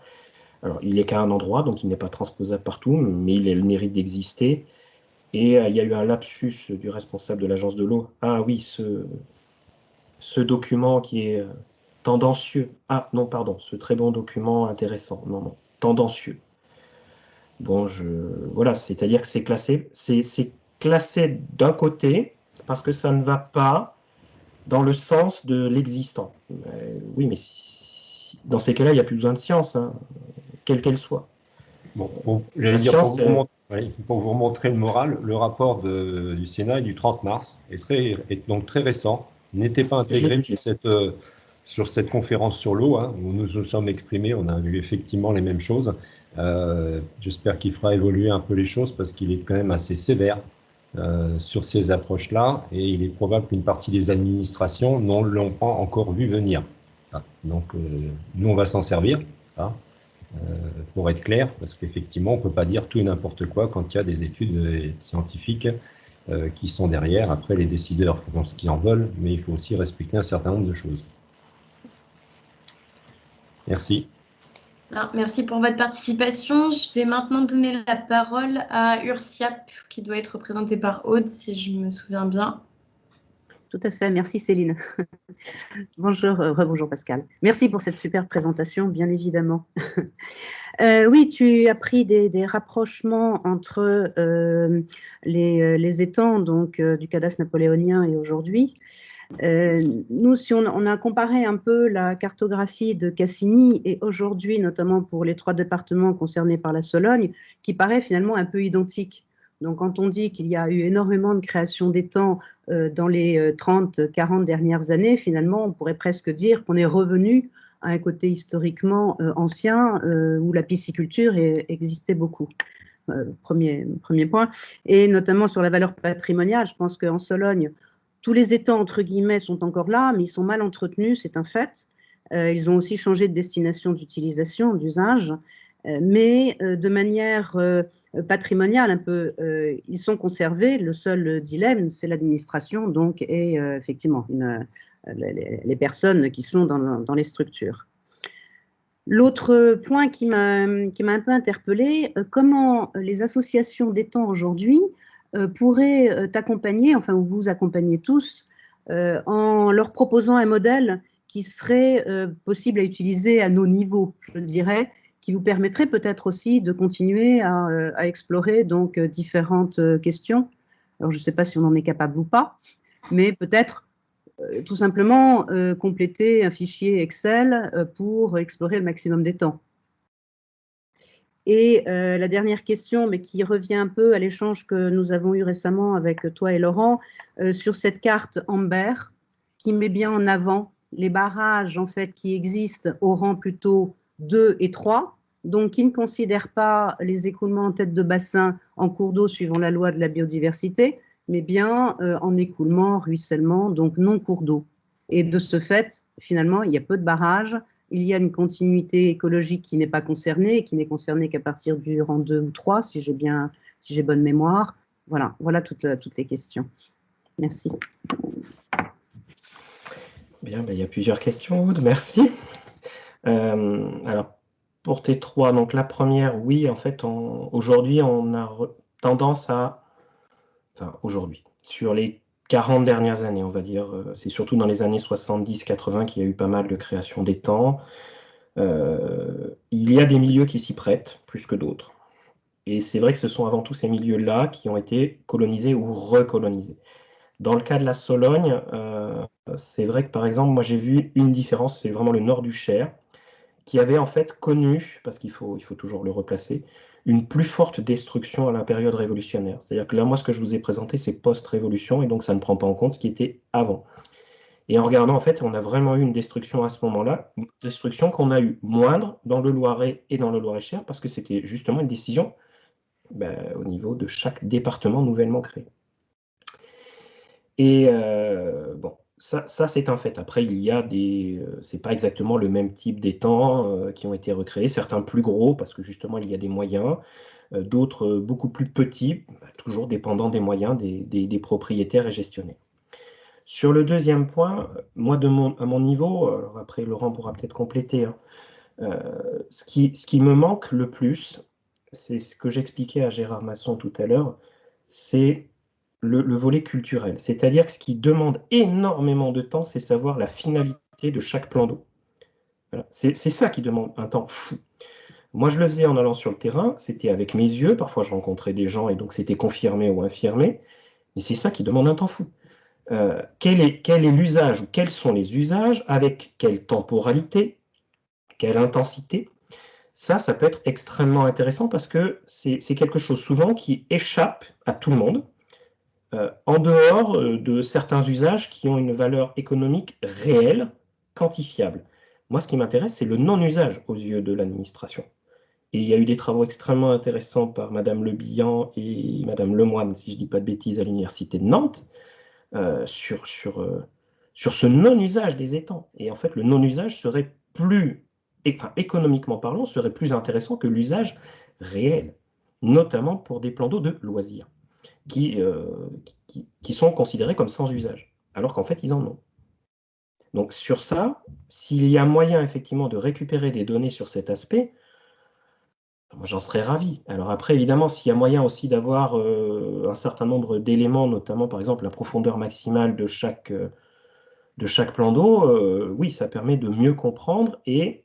Alors, il n'est qu'à un endroit, donc il n'est pas transposable partout, mais il a le mérite d'exister. Et il y a eu un lapsus du responsable de l'Agence de l'eau. Ah oui, ce document qui est... tendancieux. Ah, non, pardon, ce très bon document intéressant. Non, tendancieux. Bon, voilà, c'est-à-dire que c'est classé d'un côté parce que ça ne va pas dans le sens de l'existant. Oui, mais dans ces cas-là, il n'y a plus besoin de science, hein, quelle qu'elle soit. Bon, j'allais dire, pour vous remontrer le moral, le rapport du Sénat est du 30 mars, est donc très récent, n'était pas intégré sur sur cette conférence sur l'eau, hein, où nous nous sommes exprimés, on a vu effectivement les mêmes choses. J'espère qu'il fera évoluer un peu les choses parce qu'il est quand même assez sévère sur ces approches-là, et il est probable qu'une partie des administrations ne l'ont pas encore vu venir. Ah, donc, nous, on va s'en servir, hein, pour être clair, parce qu'effectivement, on ne peut pas dire tout et n'importe quoi quand il y a des études scientifiques qui sont derrière. Après, les décideurs font ce qu'ils en veulent, mais il faut aussi respecter un certain nombre de choses. Merci. Alors, merci pour votre participation. Je vais maintenant donner la parole à Ursiap, qui doit être représentée par Aude, si je me souviens bien. Tout à fait, merci Céline. Bonjour, rebonjour Pascal. Merci pour cette super présentation, bien évidemment. Oui, tu as pris des rapprochements entre les étangs donc, du cadastre napoléonien et aujourd'hui. Nous, si on a comparé un peu la cartographie de Cassini et aujourd'hui, notamment pour les 3 départements concernés par la Sologne, qui paraît finalement un peu identique. Donc, quand on dit qu'il y a eu énormément de création d'étangs dans les 30-40 dernières années, finalement, on pourrait presque dire qu'on est revenu à un côté historiquement ancien où la pisciculture existait beaucoup. Premier point. Et notamment sur la valeur patrimoniale, je pense qu'en Sologne, tous les étangs, entre guillemets, sont encore là, mais ils sont mal entretenus, c'est un fait. Ils ont aussi changé de destination d'utilisation, d'usage. Mais de manière patrimoniale, un peu, ils sont conservés. Le seul dilemme, c'est l'administration, donc, et effectivement, les personnes qui sont dans les structures. L'autre point qui m'a un peu interpellée, comment les associations d'étangs aujourd'hui pourraient t'accompagner, enfin, ou vous accompagner tous, en leur proposant un modèle qui serait possible à utiliser à nos niveaux, je dirais, qui vous permettrait peut-être aussi de continuer à explorer donc différentes questions. Alors, je ne sais pas si on en est capable ou pas, mais peut-être tout simplement compléter un fichier Excel pour explorer le maximum d'étangs. Et la dernière question, mais qui revient un peu à l'échange que nous avons eu récemment avec toi et Laurent, sur cette carte Amber, qui met bien en avant les barrages en fait, qui existent au rang plutôt 2 et 3, donc qui ne considèrent pas les écoulements en tête de bassin en cours d'eau suivant la loi de la biodiversité, mais bien en écoulement, ruissellement, donc non cours d'eau. Et de ce fait, finalement, il y a peu de barrages, il y a une continuité écologique qui n'est pas concernée, qui n'est concernée qu'à partir du rang 2 ou 3, si j'ai bonne mémoire. Voilà toutes les questions. Merci. Bien, il y a plusieurs questions, Aude, merci. Alors, pour tes 3, donc la première, oui, en fait, aujourd'hui, on a tendance à... Enfin, aujourd'hui, sur les 40 dernières années, on va dire, c'est surtout dans les années 70-80 qu'il y a eu pas mal de création d'étangs. Il y a des milieux qui s'y prêtent, plus que d'autres. Et c'est vrai que ce sont avant tout ces milieux-là qui ont été colonisés ou recolonisés. Dans le cas de la Sologne, c'est vrai que par exemple, moi j'ai vu une différence, c'est vraiment le nord du Cher, qui avait en fait connu, parce qu'il faut toujours le replacer, une plus forte destruction à la période révolutionnaire. C'est-à-dire que là, moi, ce que je vous ai présenté, c'est post-révolution, et donc ça ne prend pas en compte ce qui était avant. Et en regardant, en fait, on a vraiment eu une destruction à ce moment-là, une destruction qu'on a eu moindre dans le Loiret et dans le Loir-et-Cher, parce que c'était justement une décision au niveau de chaque département nouvellement créé. Et bon, ça c'est un fait. Après, il y a c'est pas exactement le même type d'étangs qui ont été recréés, certains plus gros, parce que justement, il y a des moyens, d'autres beaucoup plus petits, toujours dépendant des moyens des propriétaires et gestionnaires. Sur le deuxième point, moi, à mon niveau, alors après Laurent pourra peut-être compléter, hein, ce qui me manque le plus, c'est ce que j'expliquais à Gérard Masson tout à l'heure, c'est le volet culturel. C'est-à-dire que ce qui demande énormément de temps, c'est savoir la finalité de chaque plan d'eau. Voilà. C'est ça qui demande un temps fou. Moi, je le faisais en allant sur le terrain, c'était avec mes yeux, parfois je rencontrais des gens et donc c'était confirmé ou infirmé, mais c'est ça qui demande un temps fou. Quel est l'usage ou quels sont les usages, avec quelle temporalité, quelle intensité. Ça peut être extrêmement intéressant parce que c'est quelque chose souvent qui échappe à tout le monde, en dehors de certains usages qui ont une valeur économique réelle quantifiable. Moi, ce qui m'intéresse, c'est le non-usage aux yeux de l'administration. Et il y a eu des travaux extrêmement intéressants par Madame Le Bihan et Madame Lemoine, si je ne dis pas de bêtises, à l'Université de Nantes, sur ce non-usage des étangs. Et en fait, le non-usage serait économiquement parlant, serait plus intéressant que l'usage réel, notamment pour des plans d'eau de loisirs, qui sont considérés comme sans usage, alors qu'en fait, ils en ont. Donc sur ça, s'il y a moyen effectivement de récupérer des données sur cet aspect, moi, j'en serais ravi. Alors après, évidemment, s'il y a moyen aussi d'avoir un certain nombre d'éléments, notamment par exemple la profondeur maximale de chaque plan d'eau, oui, ça permet de mieux comprendre et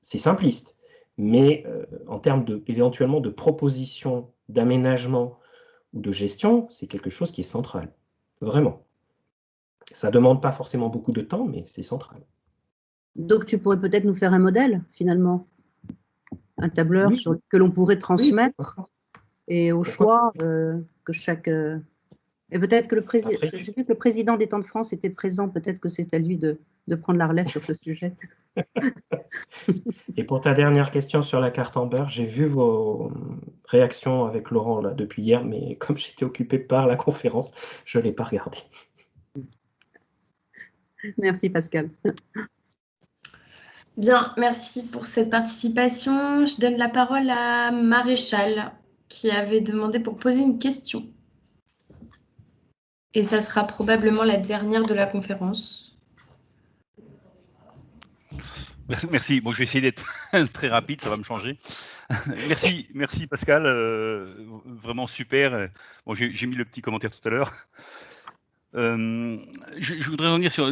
c'est simpliste. Mais en termes éventuellement de proposition, d'aménagement ou de gestion, c'est quelque chose qui est central. Vraiment. Ça ne demande pas forcément beaucoup de temps, mais c'est central. Donc, tu pourrais peut-être nous faire un modèle, finalement, un tableur Oui. que l'on pourrait transmettre et au choix que chaque... Et peut-être que le président, j'ai vu que le président des Temps de France était présent, peut-être que c'est à lui de prendre la relève sur ce sujet. Et pour ta dernière question sur la carte Amber, j'ai vu vos réactions avec Laurent là, depuis hier, mais comme j'étais occupé par la conférence, je ne l'ai pas regardé. Merci Pascal. Bien, merci pour cette participation. Je donne la parole à Maréchal, qui avait demandé pour poser une question. Et ça sera probablement la dernière de la conférence. Merci. Bon, je vais essayer d'être très rapide, ça va me changer. Merci Pascal, vraiment super. Bon, j'ai mis le petit commentaire tout à l'heure. Je voudrais revenir sur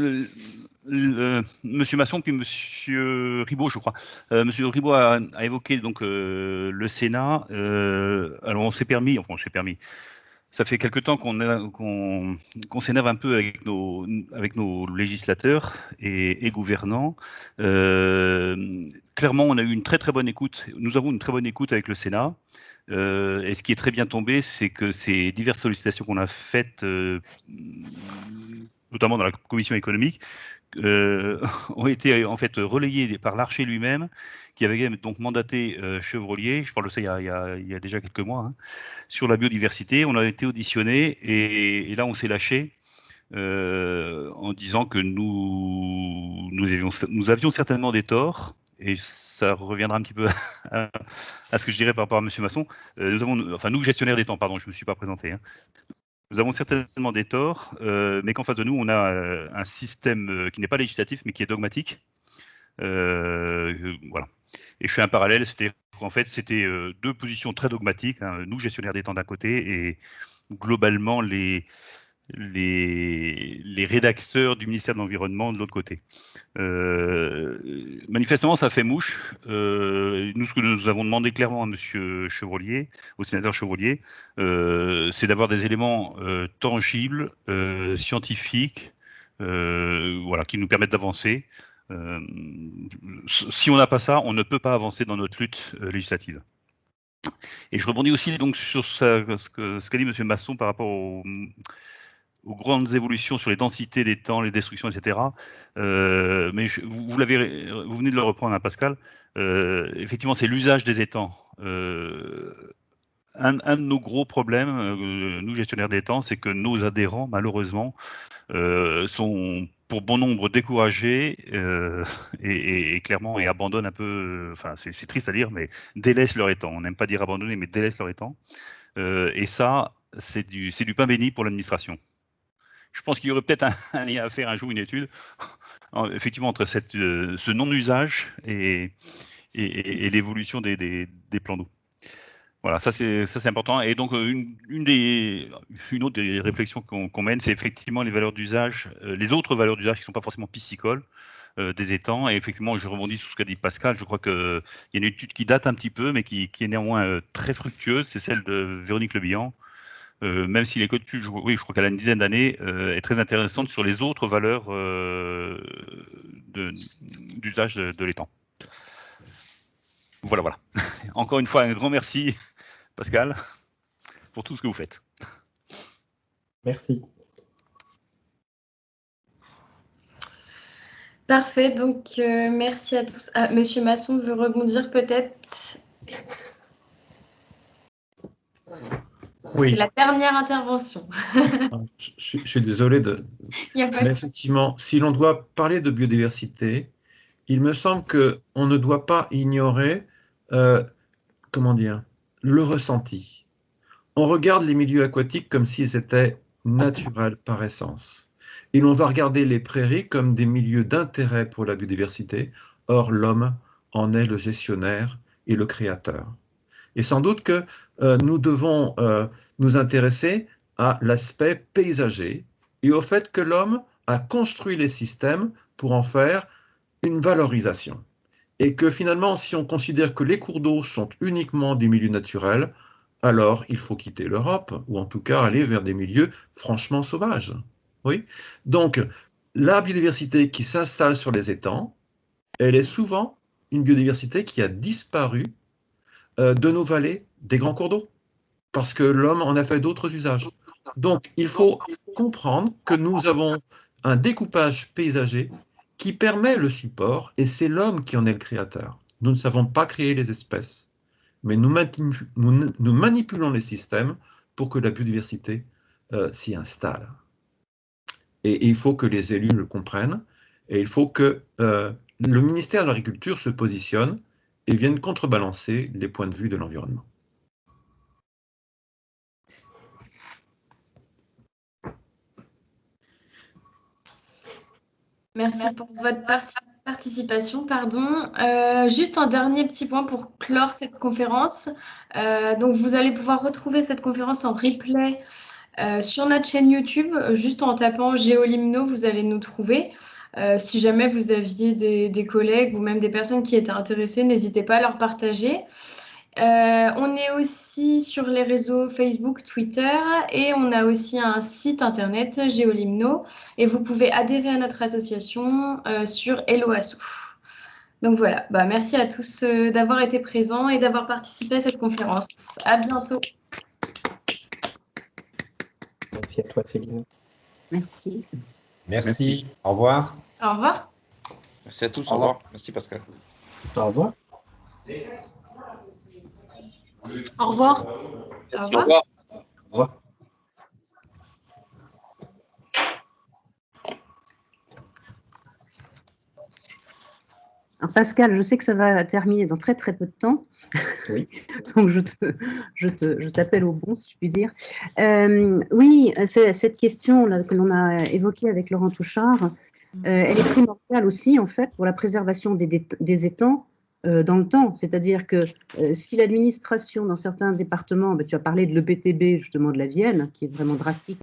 Monsieur Masson puis Monsieur Ribot, je crois. Monsieur Ribot a évoqué donc le Sénat. Alors on s'est permis. Ça fait quelque temps qu'on s'énerve un peu avec nos législateurs et gouvernants. Clairement, on a eu une très très bonne écoute. Nous avons une très bonne écoute avec le Sénat. Et ce qui est très bien tombé, c'est que ces diverses sollicitations qu'on a faites, notamment dans la commission économique, ont été en fait relayées par l'Archer lui-même, qui avait donc mandaté Chevrollier, je parle de ça il y a déjà quelques mois, hein, sur la biodiversité. On a été auditionné et là on s'est lâché en disant que nous avions certainement des torts, et ça reviendra un petit peu à ce que je dirais par rapport à M. Masson. Nous, gestionnaires des temps, pardon, je ne me suis pas présenté, hein. Nous avons certainement des torts, mais qu'en face de nous, on a un système qui n'est pas législatif, mais qui est dogmatique. Voilà. Et je fais un parallèle, en fait, c'était deux positions très dogmatiques, hein, nous, gestionnaires des temps d'un côté, et globalement, les rédacteurs du ministère de l'Environnement de l'autre côté. Manifestement, ça fait mouche. Nous, ce que nous avons demandé clairement à Monsieur Chevrollier, au sénateur Chevrollier, c'est d'avoir des éléments tangibles, scientifiques, voilà, qui nous permettent d'avancer. Si on n'a pas ça, on ne peut pas avancer dans notre lutte législative. Et je rebondis aussi donc sur ce qu'a dit M. Masson par rapport aux grandes évolutions sur les densités des temps, les destructions, etc. Mais vous venez de le reprendre, hein, Pascal. Effectivement, c'est l'usage des étangs. Un de nos gros problèmes, nous gestionnaires des temps, c'est que nos adhérents, malheureusement, sont pour bon nombre découragés et clairement abandonnent un peu, enfin c'est triste à dire, mais délaissent leur étang. On n'aime pas dire abandonner, mais délaissent leur étang. Et ça, c'est du pain béni pour l'administration. Je pense qu'il y aurait peut-être un lien à faire un jour, une étude, effectivement, entre ce non-usage et l'évolution des plans d'eau. Voilà, ça c'est important. Et donc une autre des réflexions qu'on mène, c'est effectivement les valeurs d'usage, les autres valeurs d'usage qui ne sont pas forcément piscicoles des étangs. Et effectivement, je rebondis sur ce qu'a dit Pascal. Je crois qu'il y a une étude qui date un petit peu, mais qui est néanmoins très fructueuse. C'est celle de Véronique Le Bihan. Même si l'étude, oui, je crois qu'elle a une dizaine d'années, est très intéressante sur les autres valeurs d'usage de l'étang. Voilà. Encore une fois, un grand merci, Pascal, pour tout ce que vous faites. Merci. Parfait, donc merci à tous. Ah, Monsieur Masson veut rebondir peut-être. Oui. C'est la dernière intervention. Je suis désolé Il y a pas mais de- effectivement, si l'on doit parler de biodiversité, il me semble qu'on ne doit pas ignorer, comment dire, le ressenti. On regarde les milieux aquatiques comme s'ils étaient naturels par essence. Et l'on va regarder les prairies comme des milieux d'intérêt pour la biodiversité. Or, l'homme en est le gestionnaire et le créateur. Et sans doute que nous devons nous intéresser à l'aspect paysager et au fait que l'homme a construit les systèmes pour en faire une valorisation. Et que finalement, si on considère que les cours d'eau sont uniquement des milieux naturels, alors il faut quitter l'Europe, ou en tout cas aller vers des milieux franchement sauvages. Oui. Donc, la biodiversité qui s'installe sur les étangs, elle est souvent une biodiversité qui a disparu de nos vallées, des grands cours d'eau, parce que l'homme en a fait d'autres usages. Donc, il faut comprendre que nous avons un découpage paysager qui permet le support, et c'est l'homme qui en est le créateur. Nous ne savons pas créer les espèces, mais nous manipulons les systèmes pour que la biodiversité s'y installe. Et il faut que les élus le comprennent, et il faut que le ministère de l'Agriculture se positionne et vienne contrebalancer les points de vue de l'environnement. Merci pour votre participation. Pardon. Juste un dernier petit point pour clore cette conférence. Donc, vous allez pouvoir retrouver cette conférence en replay sur notre chaîne YouTube. Juste en tapant Géolimno, vous allez nous trouver. Si jamais vous aviez des collègues ou même des personnes qui étaient intéressées, n'hésitez pas à leur partager. On est aussi sur les réseaux Facebook, Twitter et on a aussi un site internet Géolimno et vous pouvez adhérer à notre association sur Helloasso. Donc voilà, merci à tous d'avoir été présents et d'avoir participé à cette conférence. À bientôt. Merci à toi, Céline. Merci. Merci. Au revoir. Au revoir. Merci à tous. Au revoir. Merci Pascal. Au revoir. Au revoir. Au revoir. Au revoir. Alors Pascal, je sais que ça va terminer dans très très peu de temps. Oui. Donc je t'appelle au bon, si je puis dire. Oui, cette question là, que l'on a évoquée avec Laurent Touchard, elle est primordiale aussi en fait pour la préservation des étangs dans le temps. C'est-à-dire que si l'administration dans certains départements, tu as parlé de l'EPTB justement de la Vienne, qui est vraiment drastique.